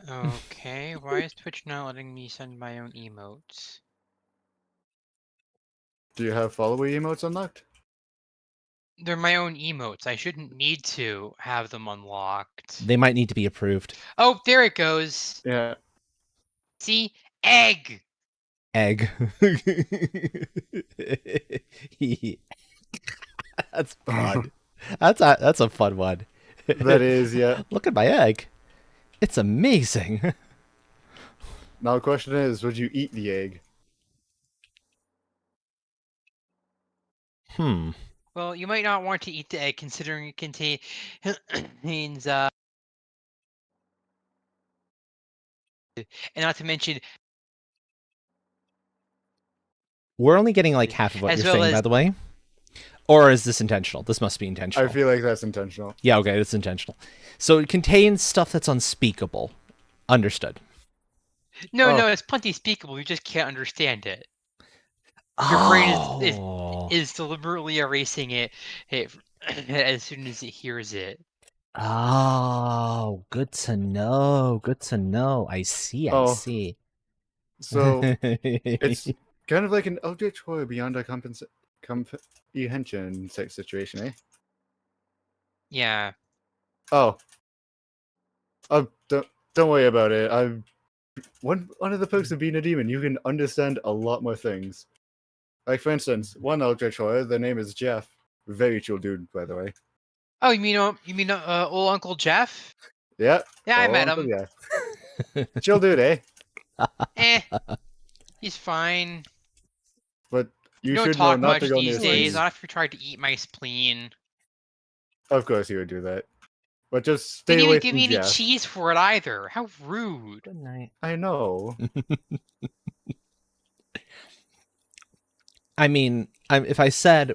Okay, why is Twitch not letting me send my own emotes? Do you have follower emotes unlocked? They're my own emotes. I shouldn't need to have them unlocked. They might need to be approved. Oh, there it goes. Yeah. See? Egg! Egg. That's fun. That's a fun one. That is, yeah. Look at my egg. It's amazing. Now the question is, would you eat the egg? Well, you might not want to eat the egg considering it contains and not to mention We're only getting like half of what as you're well saying, as by the way. Or is this intentional? This must be intentional. I feel like that's intentional. Yeah, okay, it's intentional. So it contains stuff that's unspeakable. Understood. no, Oh. no, it's plenty speakable. You just can't understand it. Your brain is deliberately erasing it as soon as it hears it. Oh, good to know. Good to know. I see. I Oh. see. So it's kind of like an object horror beyond a comprehension situation, eh? Yeah. Oh. Don't worry about it. One of the perks of being a demon, you can understand a lot more things. Like for instance, one object horror, the name is Jeff. Very chill dude, by the way. Oh, you mean old Uncle Jeff? Yeah. Yeah, I Oh, met Uncle him. Jeff. Chill dude, eh? He's fine. But you don't should know talk not much to go near these days. Steve. Not if you tried to eat my spleen. Of course he would do that. But just stay Didn't away even give from me any Jeff. cheese for it either. How rude. Good night. I know. I mean, if I said,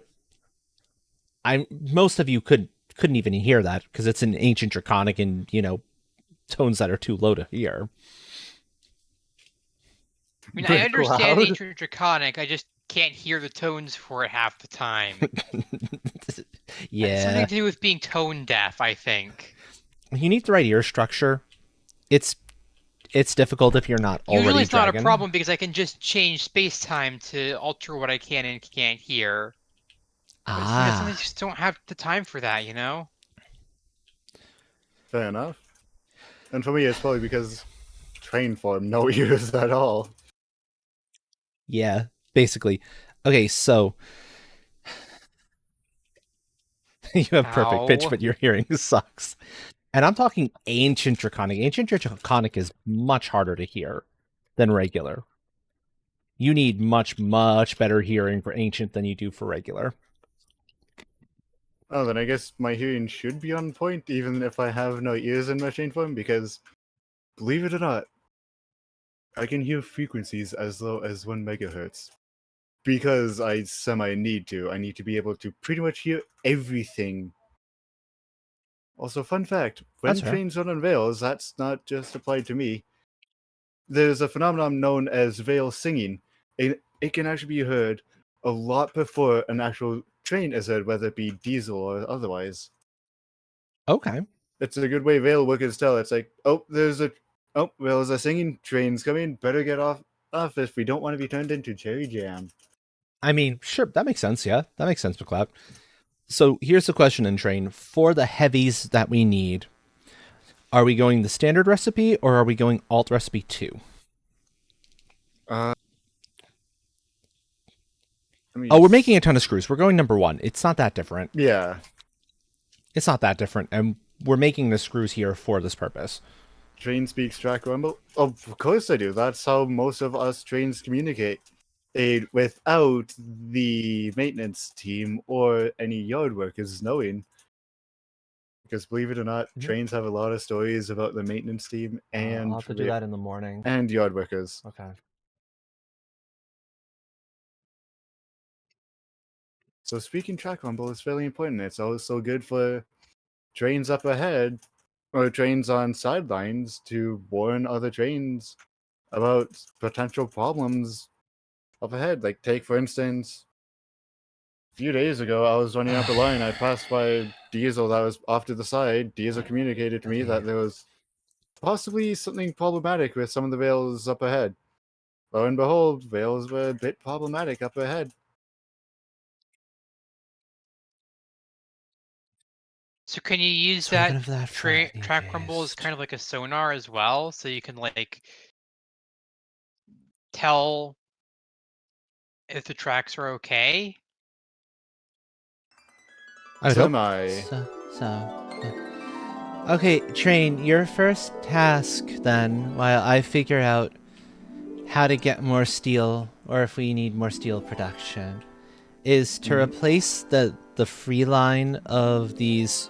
most of you couldn't even hear that because it's an ancient draconic and tones that are too low to hear. I mean, But I understand loud? ancient draconic. I just can't hear the tones for it half the time. Yeah, It's something to do with being tone deaf, I think. you need the right ear structure. It's difficult if you're not already Usually it's not a dragon. problem because I can just change space-time to alter what I can and can't hear. But sometimes I just don't have the time for that, you know? Fair enough. And for me, it's probably because train form, no ears at all. Yeah, basically. Okay, so you have perfect pitch, Ow. but your hearing sucks. And I'm talking ancient draconic. Ancient draconic is much harder to hear than regular. You need much, much better hearing for ancient than you do for regular. Oh, then I guess my hearing should be on point, even if I have no ears in my train form, because, believe it or not, I can hear frequencies as low as 1 megahertz. Because I semi-need to. I need to be able to pretty much hear everything. Also, fun fact, when That's fair. trains run on rails, that's not just applied to me. There's a phenomenon known as rail singing. It can actually be heard a lot before an actual train is heard, whether it be diesel or otherwise. Okay. It's a good way rail workers tell. It's like, there's a singing train's coming. Better get off if we don't want to be turned into cherry jam. I mean, sure, that makes sense. Yeah, that makes sense, McLeod. So here's the question in train. For the heavies that we need, are we going the standard recipe or are we going alt recipe 2? Uh, we're making a ton of screws. We're going number 1. It's not that different. Yeah. It's not that different. And we're making the screws here for this purpose. Train speaks track rumble? Of course I do. That's how most of us trains communicate. Without the maintenance team or any yard workers knowing. Because believe it or not, trains have a lot of stories about the maintenance team and I'll have to do that in the morning. And yard workers. Okay. So speaking track rumble is fairly important. It's also good for trains up ahead or trains on sidelines to warn other trains about potential problems up ahead. Like, take for instance, a few days ago, I was running up a line. I passed by diesel that was off to the side. Diesel communicated to me that there was possibly something problematic with some of the rails up ahead. Lo and behold, rails were a bit problematic up ahead. So can you use So even that, if that track rumble as kind of like a sonar as well, so you can like tell if the tracks are okay? I would hope. Semi. Okay, Train, your first task then, while I figure out how to get more steel, or if we need more steel production, is to replace the free line of these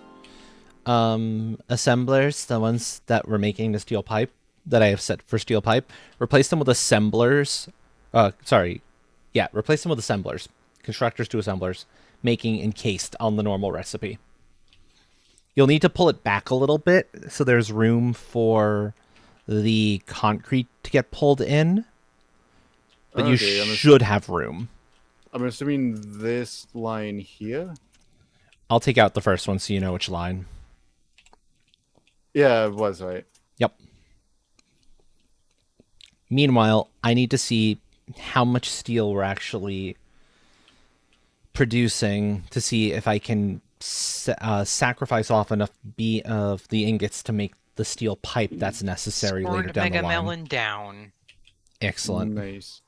assemblers, the ones that were making the steel pipe that I have set for steel pipe. Replace them with assemblers. Replace them with assemblers. Constructors to assemblers, making encased on the normal recipe. You'll need to pull it back a little bit so there's room for the concrete to get pulled in. But you should have room. I'm assuming this line here? I'll take out the first one so you know which line. Yeah, it was right. Yep. Meanwhile, I need to see how much steel we're actually producing to see if I can sacrifice off enough of the ingots to make the steel pipe that's necessary later down the line. Mega Melon down. Excellent. Nice.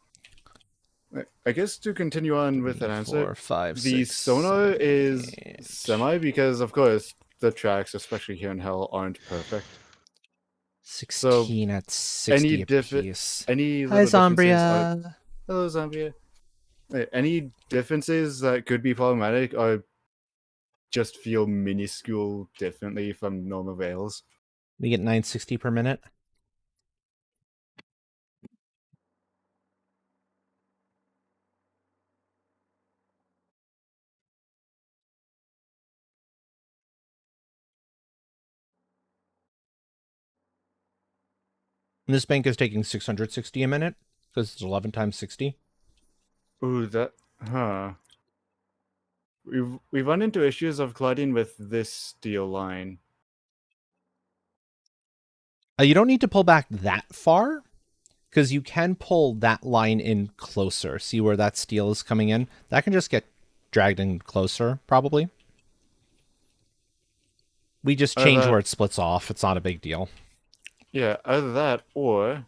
I guess to continue on with that answer, 4, 5, the 6, sonar 7, is 8. semi because, of course, the tracks, especially here in Hell, aren't perfect. 16 at 60 apiece. Any Hi, little Zombria. Hello, Zombria. Any differences that could be problematic are just feel minuscule differently from normal rails. We get 960 per minute. And this bank is taking 660 a minute because it's 11 times 60. Ooh, We've run into issues of colliding with this steel line. You don't need to pull back that far because you can pull that line in closer. See where that steel is coming in? That can just get dragged in closer, probably. We just change where it splits off. It's not a big deal. Yeah, either that or...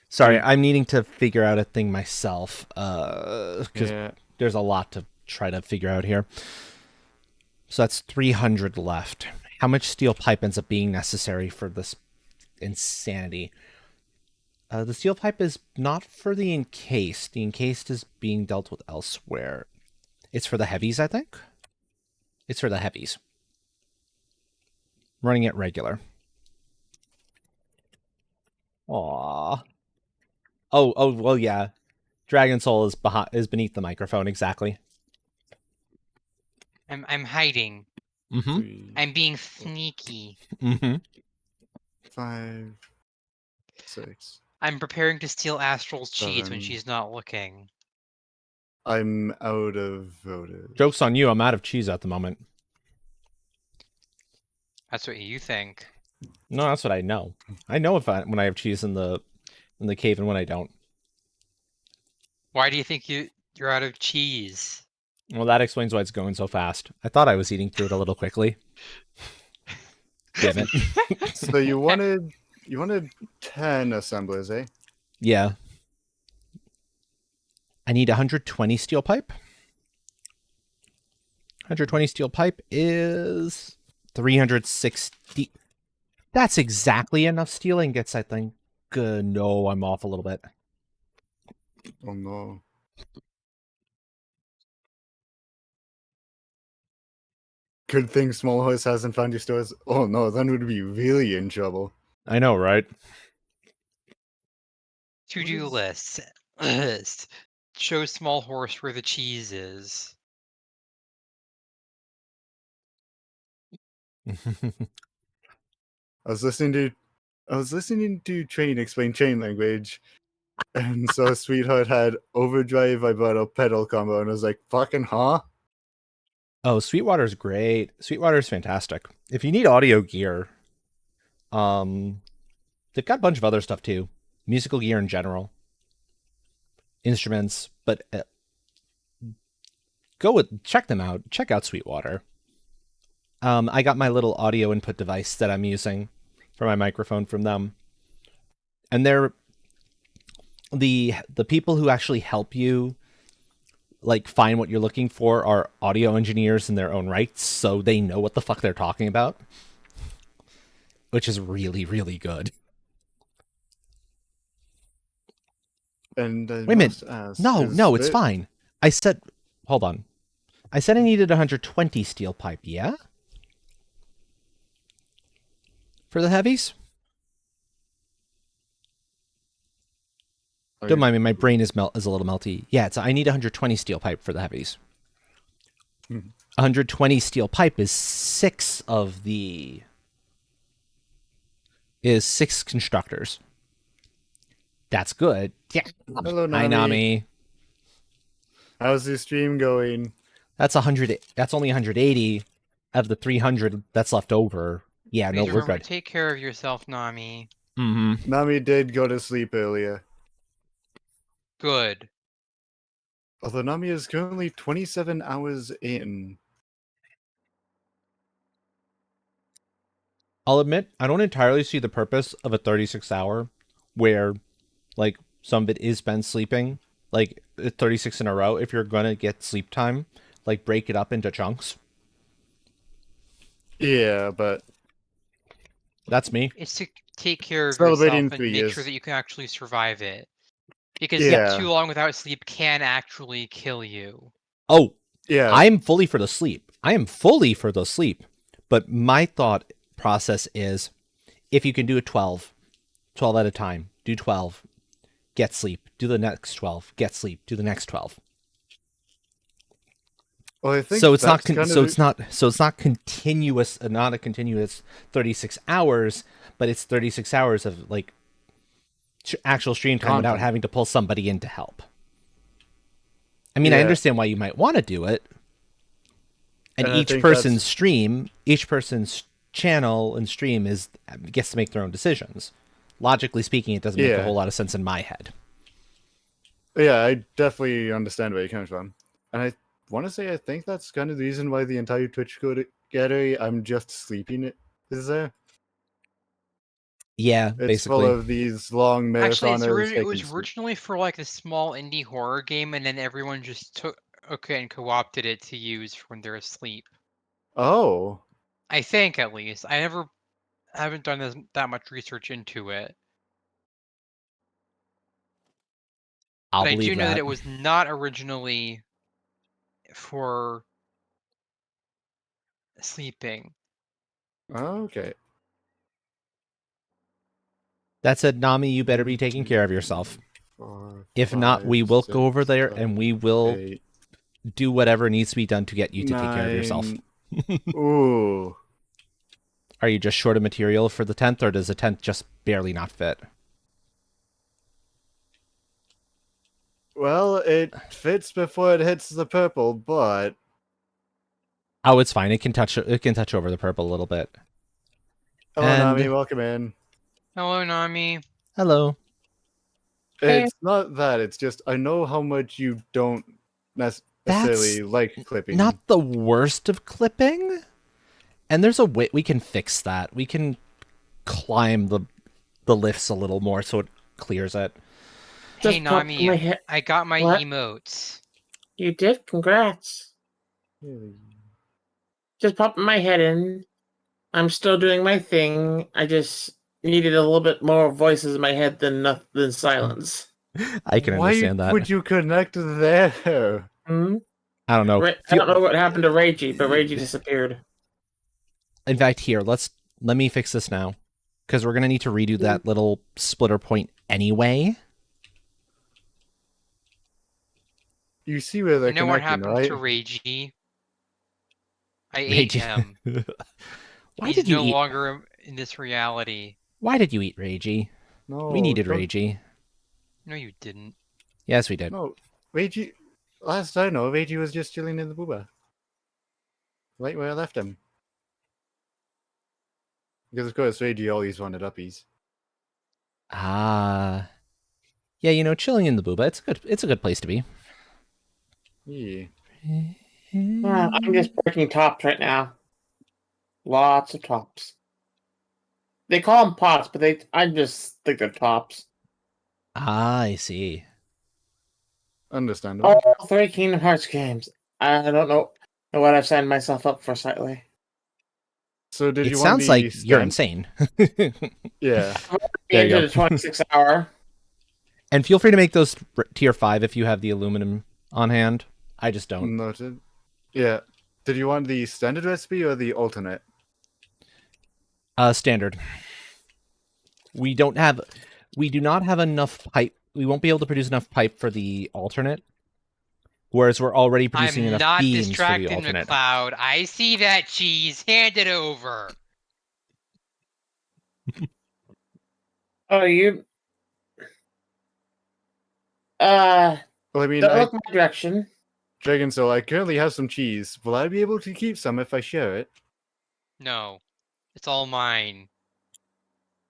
Sorry, I'm needing to figure out a thing myself. Because there's a lot to try to figure out here. So that's 300 left. How much steel pipe ends up being necessary for this insanity? The steel pipe is not for the encased. The encased is being dealt with elsewhere. It's for the heavies, I think. It's for the heavies. Running it regular. Aww. Oh, well, yeah. Dragon Soul is beneath the microphone, exactly. I'm hiding. Mm-hmm. I'm being sneaky. Mm-hmm. 5, 6. I'm preparing to steal Astral's cheese when 7. she's not looking. I'm out of voters. Joke's on you, I'm out of cheese at the moment. That's what you think. No, that's what I know. I know when I have cheese in the cave and when I don't. Why do you think you're out of cheese? Well, that explains why it's going so fast. I thought I was eating through it a little quickly. Damn it. So you wanted 10 assemblers, eh? Yeah. I need 120 steel pipe. 120 steel pipe is 360. That's exactly enough steel ingots, I think. No, I'm off a little bit. Oh no. Good thing Small Horse hasn't found your stores. Oh no, then we'd be really in trouble. I know, right? To-do list. Show Small Horse where the cheese is. I was listening to Train explain chain language, and so Sweetheart had overdrive vibrato pedal combo, and I was like, fucking huh? Oh, Sweetwater's great. Sweetwater's fantastic. If you need audio gear, they've got a bunch of other stuff too. Musical gear in general. Instruments, but check them out. Check out Sweetwater. I got my little audio input device that I'm using for my microphone from them. And they're the people who actually help you like find what you're looking for are audio engineers in their own rights, so they know what the fuck they're talking about. Which is really, really good. And wait a minute. Ask, no, it's fine. I said hold on. I said I needed 120 steel pipe, yeah? For the heavies? Don't mind me, my brain is a little melty. Yeah, I need 120 steel pipe for the heavies. 120 steel pipe is 6 constructors. That's good. Yeah. Hello, Nami. Hi, Nami. How's the stream going? That's 100. That's only 180 of the 300 that's left over. Yeah, Please we're good. Take care of yourself, Nami. Mm-hmm. Nami did go to sleep earlier. Good. Although Nami is currently 27 hours in. I'll admit, I don't entirely see the purpose of a 36-hour where, like, some of it is spent sleeping, like 36 in a row. If you're going to get sleep time, like, break it up into chunks. Yeah, but... That's me. It's to take care of yourself and make sure that you can actually survive it. Because too long without sleep can actually kill you. Oh, yeah. I'm fully for the sleep. But my thought process is, if you can do it 12 at a time, do 12, get sleep, do the next 12, get sleep, do the next 12. Well, I think so it's not continuous, not a continuous 36 hours, but it's 36 hours of like actual stream time without having to pull somebody in to help. I mean, I understand why you might want to do it. And each person's channel and stream gets to make their own decisions. Logically speaking, it doesn't make a whole lot of sense in my head. Yeah, I definitely understand where you're coming from. And I want to say I think that's kind of the reason why the entire Twitch gallery I'm just sleeping is there. Yeah, It's basically. full of these long Actually, marathoners. it was originally for like a small indie horror game, and then everyone just took and co-opted it to use when they're asleep. Oh. I think, at least. I haven't done that much research into it. I'll But I believe do know that that. it was not originally for sleeping. Okay. That said, Nami, you better be taking care of yourself. 4, If not, we will go over there 6, and we will 8, do whatever needs to be done to get you to 9. take care of yourself. Ooh. Are you just short of material for the tent, or does the tent just barely not fit? Well, it fits before it hits the purple, but Oh, it's fine. It can touch over the purple a little bit. hello, And Nami, welcome in. Hello, Nami. hello. It's not that, it's just I know how much you don't necessarily like clipping. Not the worst of clipping. And there's a way we can fix that. We can climb the lifts a little more so it clears it. Hey, Just popped in my Nami, head. I got my What? emotes. You did? Congrats. Just popping my head in. I'm still doing my thing. I just needed a little bit more voices in my head than silence. I can understand that. Why would you connect there? Hmm? I don't know. I don't know what happened to Reiji, but Reiji disappeared. In fact, here, let me fix this now. Because we're going to need to redo that little splitter point anyway. You see where they're You know what connecting, happened right? to Reiji? I ate him. Why He's did you no eat? longer in this reality. Why did you eat Reiji? No, We needed don't- Reiji. No, you didn't. Yes, we did. No, Reiji. Last I know, Reiji was just chilling in the booba. Right where I left him. Because of course, Reiji always wanted uppies. Ah. Yeah, you know, chilling in the booba, it's a good place to be. Yeah. I'm just breaking tops right now. Lots of tops. They call them pots, but I just think they're tops. Ah, I see. Understandable. All 3 Kingdom Hearts games. I don't know what I've signed myself up for slightly. So did It you want sounds the like you're stand? insane. Yeah. There you Into go. the 26-hour. And feel free to make those tier 5 if you have the aluminum on hand. I just don't. Noted. Yeah. Did you want the standard recipe or the alternate? Standard. We do not have enough pipe. We won't be able to produce enough pipe for the alternate. Whereas we're already producing I'm enough not beams for the distracting alternate. McCloud. I see that cheese. Hand it over. Oh, you. Well, I mean, Don't look my direction. Dragon Soul, I currently have some cheese. Will I be able to keep some if I share it? No. It's all mine.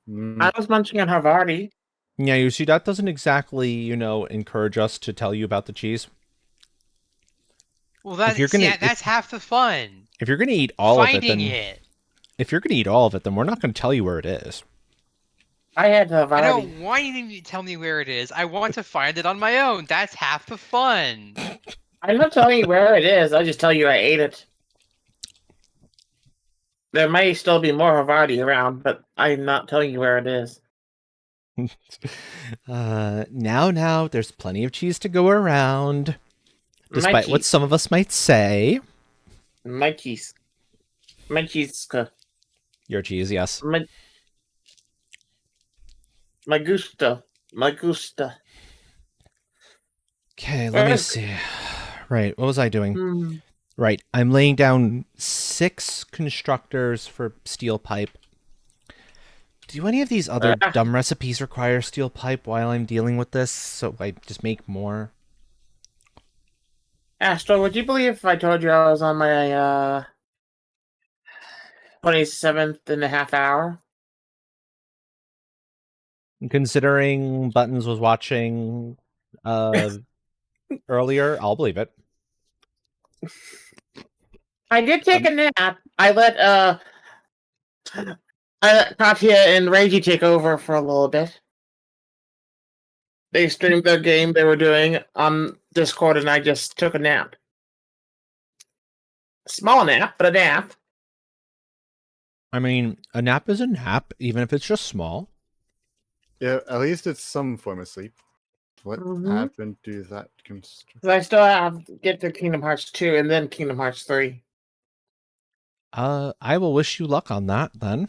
I was munching on Havarti. Yeah, you see, that doesn't exactly, encourage us to tell you about the cheese. Well, If that's half the fun. you're gonna eat all of it, Finding then it. if you're gonna eat all of it, then we're not gonna tell you where it is. I had Havarti. I don't want you to tell me where it is. I want to find it on my own. That's half the fun. I'm not telling you where it is. I just tell you I ate it. There may still be more Havarti around, but I'm not telling you where it is. Now, there's plenty of cheese to go around. Despite what some of us might say. My cheese. My cheese. Your cheese, yes. My gusto. My gusta. Okay, let me see. Right, what was I doing? Hmm. Right, I'm laying down 6 constructors for steel pipe. Do any of these other dumb recipes require steel pipe while I'm dealing with this? So I just make more? Astro, would you believe if I told you I was on my 27th and a half hour? Considering Buttons was watching earlier, I'll believe it. I did take a nap. I let Katya and Reggie take over for a little bit. They streamed their game they were doing on Discord, and I just took a nap. Small nap, but a nap. I mean, a nap is a nap, even if it's just small. Yeah, at least it's some form of sleep. What Mhm. happened to that construct? 'Cause I still have to get to Kingdom Hearts 2 and then Kingdom Hearts 3. I will wish you luck on that then.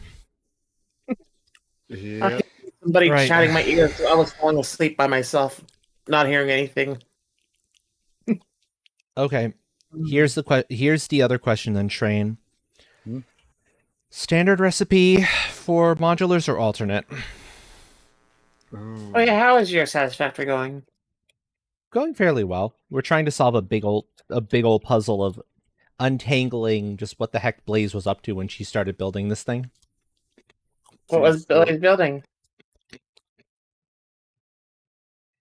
Yeah. Somebody Right. chatting my ear, so I was falling asleep by myself, not hearing anything. Okay. Here's the other question then, Train. Hmm? Standard recipe for modulars or alternate? Ooh. Oh yeah, how is your Satisfactory going? Going fairly well. We're trying to solve a big old puzzle of untangling just what the heck Blaze was up to when she started building this thing. What was Billy's building?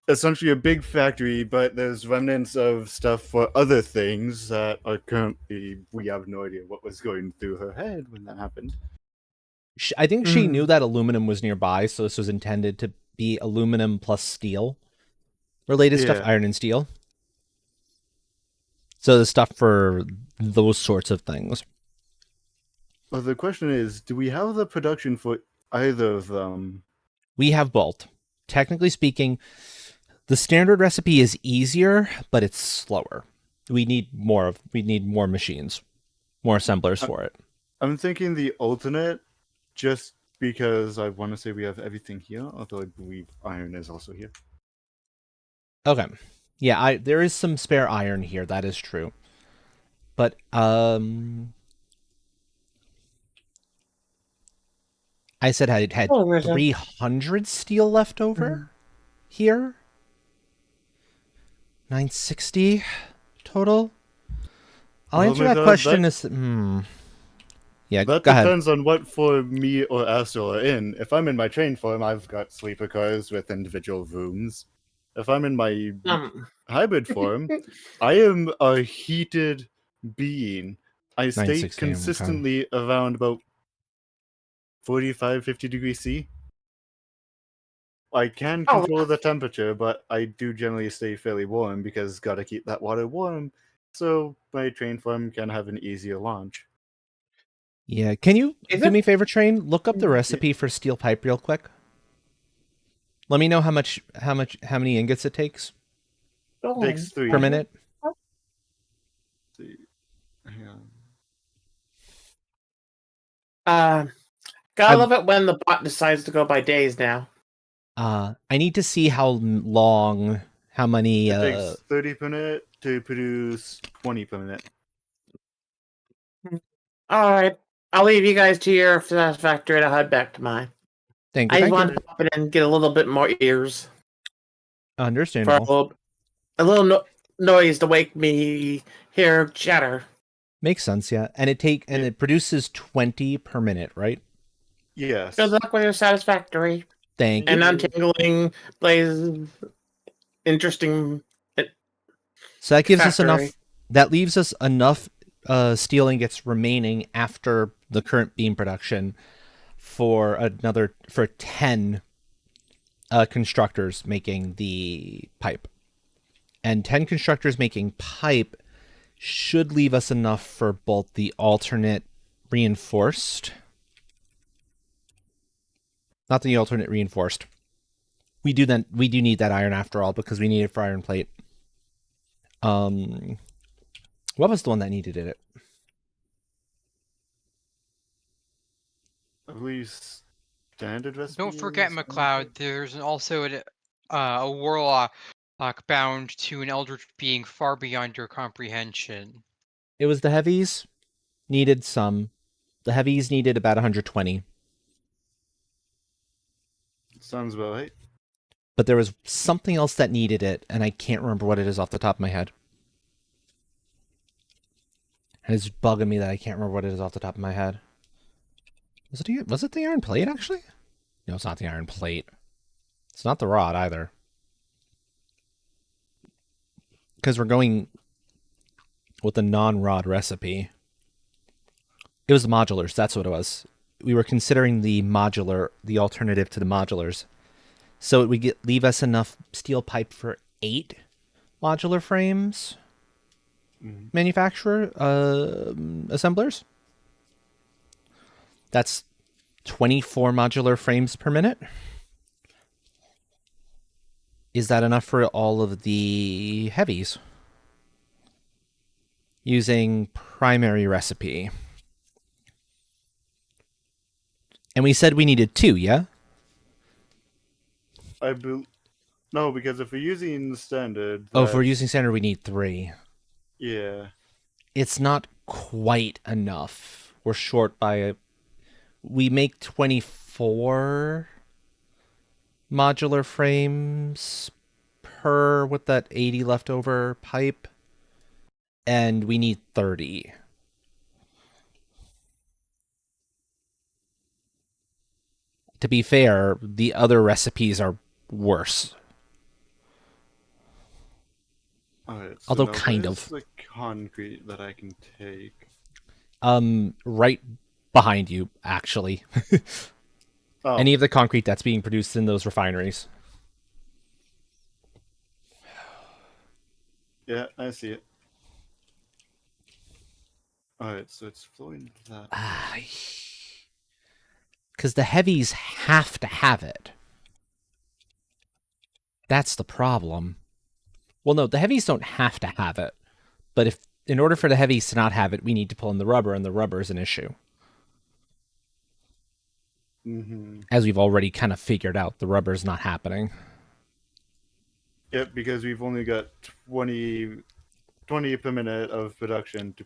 Essentially a big factory, but there's remnants of stuff for other things that are currently, we have no idea what was going through her head when that happened. I think she knew that aluminum was nearby, so this was intended to be aluminum plus steel related stuff, Yeah. iron and steel. So the stuff for those sorts of things. Well, the question is, do we have the production for either of them? We have both. Technically speaking, the standard recipe is easier, but it's slower. We need more machines, more assemblers for it. I'm thinking the alternate, just because I want to say we have everything here, although I believe iron is also here. Okay. Yeah, there is some spare iron here, that is true. But I said I had 300 steel left over here. 960 total. I'll answer that question Yeah, that go ahead. depends on what form me or Astral are in. If I'm in my train form, I've got sleeper cars with individual rooms. If I'm in my hybrid form, I am a heated being. I stay consistently around about 45, 50 degrees C. I can control the temperature, but I do generally stay fairly warm because gotta keep that water warm, so my train form can have an easier launch. Yeah, can you do me a favor, Train? Look up the recipe for steel pipe real quick. Let me know how many ingots it takes. Takes 3 per minute. Gotta love it when the bot decides to go by days now. I need to see how many. It takes 30 per minute to produce 20 per minute. All right, I'll leave you guys to your Satisfactory and I'll head back to mine. Thank you. I just want to pop it in and get a little bit more ears. Understandable. For a little noise to wake me hear chatter. Makes sense, yeah. And it produces 20 per minute, right? Yes. Good luck with your Satisfactory. Thank you. And untangling Blaze's interesting. So that gives us enough. That leaves us enough steel ingots remaining after the current beam production for 10 constructors making the pipe. And 10 constructors making pipe should leave us enough for both the alternate reinforced. Not the alternate reinforced. We do need that iron after all because we need it for iron plate. What was the one that needed it? At least standard recipe. Don't forget, McLeod, there's also a warlock bound to an eldritch being far beyond your comprehension. It was the heavies. Needed some. The heavies needed about 120. Sounds about right. But there was something else that needed it, and I can't remember what it is off the top of my head. And it's bugging me that I can't remember what it is off the top of my head. Was it the iron plate, actually? No, it's not the iron plate. It's not the rod, either. Because we're going with a non-rod recipe. It was the modulars. That's what it was. We were considering the alternative to the modulars. So it would leave us enough steel pipe for 8 modular frames. Manufacturer assemblers. That's 24 modular frames per minute. Is that enough for all of the heavies? Using primary recipe. And we said we needed 2, yeah? No, because if we're using standard... Oh, if we're using standard, we need 3. Yeah. It's not quite enough. We're short by... We make 24 modular frames per with that 80 leftover pipe, and we need 30. To be fair, the other recipes are worse. Alright, so Although now kind where's of. the concrete that I can take? Right behind you, actually. Oh. Any of the concrete that's being produced in those refineries. Yeah, I see it. Alright, so it's flowing that way. Because the heavies have to have it. That's the problem. Well, no, the heavies don't have to have it. But if in order for the heavies to not have it, we need to pull in the rubber, and the rubber is an issue. As we've already kind of figured out, the rubber's not happening. Yep, because we've only got 20 per minute of production to...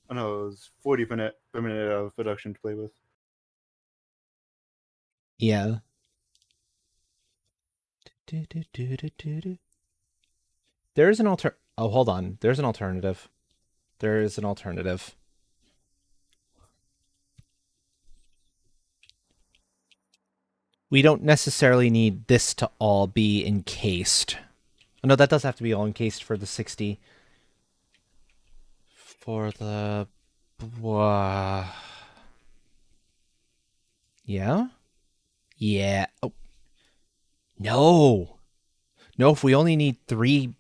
Oh no, it was 40 per minute of production to play with. Yeah. There is an Oh, hold on. There's an alternative. There is an alternative. We don't necessarily need this to all be encased. Oh, no, that does have to be all encased for the 60. For the... Yeah? Yeah. Oh. No. No, if we only need 3...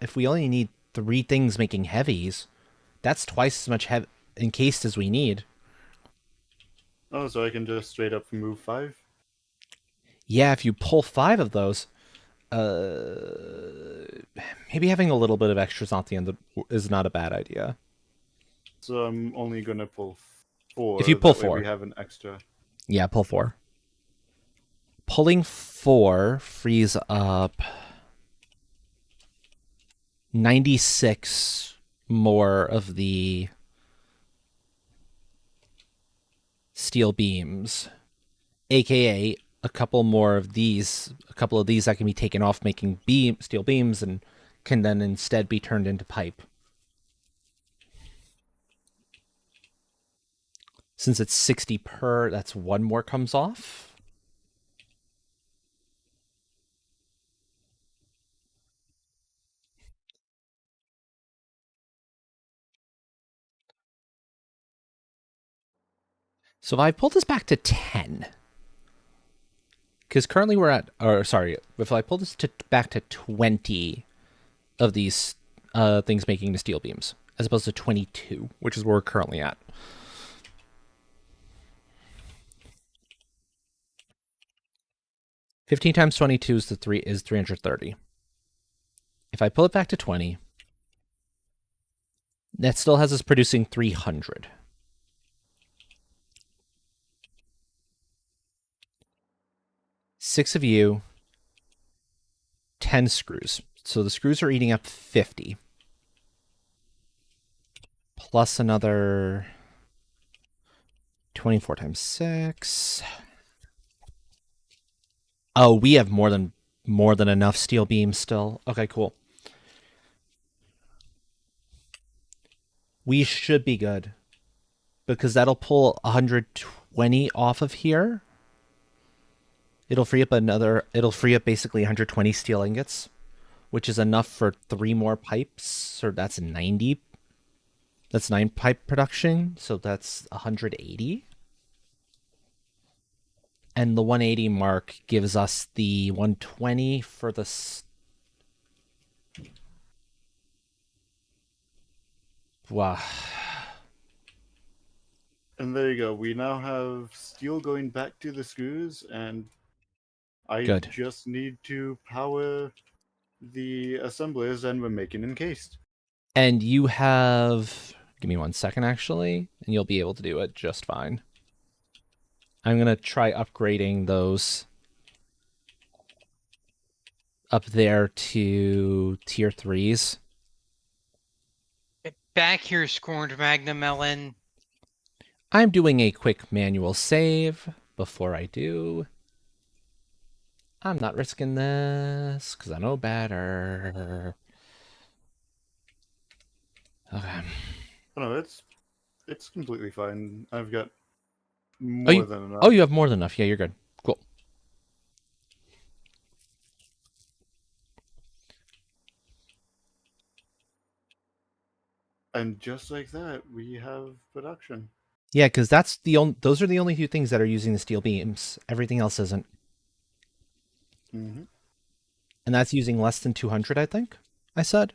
If we only need 3 things making heavies, that's twice as much encased as we need. Oh, so I can just straight up move 5? Yeah, if you pull 5 of those, maybe having a little bit of extras on the end is not a bad idea. So I'm only gonna pull 4. If you pull that way 4, we have an extra. Yeah, pull 4. Pulling 4 frees up 96 more of the steel beams, aka a couple of these that can be taken off making steel beams and can then instead be turned into pipe. Since it's 60 per, that's 1 more comes off. So if I pull this back to 10, because currently we're at, if I pull this back to 20 of these things making the steel beams, as opposed to 22, which is where we're currently at. $15 times 22 is 330. If I pull it back to 20, that still has us producing 300. Six of you, 10 screws. So the screws are eating up 50. Plus another 24 times 6. Oh, we have more than enough steel beams still. Okay, cool. We should be good. Because that'll pull 120 off of here. It'll free up basically 120 steel ingots, which is enough for 3 more pipes. So that's 90 That's 9 pipe production, so that's 180. And the 180 mark gives us the 120 for the... Wow. And there you go. We now have steel going back to the screws, and I Good. just need to power the assemblers, and we're making encased. And you have... Give me 1 second, actually, and you'll be able to do it just fine. I'm going to try upgrading those up there to tier 3s. Get back here, scorned Magna Melon. I'm doing a quick manual save before I do. I'm not risking this because I know better. Okay. Oh, no, it's completely fine. I've got more than enough. Oh, you have more than enough. Yeah, you're good. Cool. And just like that, we have production. Yeah, because those are the only 2 things that are using the steel beams. Everything else isn't. Mm-hmm. And that's using less than 200, I think I said.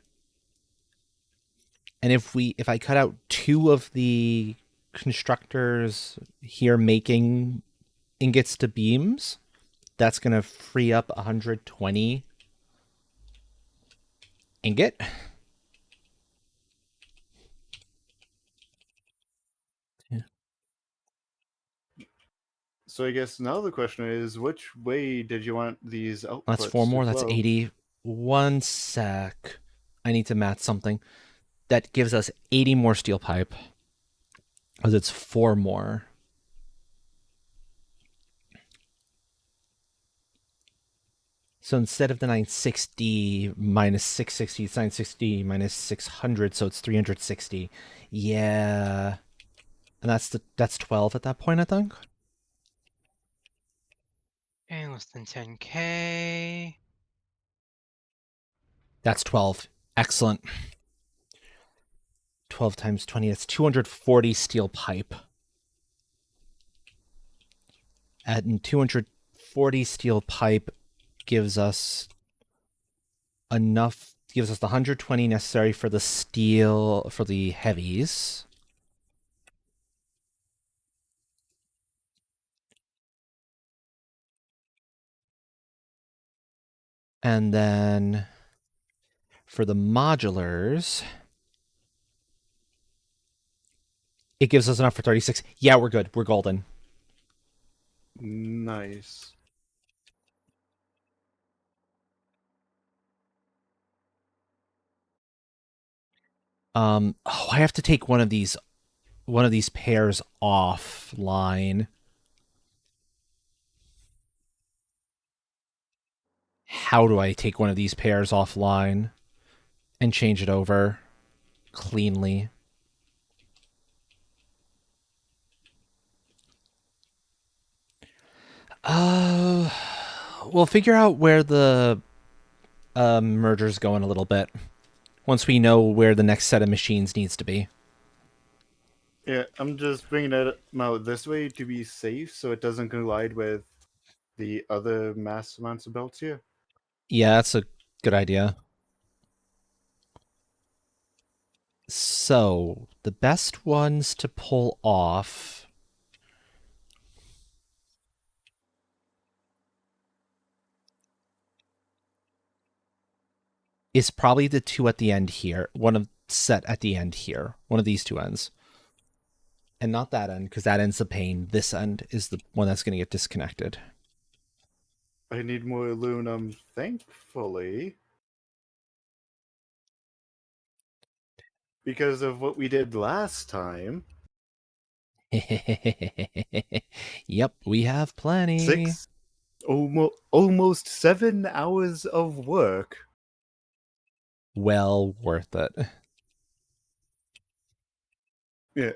And if I cut out 2 of the constructors here making ingots to beams, that's going to free up 120 ingot. Yeah. So I guess now the question is, which way did you want these outputs? That's 4 more. to That's flow? 80. 1 sec. I need to match something. That gives us 80 more steel pipe. Because it's 4 more. So instead of the 960 minus 660, it's 960 minus 600, so it's 360. Yeah. And that's 12 at that point, I think. Okay, less than 10K. That's 12. Excellent. 12 times 20, that's 240 steel pipe. And 240 steel pipe gives us the 120 necessary for the steel, for the heavies. And then for the modulars, it gives us enough for 36. Yeah, we're good. We're golden. Nice. Oh, I have to take one of these pairs offline. How do I take one of these pairs offline and change it over cleanly? We'll figure out where the merger's going a little bit once we know where the next set of machines needs to be. Yeah, I'm just bringing it out this way to be safe, so it doesn't collide with the other mass amounts of belts here. Yeah, that's a good idea. So, the best ones to pull off is probably the 2 at the end here. One of set at the end here. One of these 2 ends. And not that end, because that end's the pain. This end is the one that's going to get disconnected. I need more aluminum, thankfully. Because of what we did last time. Yep, we have plenty. Almost 7 hours of work. Well worth it. Yeah.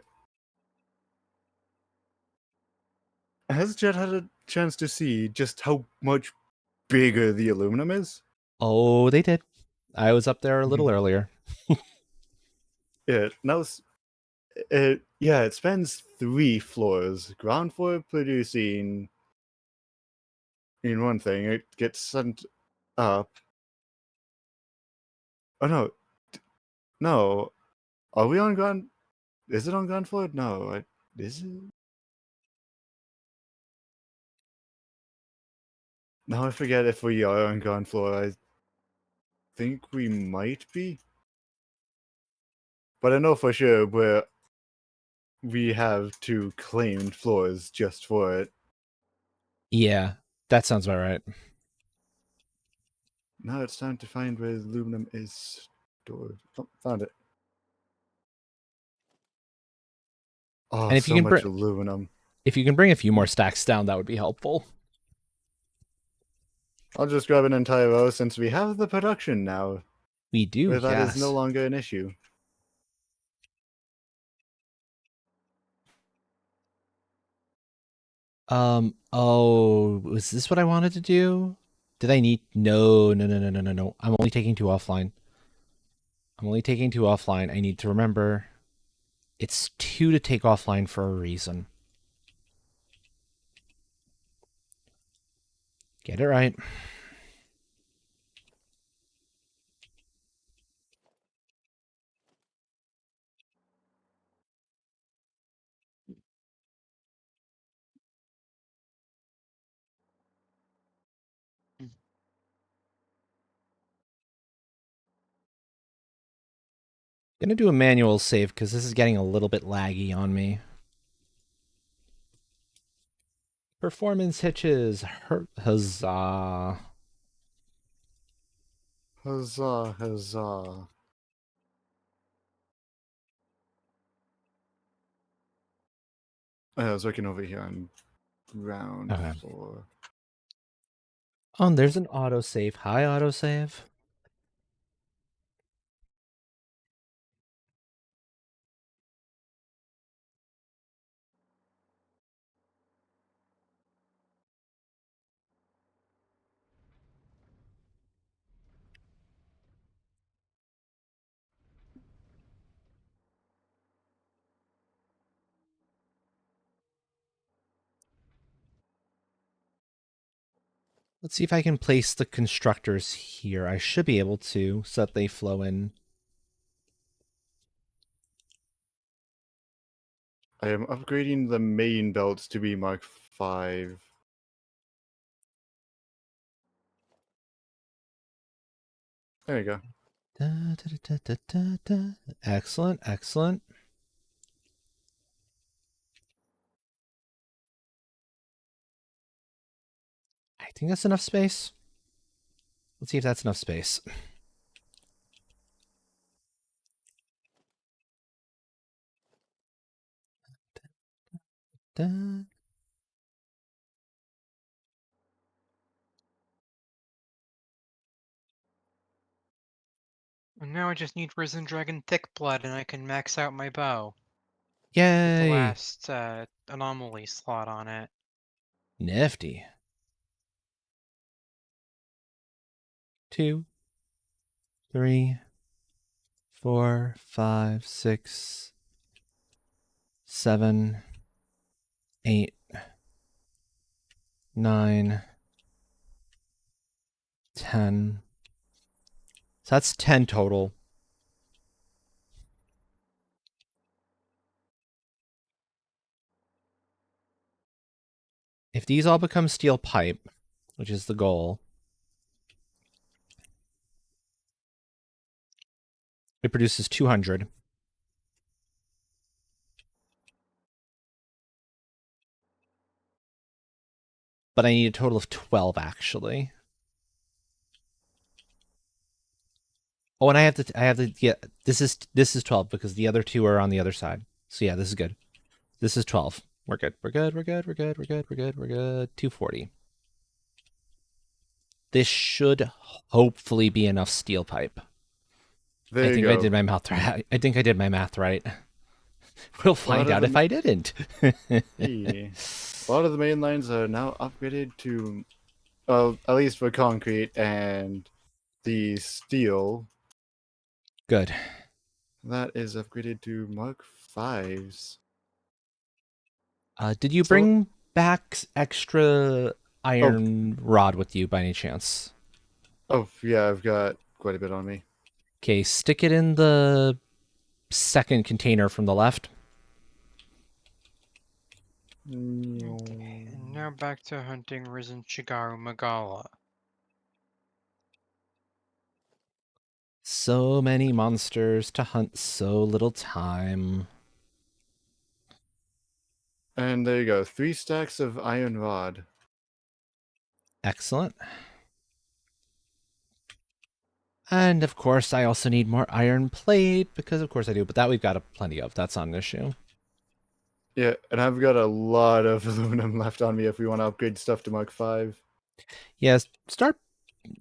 Has Jet had a chance to see just how much bigger the aluminum is? Oh, they did. I was up there a little earlier. Yeah, now it spans 3 floors. Ground floor producing in one thing, it gets sent up. Oh no. Are we on ground? Is it on ground floor? No, is it? Now I forget if we are on ground floor. I think we might be. But I know for sure we have 2 claimed floors just for it. Yeah, that sounds about right. Now it's time to find where aluminum is stored. Oh, found it. Oh, And if you so can much aluminum. if you can bring a few more stacks down, that would be helpful. I'll just grab an entire row since we have the production now. We do, Where that yes. is no longer an issue. Oh, was this what I wanted to do? Did I need... No. I'm only taking 2 offline. I need to remember it's 2 to take offline for a reason. Get it right. Gonna do a manual save because this is getting a little bit laggy on me. Performance hitches. Huzzah. Huzzah, huzzah. I was working over here on ground floor. Oh, and there's an autosave. Hi, autosave. Let's see if I can place the constructors here. I should be able to, so that they flow in. I am upgrading the main belts to be Mark 5. There you go. Excellent, excellent. I think that's enough space. Let's see if that's enough space. And now I just need Risen Dragon Thick Blood and I can max out my bow. Yay! With the last anomaly slot on it. Nifty. 2, 3, 4, 5, 6, 7, 8, 9, 10. So that's 10 total. If these all become steel pipe, which is the goal, it produces 200. But I need a total of 12, actually. Oh, and I have to, yeah, this is 12 because the other 2 are on the other side. So yeah, this is good. This is 12. We're good. We're good. 240. This should hopefully be enough steel pipe. There I you think go. I did my math right. I think I did my math right. We'll find out if I didn't. Yeah. A lot of the main lines are now upgraded to, well, at least for concrete and the steel. Good. That is upgraded to Mark 5s. Did you bring back extra iron rod with you by any chance? Oh, yeah, I've got quite a bit on me. Okay, stick it in the second container from the left. Okay, and now back to hunting Risen Shigaru Magala. So many monsters to hunt, so little time. And there you go, 3 stacks of iron rod. Excellent. And of course, I also need more iron plate, because of course I do, but that we've got plenty of. That's not an issue. Yeah, and I've got a lot of aluminum left on me if we want to upgrade stuff to Mark 5. Yes,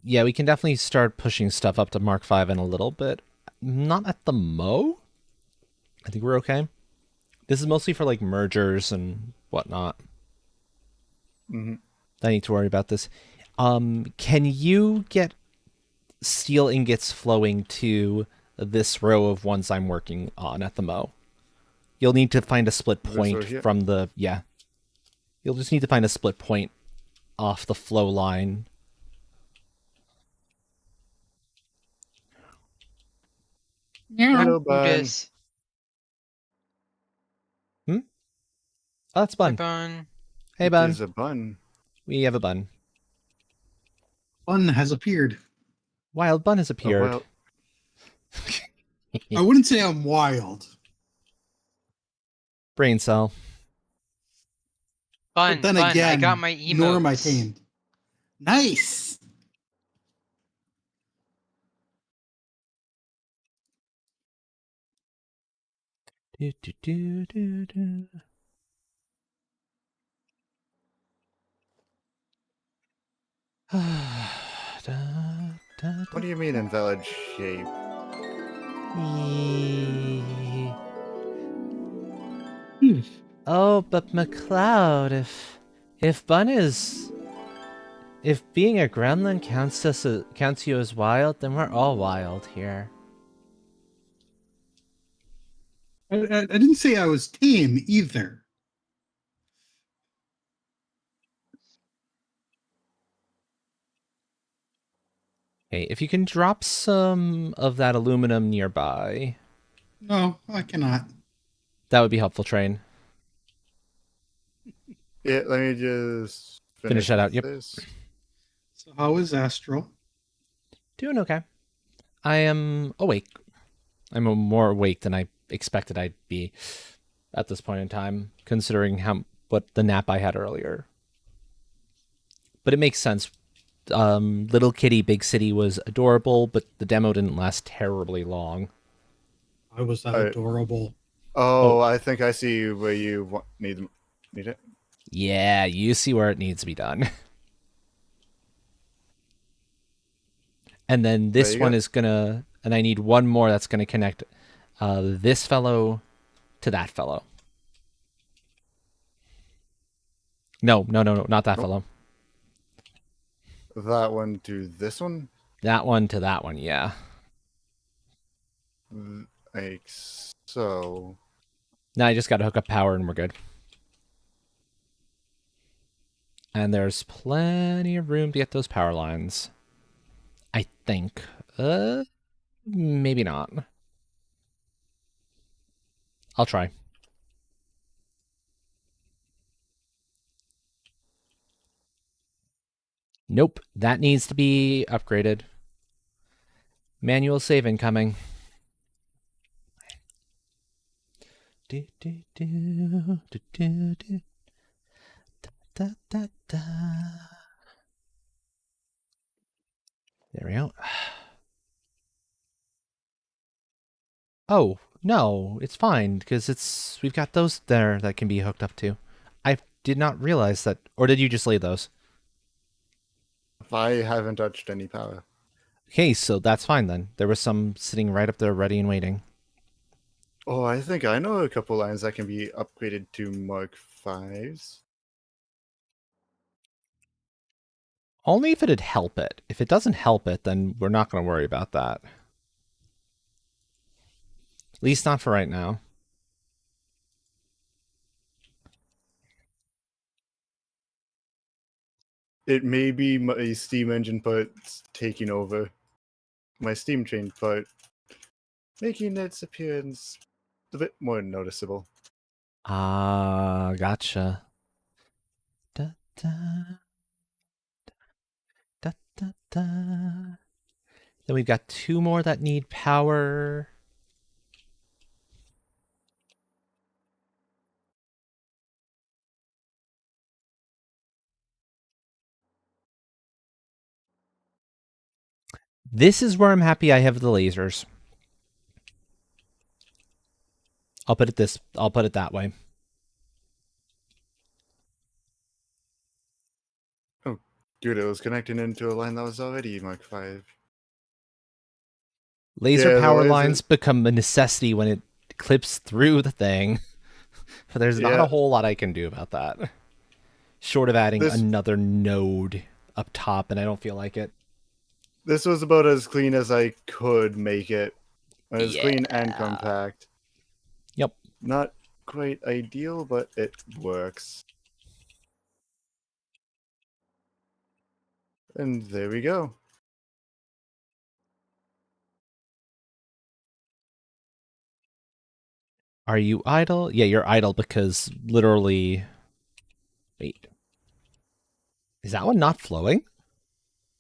yeah, we can definitely start pushing stuff up to Mark 5 in a little bit. Not at the Mo. I think we're okay. This is mostly for like mergers and whatnot. Mm-hmm. I need to worry about this. Can you get steel ingots flowing to this row of ones I'm working on at the Mo? You'll need to find a split point from the... Yeah. You'll just need to find a split point off the flow line. Hello, Bun. Oh, that's Bun. Hey, Bun. Hey, Bun. It is a Bun. We have a Bun. Bun has appeared. Wild Bun has appeared. I wouldn't say I'm wild. Brain cell. Bun, But then Bun, again, I got my emotes. nor am I tamed. Nice. Do, do, do, do, do. What do you mean invalid shape? Oh, but McLeod, if Bun is... If being a gremlin counts you as wild, then we're all wild here. I didn't say I was tame either. Okay, if you can drop some of that aluminum nearby. No, I cannot. That would be helpful, Train. Yeah, let me just Finish that out, yep. This. So how is Astral? Doing okay. I am awake. I'm more awake than I expected I'd be at this point in time, considering what the nap I had earlier. But it makes sense. Little Kitty Big City was adorable, but the demo didn't last terribly long. I was that adorable. Oh, I think I see where you need it. Yeah, you see where it needs to be done. And then this one is gonna, and I need one more that's gonna connect this fellow to that fellow. No, not that fellow. That one to this one? That one to that one, yeah. Like so. Now I just gotta hook up power and we're good. And there's plenty of room to get those power lines. I think. Maybe not. I'll try. Nope, that needs to be upgraded. Manual save incoming. Do, do, do, do, do, do. Da, da, da. There we go. Oh, no, it's fine, because we've got those there that can be hooked up to. I did not realize that, or did you just lay those? I haven't touched any power. Okay, so that's fine then. There was some sitting right up there ready and waiting. Oh, I think I know a couple lines that can be upgraded to Mark 5s. Only if it'd help it. If it doesn't help it, then we're not going to worry about that. At least not for right now. It may be my steam engine part taking over. My steam train part making its appearance a bit more noticeable. Ah, gotcha. Da, da, da, da, da. Then we've got 2 more that need power. This is where I'm happy I have the lasers. I'll put it that way. Oh, dude, it was connecting into a line that was already Mark 5. Laser Yeah, power lines become a necessity when it clips through the thing. But there's not a whole lot I can do about that. Short of adding another node up top, and I don't feel like it. This was about as clean as I could make it. It was clean and compact. Yep. Not quite ideal, but it works. And there we go. Are you idle? Yeah, you're idle because literally... Wait. Is that one not flowing?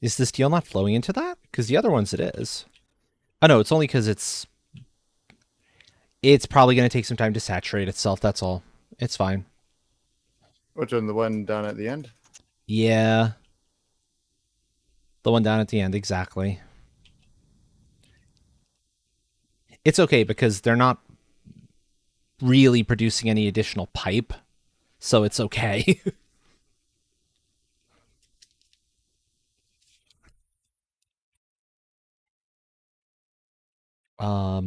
Is the steel not flowing into that? Because the other ones it is. Oh no, it's only because it's probably going to take some time to saturate itself, that's all. It's fine. Which one? The one down at the end? Yeah. The one down at the end, exactly. It's okay because they're not really producing any additional pipe, so it's okay.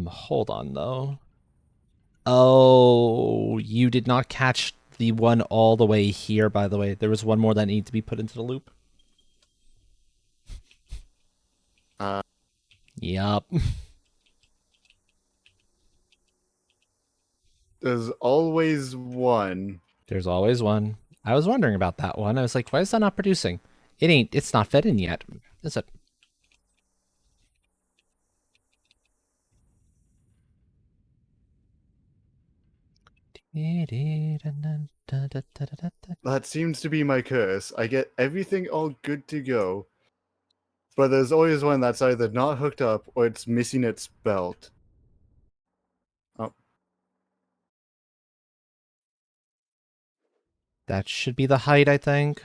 Hold on though. Oh, you did not catch the one all the way here, by the way. There was one more that needed to be put into the loop. Yup. There's always one. There's always one. I was wondering about that one. I was like, why is that not producing? It's not fed in yet, is it? That seems to be my curse. I get everything all good to go, but there's always one that's either not hooked up or it's missing its belt. Oh. That should be the height, I think.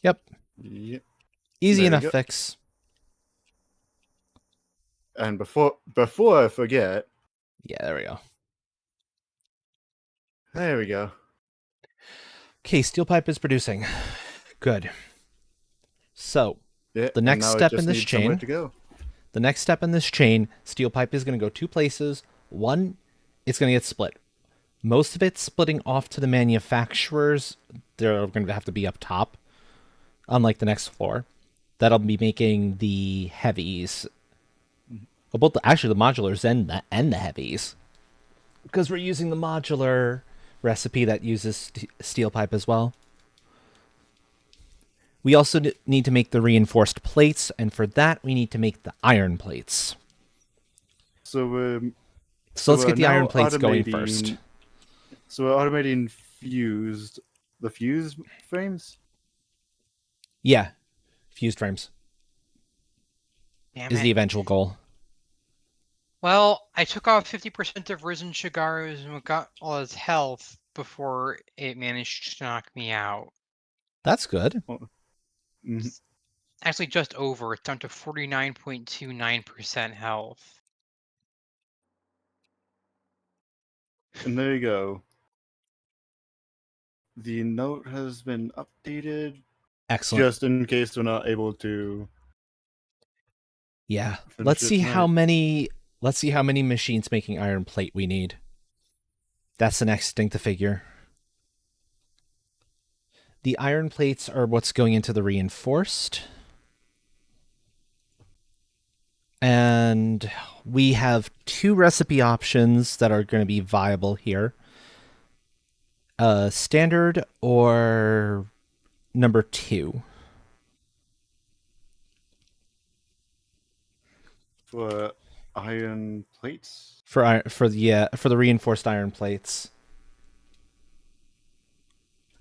Yep. Yep. Easy enough fix. And before I forget... Yeah, there we go. There we go. Okay, steel pipe is producing. Good. So, the next step in this chain... To go. The next step in this chain, steel pipe is going to go 2 places. One, it's going to get split. Most of it's splitting off to the manufacturers. They're going to have to be up top, unlike the next floor. That'll be making the heavies. Actually, the modulars and the heavies. Because we're using the modular recipe that uses steel pipe as well. We also need to make the reinforced plates, and for that, we need to make the iron plates. So let's get the iron plates going first. So we're automating the fuse frames? Yeah, fused frames. Damn is it. the eventual goal. Well, I took off 50% of Risen Shigaru's and got all his health before it managed to knock me out. That's good. Actually, just over. It's down to 49.29% health. And there you go. The note has been updated. Excellent. Just in case we're not able to. Yeah. Let's see how many machines making iron plate we need. That's the next thing to figure. The iron plates are what's going into the reinforced. And we have 2 recipe options that are going to be viable here. Standard or number 2. For iron plates? For the reinforced iron plates.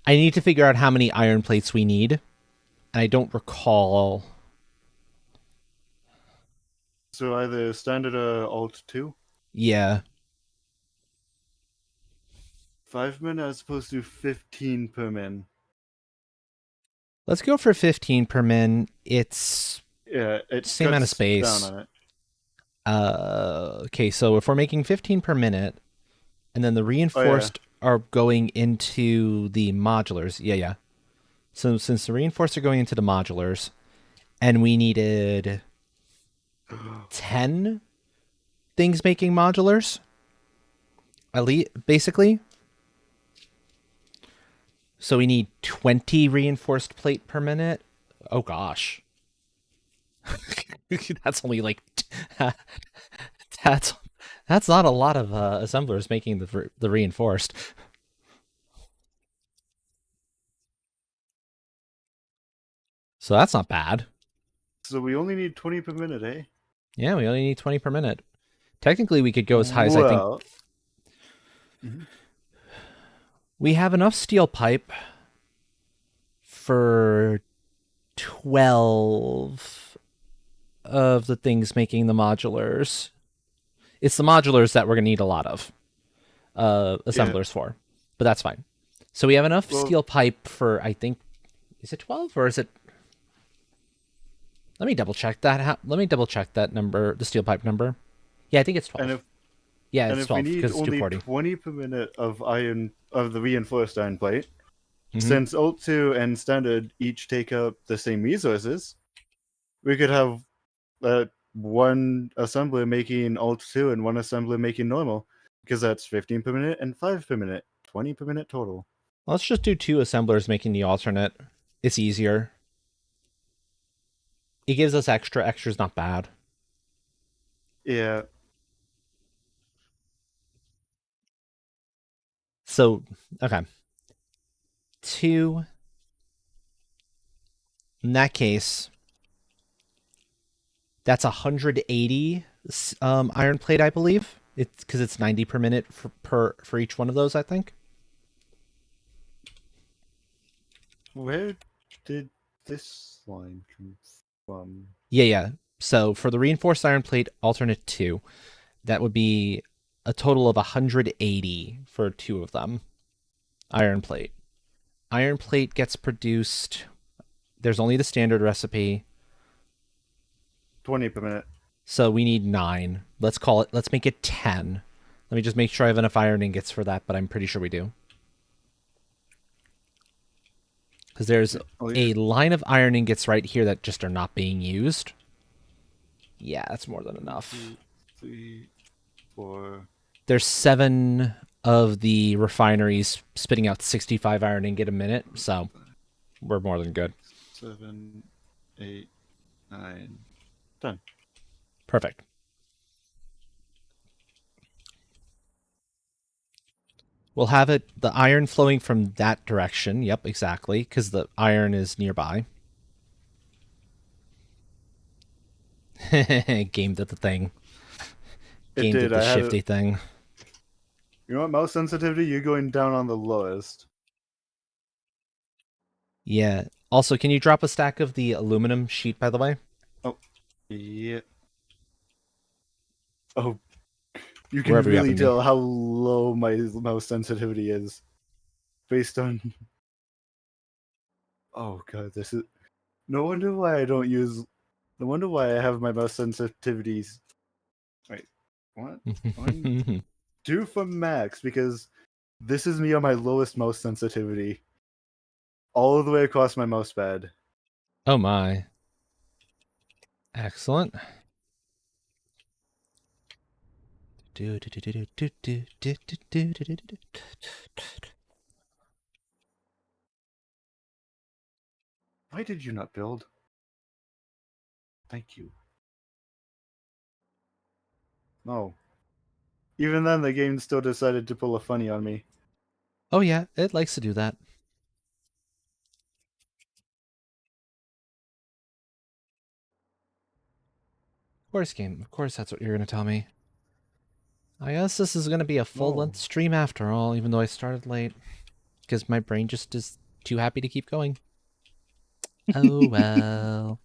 I need to figure out how many iron plates we need. I don't recall. So either standard or alt 2? Yeah. 5 min as opposed to 15 per min. Let's go for 15 per min. It's it same amount of cuts space. down on it. Okay, so if we're making 15 per minute, and then the reinforced are going into the modulars. Yeah. So since the reinforced are going into the modulars, and we needed 10 things making modulars, basically. So we need 20 reinforced plate per minute. Oh gosh. That's only like that's not a lot of assemblers making the reinforced. So that's not bad. So we only need 20 per minute, eh? Yeah, we only need 20 per minute. Technically, we could go as high as I think. We have enough steel pipe for 12 of the things making the modulars. It's the modulars that we're going to need a lot of assemblers for, but that's fine. So we have enough steel pipe for, I think, is it 12 or is it? Let me double check that. Let me double check that number, the steel pipe number. Yeah, I think it's 12. It's 12 because it's 240. 20 per minute of the reinforced iron plate, since Alt 2 and Standard each take up the same resources, we could have one assembler making Alt 2 and one assembler making normal, because that's 15 per minute and 5 per minute, 20 per minute total. Let's just do 2 assemblers making the alternate. It's easier. It gives us extra. Extra's not bad. Yeah. So, okay. 2. In that case, that's 180 iron plate, I believe. It's because it's 90 per minute for each one of those, I think. Where did this line come from? Yeah. So for the reinforced iron plate alternate 2, that would be a total of 180 for 2 of them. Iron plate. Iron plate gets produced. There's only the standard recipe. 20 per minute. So we need 9. Let's make it 10. Let me just make sure I have enough iron ingots for that, but I'm pretty sure we do. Because there's a line of iron ingots right here that just are not being used. Yeah, that's more than enough. 2, 3, 4. There's 7 of the refineries spitting out 65 iron ingot a minute, so we're more than good. 7, 8, 9, 10. Perfect. We'll have the iron flowing from that direction. Yep, exactly, because the iron is nearby. Gamed at the thing. Gamed at the shifty thing. You know what, mouse sensitivity? You're going down on the lowest. Yeah. Also, can you drop a stack of the aluminum sheet, by the way? Oh, yeah. Oh, you can Wherever you really happen to be. tell how low my mouse sensitivity is based on. Oh god, this is. No wonder why I don't use. No wonder why I have my mouse sensitivities. Wait, what? 1, 2 for max, because this is me on my lowest mouse sensitivity. All the way across my mouse pad. Oh my. Excellent. Why did you not build? Thank you. No. Even then, the game still decided to pull a funny on me. Oh yeah, it likes to do that. course, game. Of course, that's what you're gonna tell me. I guess this is gonna be a full-length stream after all, even though I started late, because my brain just is too happy to keep going. Oh well.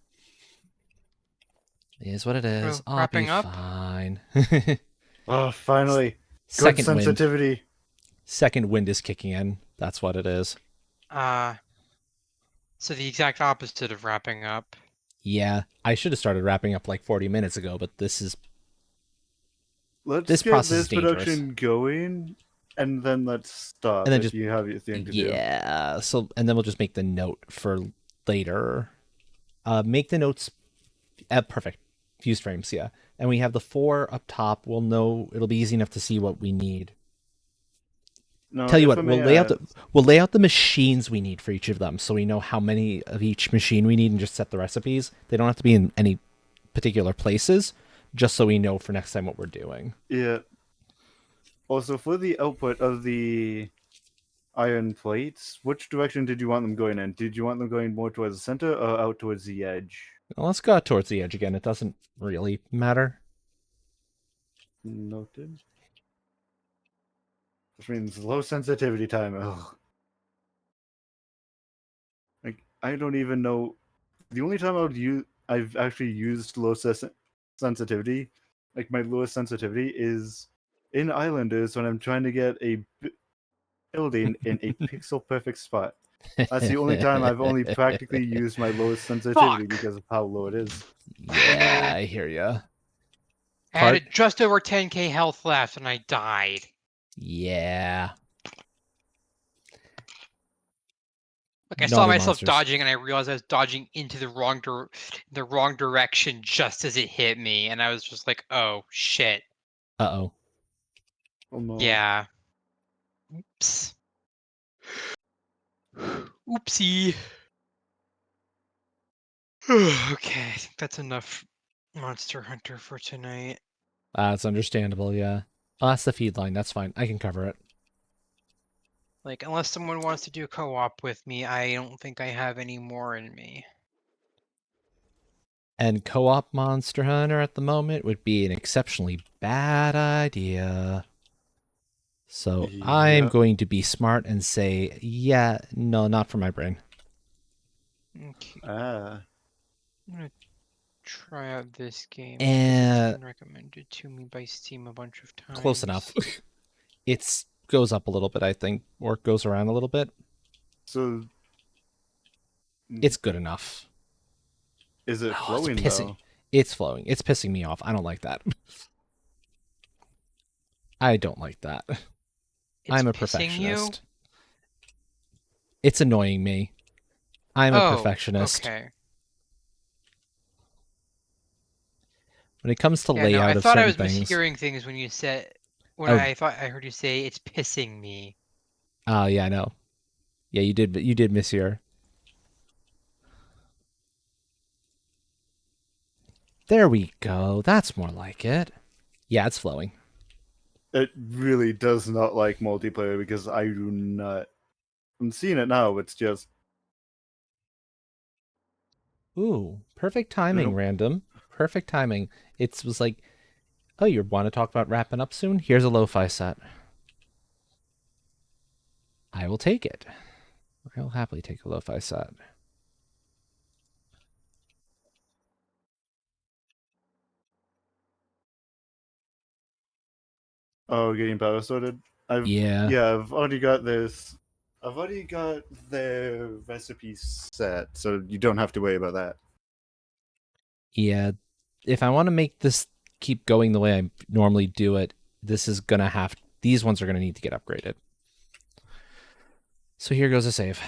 It is what it is. Well, I'll be wrapping up? fine. Oh, finally. Good Second wind. sensitivity. Second wind is kicking in. That's what it is. So the exact opposite of wrapping up. Yeah, I should have started wrapping up like 40 minutes ago, but this Let's get process this is dangerous. production going, and then let's stop. And then if just you have your thing to do. Yeah, so and then we'll just make the note for later. Make the notes perfect. Fused frames, yeah. And we have the 4 up top. We'll know it'll be easy enough to see what we need. No, Tell you if what, I we'll may lay out the machines we need for each of them, so we know how many of each machine we need, and just set the recipes. They don't have to be in any particular places, just so we know for next time what we're doing. Yeah. Also, for the output of the iron plates, which direction did you want them going in? Did you want them going more towards the center or out towards the edge? Well, let's go out towards the edge again. It doesn't really matter. Noted. Which means low sensitivity time. Ugh. Like, I don't even know. The only time I've actually used low sensitivity, like my lowest sensitivity, is in Islanders when I'm trying to get a building in a pixel perfect spot. That's the only time I've only practically used my lowest sensitivity because of how low it is. Yeah, I hear ya. I had just over 10k health left and I died. Yeah. Like I saw myself dodging and I realized I was dodging into the wrong direction just as it hit me, and I was just like, "Oh shit." Uh-oh. Oh no. Yeah. Oops. Oopsie. Okay, I think that's enough Monster Hunter for tonight. That's understandable, yeah. Oh, that's the feed line. That's fine. I can cover it. Like, unless someone wants to do co-op with me, I don't think I have any more in me. And co-op Monster Hunter at the moment would be an exceptionally bad idea. So I'm going to be smart and say, yeah, no, not for my brain. Okay. I'm gonna try out this game. It's been recommended to me by Steam a bunch of times. Close enough. It goes up a little bit, I think, or it goes around a little bit. So it's good enough. Is it flowing though? It's flowing. It's pissing me off. I don't like that. I don't like that. I'm a perfectionist. It's annoying me. I'm a perfectionist. Okay. When it comes to layout of certain things. I thought I was mishearing things when you said I thought I heard you say it's pissing me. Oh yeah, I know. Yeah, you did mishear. There we go. That's more like it. Yeah, it's flowing. It really does not like multiplayer because I do not. I'm seeing it now. It's just. Ooh, perfect timing, Random. Perfect timing. It was like, oh, you want to talk about wrapping up soon? Here's a lo-fi set. I will take it. I will happily take a lo-fi set. Oh, getting power sorted? I've already got this. I've already got the recipe set, so you don't have to worry about that. Yeah, if I want to make this keep going the way I normally do it, these ones are gonna need to get upgraded. So here goes a save.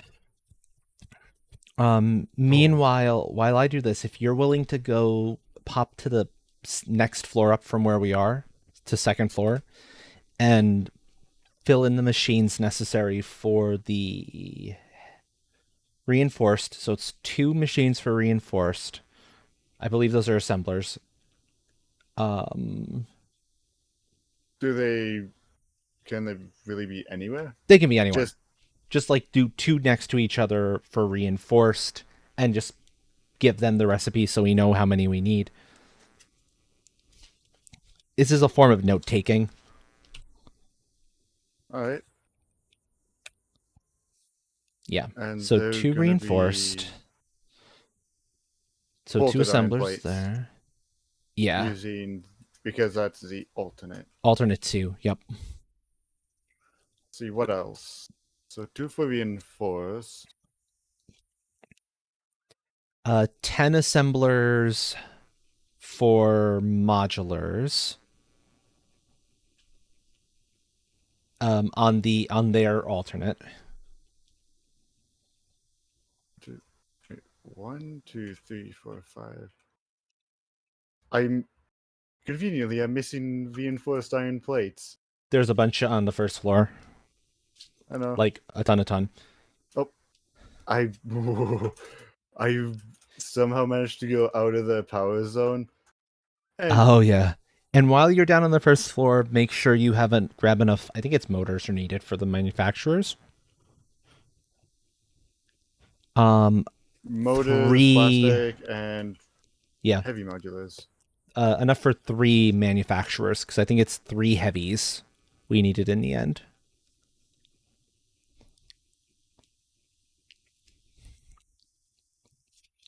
Meanwhile, while I do this, if you're willing to go pop to the next floor up from where we are, to second floor, and fill in the machines necessary for the reinforced. So it's 2 machines for reinforced. I believe those are assemblers. Can they really be anywhere? They can be anywhere. Just like do 2 next to each other for reinforced, and just give them the recipe so we know how many we need. this is a form of note taking. All right. Yeah. And So 2 reinforced. So 2 bolted iron assemblers plates there. Yeah. using because that's the alternate. Alternate 2. Yep. See what else? So 2 for reinforced. 10 assemblers for modulars. On their alternate. 1, 2, 3, 4, 5. I'm missing reinforced iron plates. There's a bunch on the first floor. I know. Like a ton. Oh, I somehow managed to go out of the power zone. And Oh yeah. And while you're down on the first floor, make sure you haven't grabbed enough. I think it's motors are needed for the manufacturers. motors, 3 plastic, and yeah, heavy modulars. enough for 3 manufacturers because I think it's 3 heavies we needed in the end.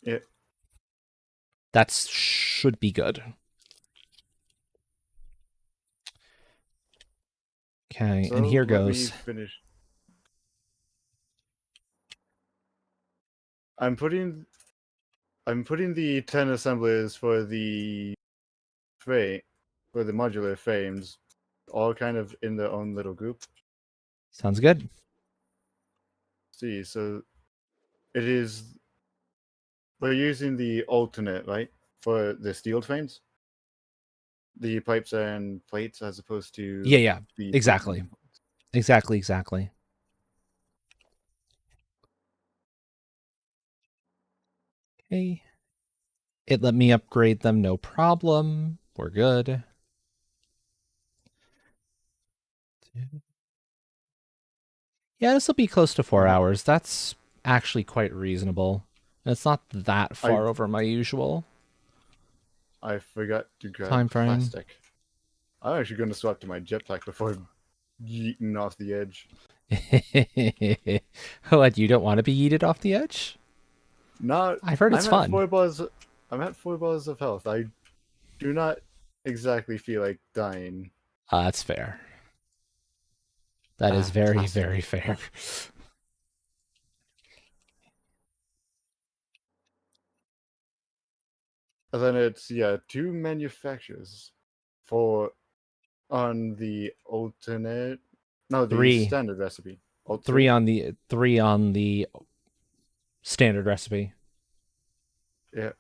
Yeah. That should be good. Okay, So and here let goes. me finish. I'm putting the 10 assemblers for the frame, for the modular frames, all kind of in their own little group. Sounds good. See, so it is. We're using the alternate, right, for the steel frames, the pipes and plates, as opposed to Yeah, the exactly. Exactly. Okay. It let me upgrade them, no problem. We're good. Yeah, this will be close to 4 hours. That's actually quite reasonable. And it's not that far over my usual I forgot to grab time frame. plastic. I'm actually going to swap to my jetpack before yeeting off the edge. What, you don't want to be yeeted off the edge? Not. I've heard it's fun. I'm at 4 bars of health. I do not exactly feel like dying. That's fair. That is very, plastic. very fair. And then it's 2 manufacturers on the alternate. No, the 3. standard recipe. 3 on the standard recipe. Yeah.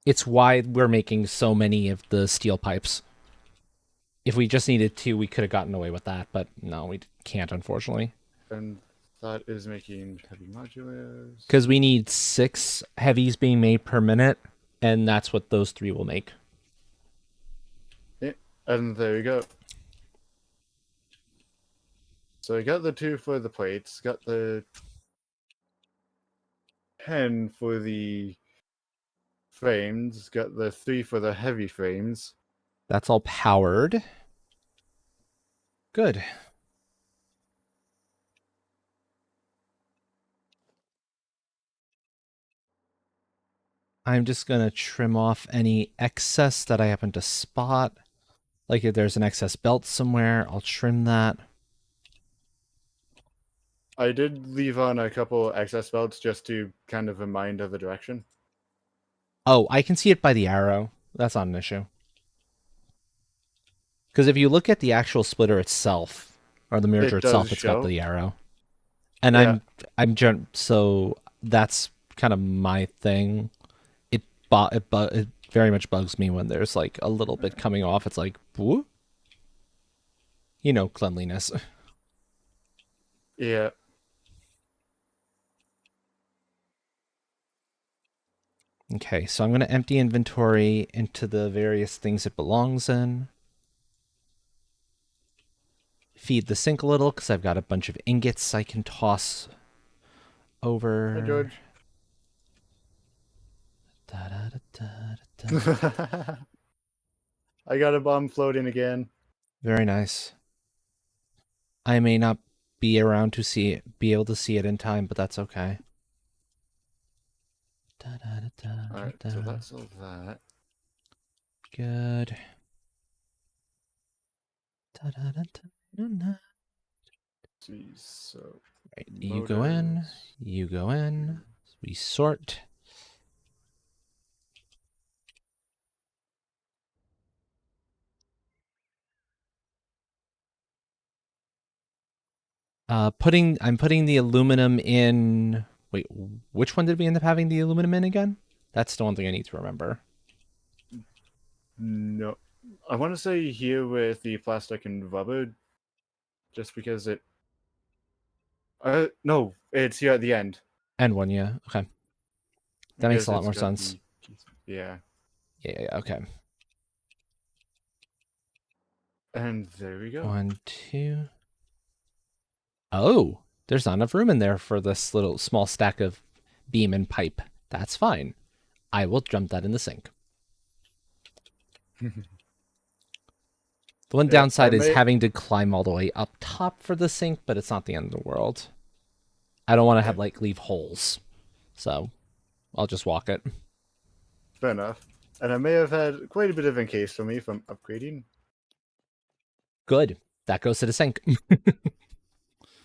It's why we're making so many of the steel pipes. If we just needed 2, we could have gotten away with that, but no, we can't, unfortunately. And that is making heavy modulars. Because we need 6 heavies being made per minute, and that's what those 3 will make. Yeah, and there we go. So I got the 2 for the plates, got the 10 for the frames, got the 3 for the heavy frames. That's all powered. Good. I'm just going to trim off any excess that I happen to spot. Like if there's an excess belt somewhere, I'll trim that. I did leave on a couple excess belts just to kind of remind of the direction. Oh, I can see it by the arrow. That's not an issue. Because if you look at the actual splitter itself, or the merger itself, it's got the arrow. And Yeah. so that's kind of my thing. It very much bugs me when there's like a little bit coming off. It's like, whoop. You know, cleanliness. Yeah. Okay, so I'm going to empty inventory into the various things it belongs in. Feed the sink a little because I've got a bunch of ingots I can toss over. Hi, George. I got a bomb floating again. Very nice. I may not be around to be able to see it in time, but that's okay. Alright, so that's all that. Good. See, so Right, you go in. motors. You go in. We sort. I'm putting the aluminum in. Wait, which one did we end up having the aluminum in again? That's the one thing I need to remember. No, I want to say here with the plastic and rubber, just because it. No, it's here at the end. And one, yeah. Okay. That makes Because a lot it's more got sense. Yeah. Yeah, okay. And there we go. 1, 2. Oh, there's not enough room in there for this little small stack of beam and pipe. That's fine. I will dump that in the sink. The one downside is having to climb all the way up top for the sink, but it's not the end of the world. I don't want to have leave holes, so I'll just walk it. Fair enough. And I may have had quite a bit of encase for me from upgrading. Good. That goes to the sink.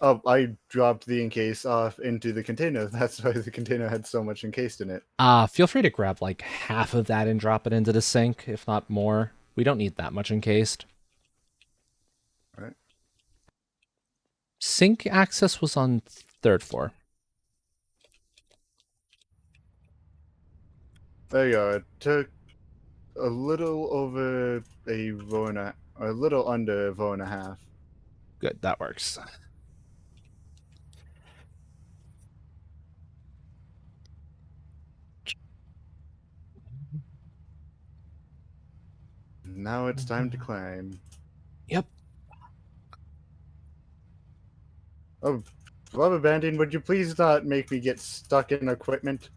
Oh, I dropped the encase off into the container. That's why the container had so much encased in it. Feel free to grab half of that and drop it into the sink, if not more. We don't need that much encased. All right. Sink access was on 3rd floor. There you go. It took a little over a row and a little under a row and a half. Good, that works. Now it's time to climb. Yep. Oh, rubber banding, would you please not make me get stuck in equipment?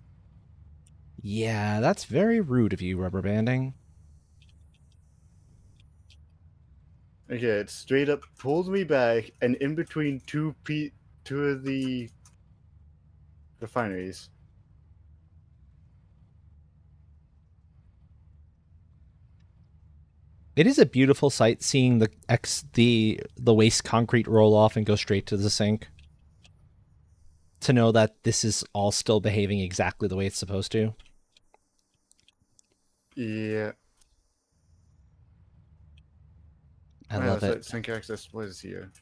Yeah, that's very rude of you, rubber banding. Okay, it straight up pulled me back and in between two of the refineries. It is a beautiful sight seeing the waste concrete roll off and go straight to the sink. To know that this is all still behaving exactly the way it's supposed to. Yeah. I love it. That sink access was here.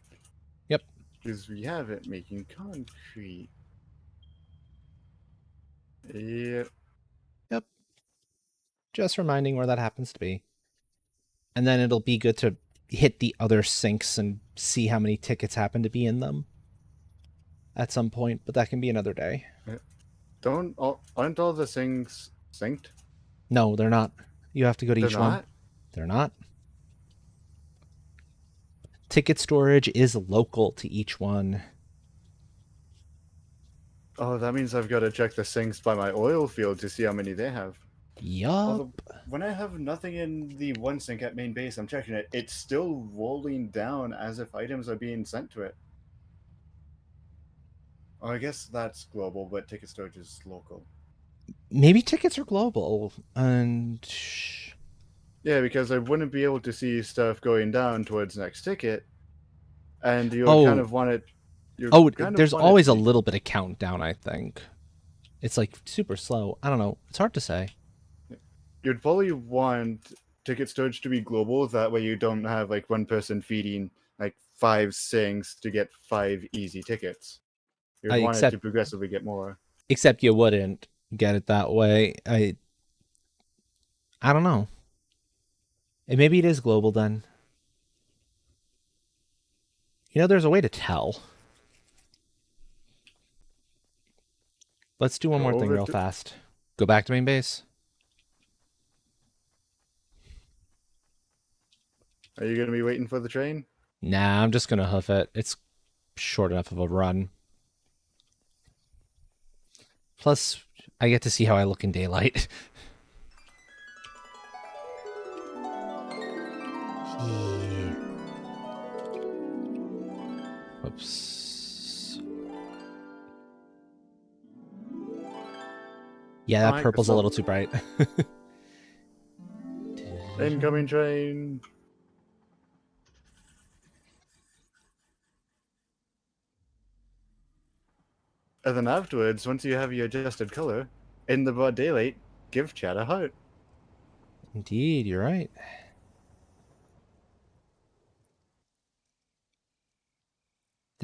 Yep. Because we have it making concrete. Yep. Yep. Just reminding where that happens to be. And then it'll be good to hit the other sinks and see how many tickets happen to be in them at some point, but that can be another day. Aren't all the things synced? No, they're not. You have to go to each one. They're not. Ticket storage is local to each one. Oh, that means I've got to check the sinks by my oil field to see how many they have. Yup. When I have nothing in the one sink at main base, I'm checking it. It's still rolling down as if items are being sent to it. Oh, I guess that's global, but ticket storage is local. Maybe tickets are global, and... Yeah, because I wouldn't be able to see stuff going down towards next ticket, and you kind of want it... There's always a little bit of countdown, I think. It's super slow. I don't know. It's hard to say. You'd probably want ticket storage to be global. That way you don't have one person feeding 5 sinks to get 5 easy tickets. You'd want it to progressively get more. Except you wouldn't get it that way. I don't know. And maybe it is global then. There's a way to tell. Let's do one more thing real fast. Go back to main base. Are you going to be waiting for the train? Nah, I'm just going to hoof it. It's short enough of a run. Plus, I get to see how I look in daylight. Yeah. Whoops. Yeah, that Alright, purple's a so- little too bright. Incoming train. And then afterwards, once you have your adjusted color, in the broad daylight, give chat a heart. Indeed, you're right.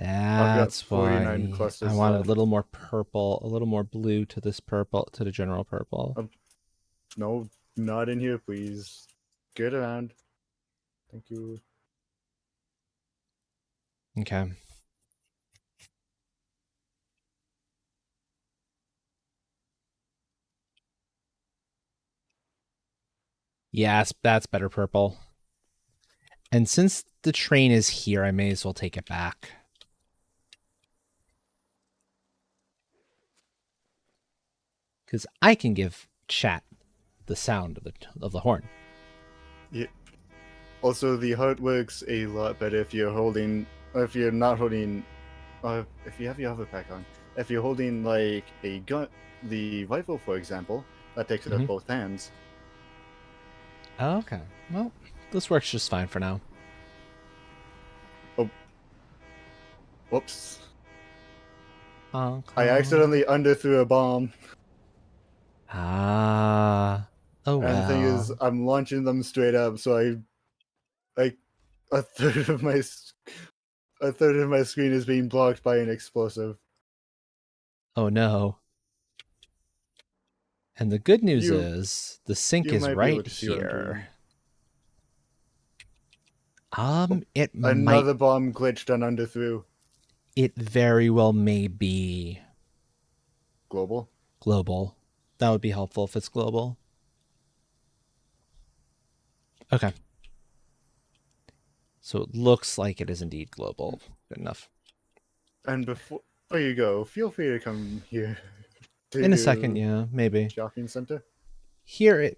I've got That's 49 why I clusters wanted a left. little more purple, a little more blue to this purple, to the general purple. No, not in here, please. Get around. Thank you. Okay. Yes, that's better purple. And since the train is here, I may as well take it back. Because I can give chat the sound of the horn. Yeah. Also, the heart works a lot better if you're holding, or if you're not holding, if you have your hover pack on. If you're holding like a gun, the rifle, for example, that takes it Mhm. with both hands. Okay. Well, this works just fine for now. Oh, whoops! Okay. I accidentally underthrew a bomb, Ah. Oh and the thing is, well. I'm launching them straight up, so like, a third of my screen is being blocked by an explosive. Oh no. And the good news You- is the sink You is might be able right to see what I'm doing. here. It might. Another bomb glitched and underthrew. It very well may be Global. global. That would be helpful if it's global. Okay. So it looks like it is indeed global. Good enough. And before you go, feel free to come here. In a second, yeah, maybe. Shopping center. Here,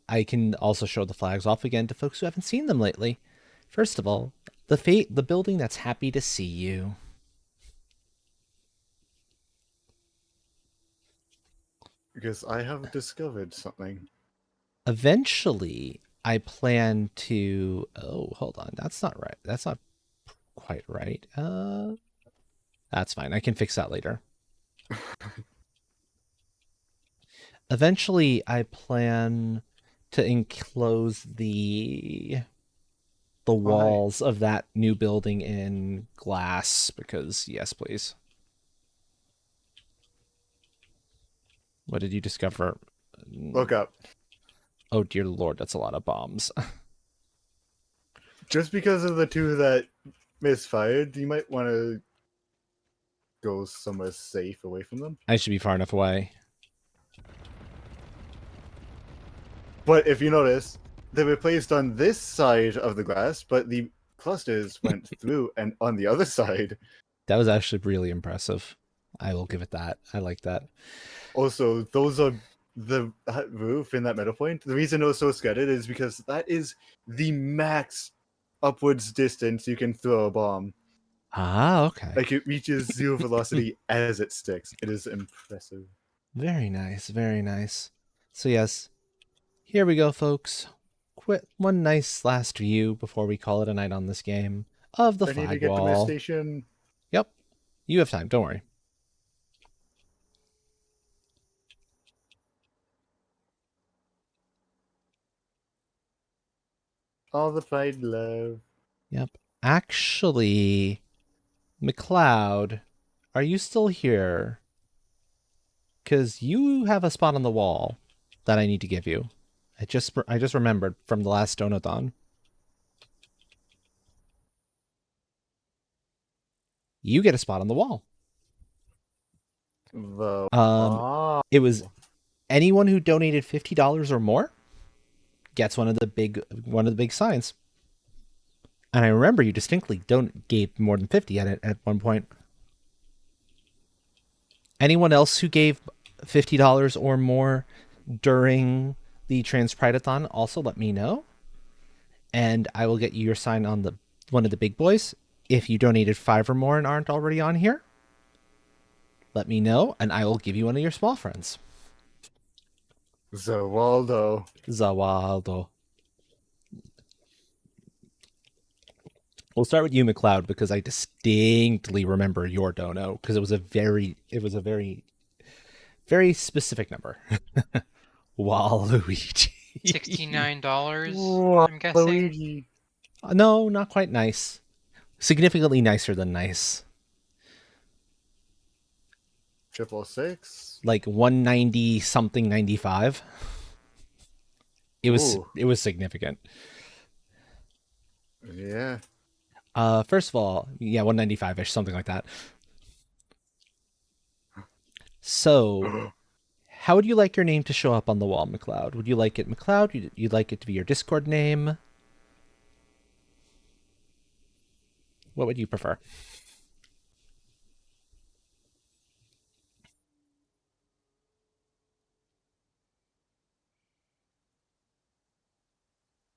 I can also show the flags off again to folks who haven't seen them lately. First of all, the building that's happy to see you. Because I have discovered something. Eventually, I plan to. Oh, hold on. That's not right. That's not quite right. That's fine. I can fix that later. Eventually, I plan to enclose the walls of that new building in glass because yes, please. What did you discover? Look up. Oh dear lord, that's a lot of bombs. Just because of the two that misfired, you might want to go somewhere safe away from them. I should be far enough away. But if you notice, they were placed on this side of the glass, but the clusters went through and on the other side. That was actually really impressive. I will give it that. I like that. Also, those are that roof in that middle point. The reason it was so scattered is because that is the max upwards distance you can throw a bomb. Ah, okay. Like it reaches zero velocity as it sticks. It is impressive. Very nice, very nice. So yes, here we go, folks. Quit one nice last view before we call it a night on this game of the I need to flag get to my wall. station. Yep, you have time. Don't worry. All the pride love. Yep. Actually, McLeod, are you still here? Because you have a spot on the wall that I need to give you. I just remembered from the last Donathon. You get a spot on the wall. The It was anyone who donated $50 or more gets one of the big signs. And I remember you distinctly gave more than 50 at one point. Anyone else who gave $50 or more during the Trans Prideathon, also let me know. and I will get you your sign on the one of the big boys. If you donated 5 or more and aren't already on here, let me know, and I will give you one of your small friends. Zawaldo. Zawaldo. We'll start with you, McLeod, because I distinctly remember your dono because it was a very very specific number. Waluigi. $69, I'm guessing. Luigi. No, not quite nice. Significantly nicer than nice. 666. Like 190 something 95. It was significant. Yeah. First of all, yeah, 195ish, something like that. So, how would you like your name to show up on the wall, McLeod? Would you like it McLeod? You'd like it to be your Discord name? What would you prefer?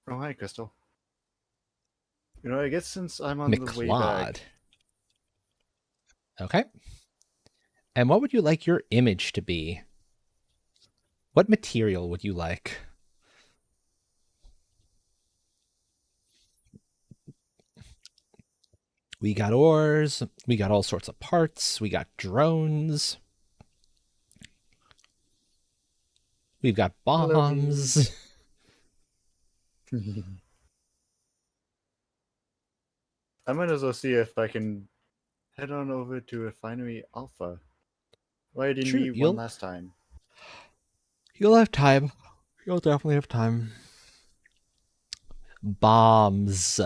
Oh, hi, Crystal. You know, I guess since I'm on the way McLeod. back... Okay. And what would you like your image to be? What material would you like? We got ores. We got all sorts of parts. We got drones. We've got bombs. I might as well see if I can head on over to Refinery Alpha. Why didn't True, we one last time? You'll have time. You'll definitely have time. Bombs.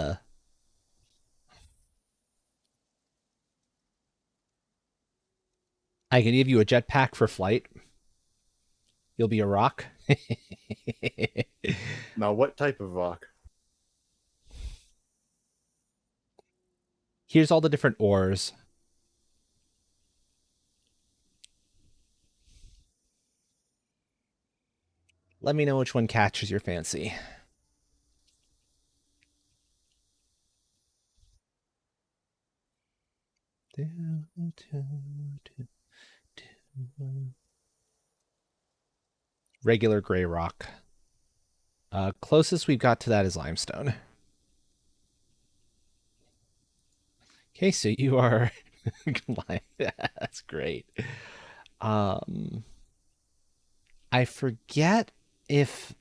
I can give you a jetpack for flight. You'll be a rock. Now, what type of rock? Here's all the different ores. Let me know which one catches your fancy. Regular gray rock. Closest we've got to that is limestone. Okay, so you are... That's great. I forget if...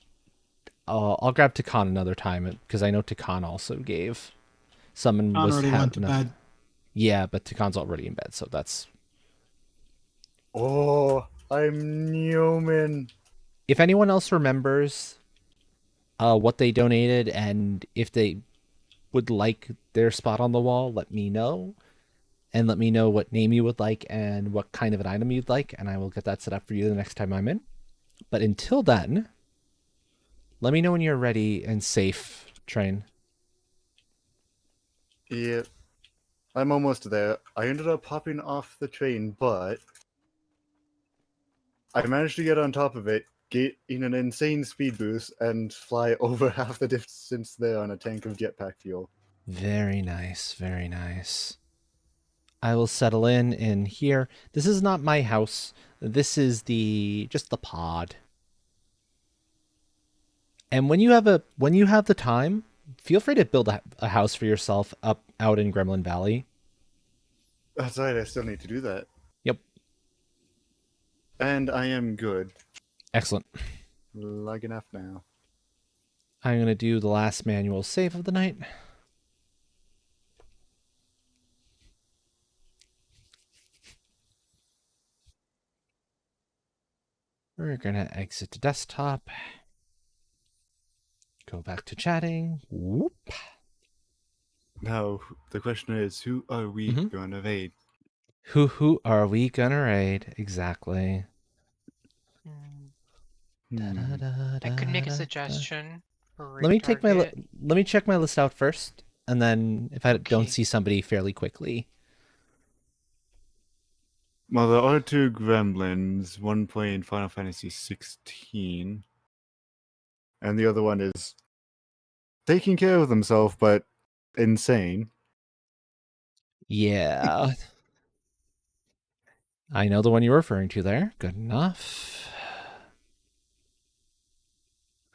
I'll grab Takan another time, because I know Takan also gave... Someone John was already went to bed. Yeah, but Takan's already in bed, so that's... Oh, I'm Newman. If anyone else remembers what they donated and if they would like their spot on the wall, let me know. And let me know what name you would like and what kind of an item you'd like, and I will get that set up for you the next time I'm in. But until then, let me know when you're ready and safe, Train. Yeah, I'm almost there. I ended up hopping off the train, but I managed to get on top of it, get in an insane speed boost, and fly over half the distance there on a tank of jetpack fuel. Very nice, very nice. I will settle in here. This is not my house. This is just the pod. And when you have the time, feel free to build a house for yourself out in Gremlin Valley. That's right, I still need to do that. Yep. And I am good. Excellent. Like enough now. I'm going to do the last manual save of the night. We're going to exit to desktop. Go back to chatting. Whoop. Now, the question is, who are we going to raid? Who are we going to raid? Exactly. I could make a suggestion. Let me check my list out first, and then if I don't see somebody fairly quickly. Well, there are 2 gremlins, one playing Final Fantasy 16, and the other one is taking care of themselves, but insane. Yeah. I know the one you're referring to there. Good enough.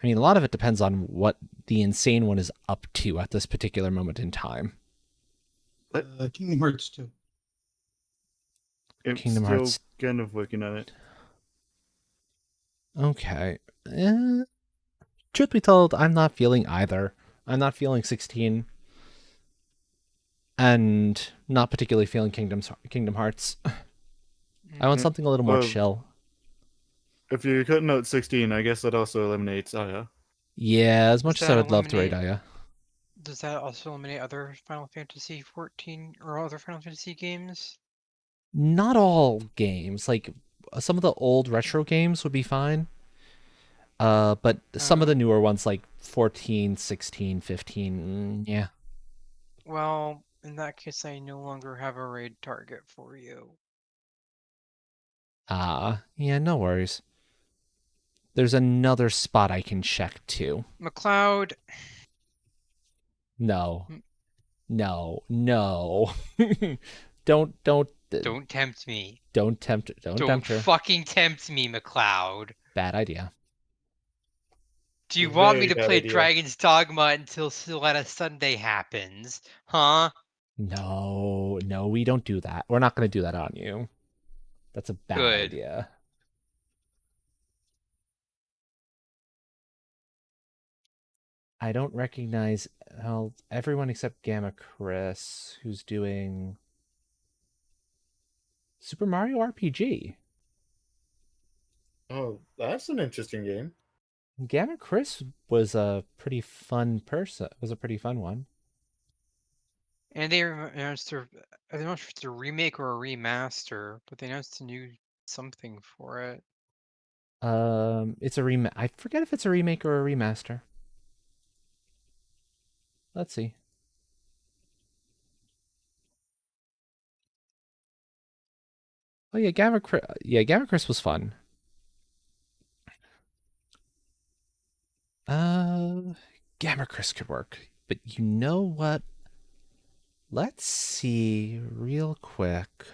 I mean, a lot of it depends on what the insane one is up to at this particular moment in time. Kingdom Hearts 2. I'm Kingdom still Hearts. kind of working on it. Okay. Truth be told, I'm not feeling either. I'm not feeling 16. And not particularly feeling Kingdom Hearts. I want something a little more Well, chill. If you're cutting out 16, I guess that also eliminates Aya. Yeah, as much as I that would love to raid eliminate- Aya. Does that also eliminate other Final Fantasy 14 or other Final Fantasy games? Not all games. Like, some of the old retro games would be fine. But some of the newer ones, like 14, 16, 15, yeah. Well, in that case, I no longer have a raid target for you. Yeah, no worries. There's another spot I can check too. McLeod. No. Mm. No. don't Don't tempt me. Don't tempt her. Fucking tempt me, McLeod. Bad idea. Do you want me Very to bad play idea. Dragon's Dogma until Silhouette Sunday happens? Huh? No, we don't do that. We're not going to do that on you. That's a bad Good. idea. I don't recognize everyone except Gamma Chris, who's doing Super Mario RPG. Oh, that's an interesting game. Gamma Chris was a pretty fun person. Was a pretty fun one. And they announced I don't know if it's a remake or a remaster, but they announced a new something for it. It's a I forget if it's a remake or a remaster. Let's see. Oh yeah, Gamma Chris was fun. Gamma Chris could work, but you know what? Let's see real quick.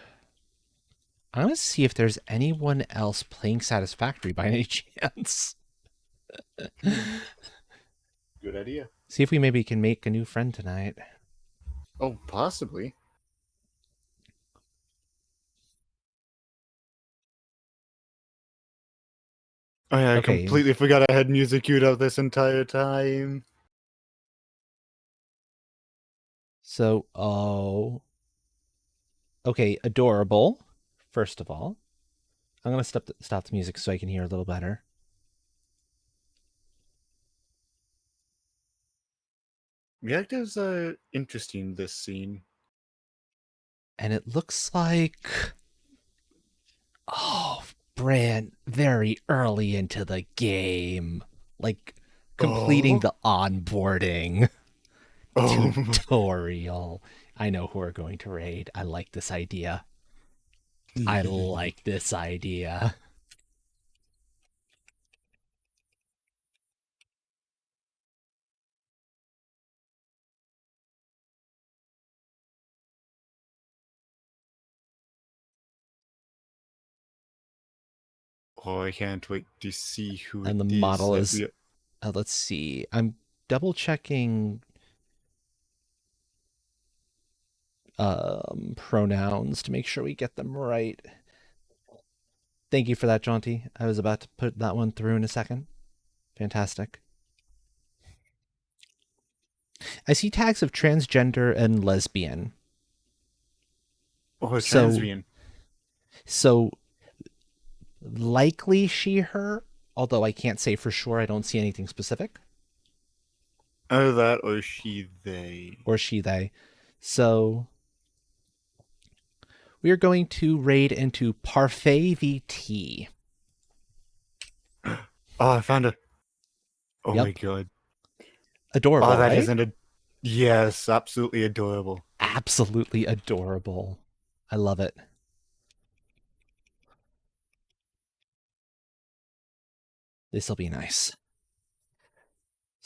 I'm gonna see if there's anyone else playing Satisfactory by any chance. Good idea. See if we maybe can make a new friend tonight. Oh, possibly. Oh yeah, I Okay. completely forgot I had music queued up this entire time. So, okay, adorable. First of all, I'm gonna stop the music so I can hear a little better. The actors are interesting this scene. And it looks like, Bran very early into the game, like completing the onboarding tutorial. I know who we're going to raid. I like this idea. Oh, I can't wait to see who And the it model is. is, let's see. I'm double checking pronouns to make sure we get them right. Thank you for that, Jaunty. I was about to put that one through in a second. Fantastic. I see tags of transgender and lesbian. Oh, it's transbian. So likely she, her, although I can't say for sure. I don't see anything specific. Either that or she, they. Or she, they. So we are going to raid into Parfait VT. Oh, I found her. Oh Yep. my god. Adorable, Oh, that right? isn't Yes, absolutely adorable. Absolutely adorable. I love it. This'll be nice.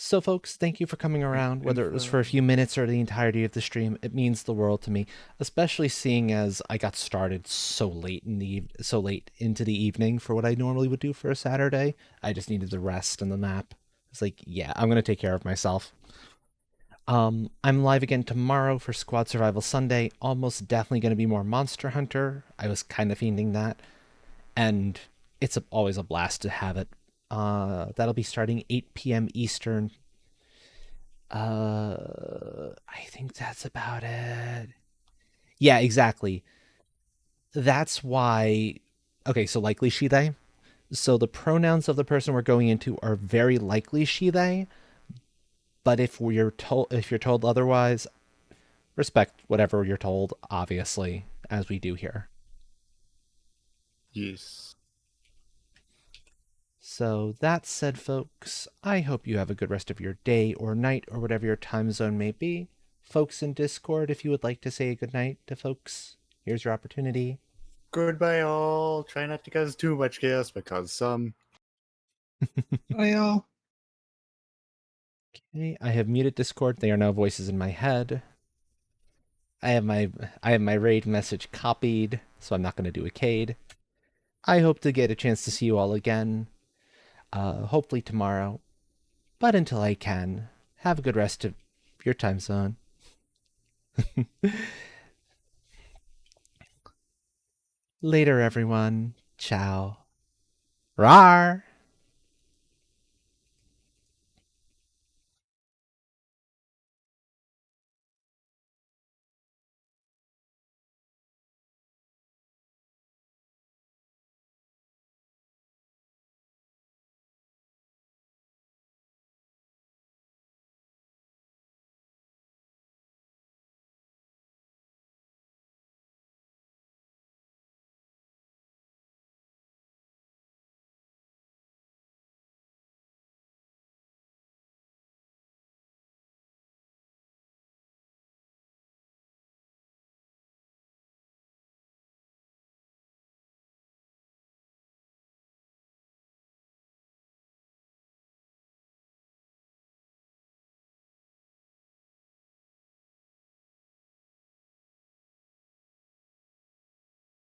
So, folks, thank you for coming around, whether it was for a few minutes or the entirety of the stream. It means the world to me, especially seeing as I got started so late into the evening for what I normally would do for a Saturday. I just needed the rest and the nap. It's like, yeah, I'm gonna take care of myself. I'm live again tomorrow for Squad Survival Sunday. Almost definitely going to be more Monster Hunter. I was kind of fiending that, and it's always a blast to have it. That'll be starting 8 p.m. Eastern. I think that's about it. Yeah, exactly. That's why. Okay, so likely she, they. So the pronouns of the person we're going into are very likely she, they. But if you're told otherwise, respect whatever you're told, obviously, as we do here. Yes. So that said, folks, I hope you have a good rest of your day or night or whatever your time zone may be. Folks in Discord, if you would like to say a good night to folks, here's your opportunity. Goodbye, all. Try not to cause too much chaos because some. Bye, all. Okay, I have muted Discord. They are now voices in my head. I have my raid message copied, so I'm not going to do a cade. I hope to get a chance to see you all again, hopefully tomorrow. But until I can, have a good rest of your time zone. Later, everyone. Ciao. Rar!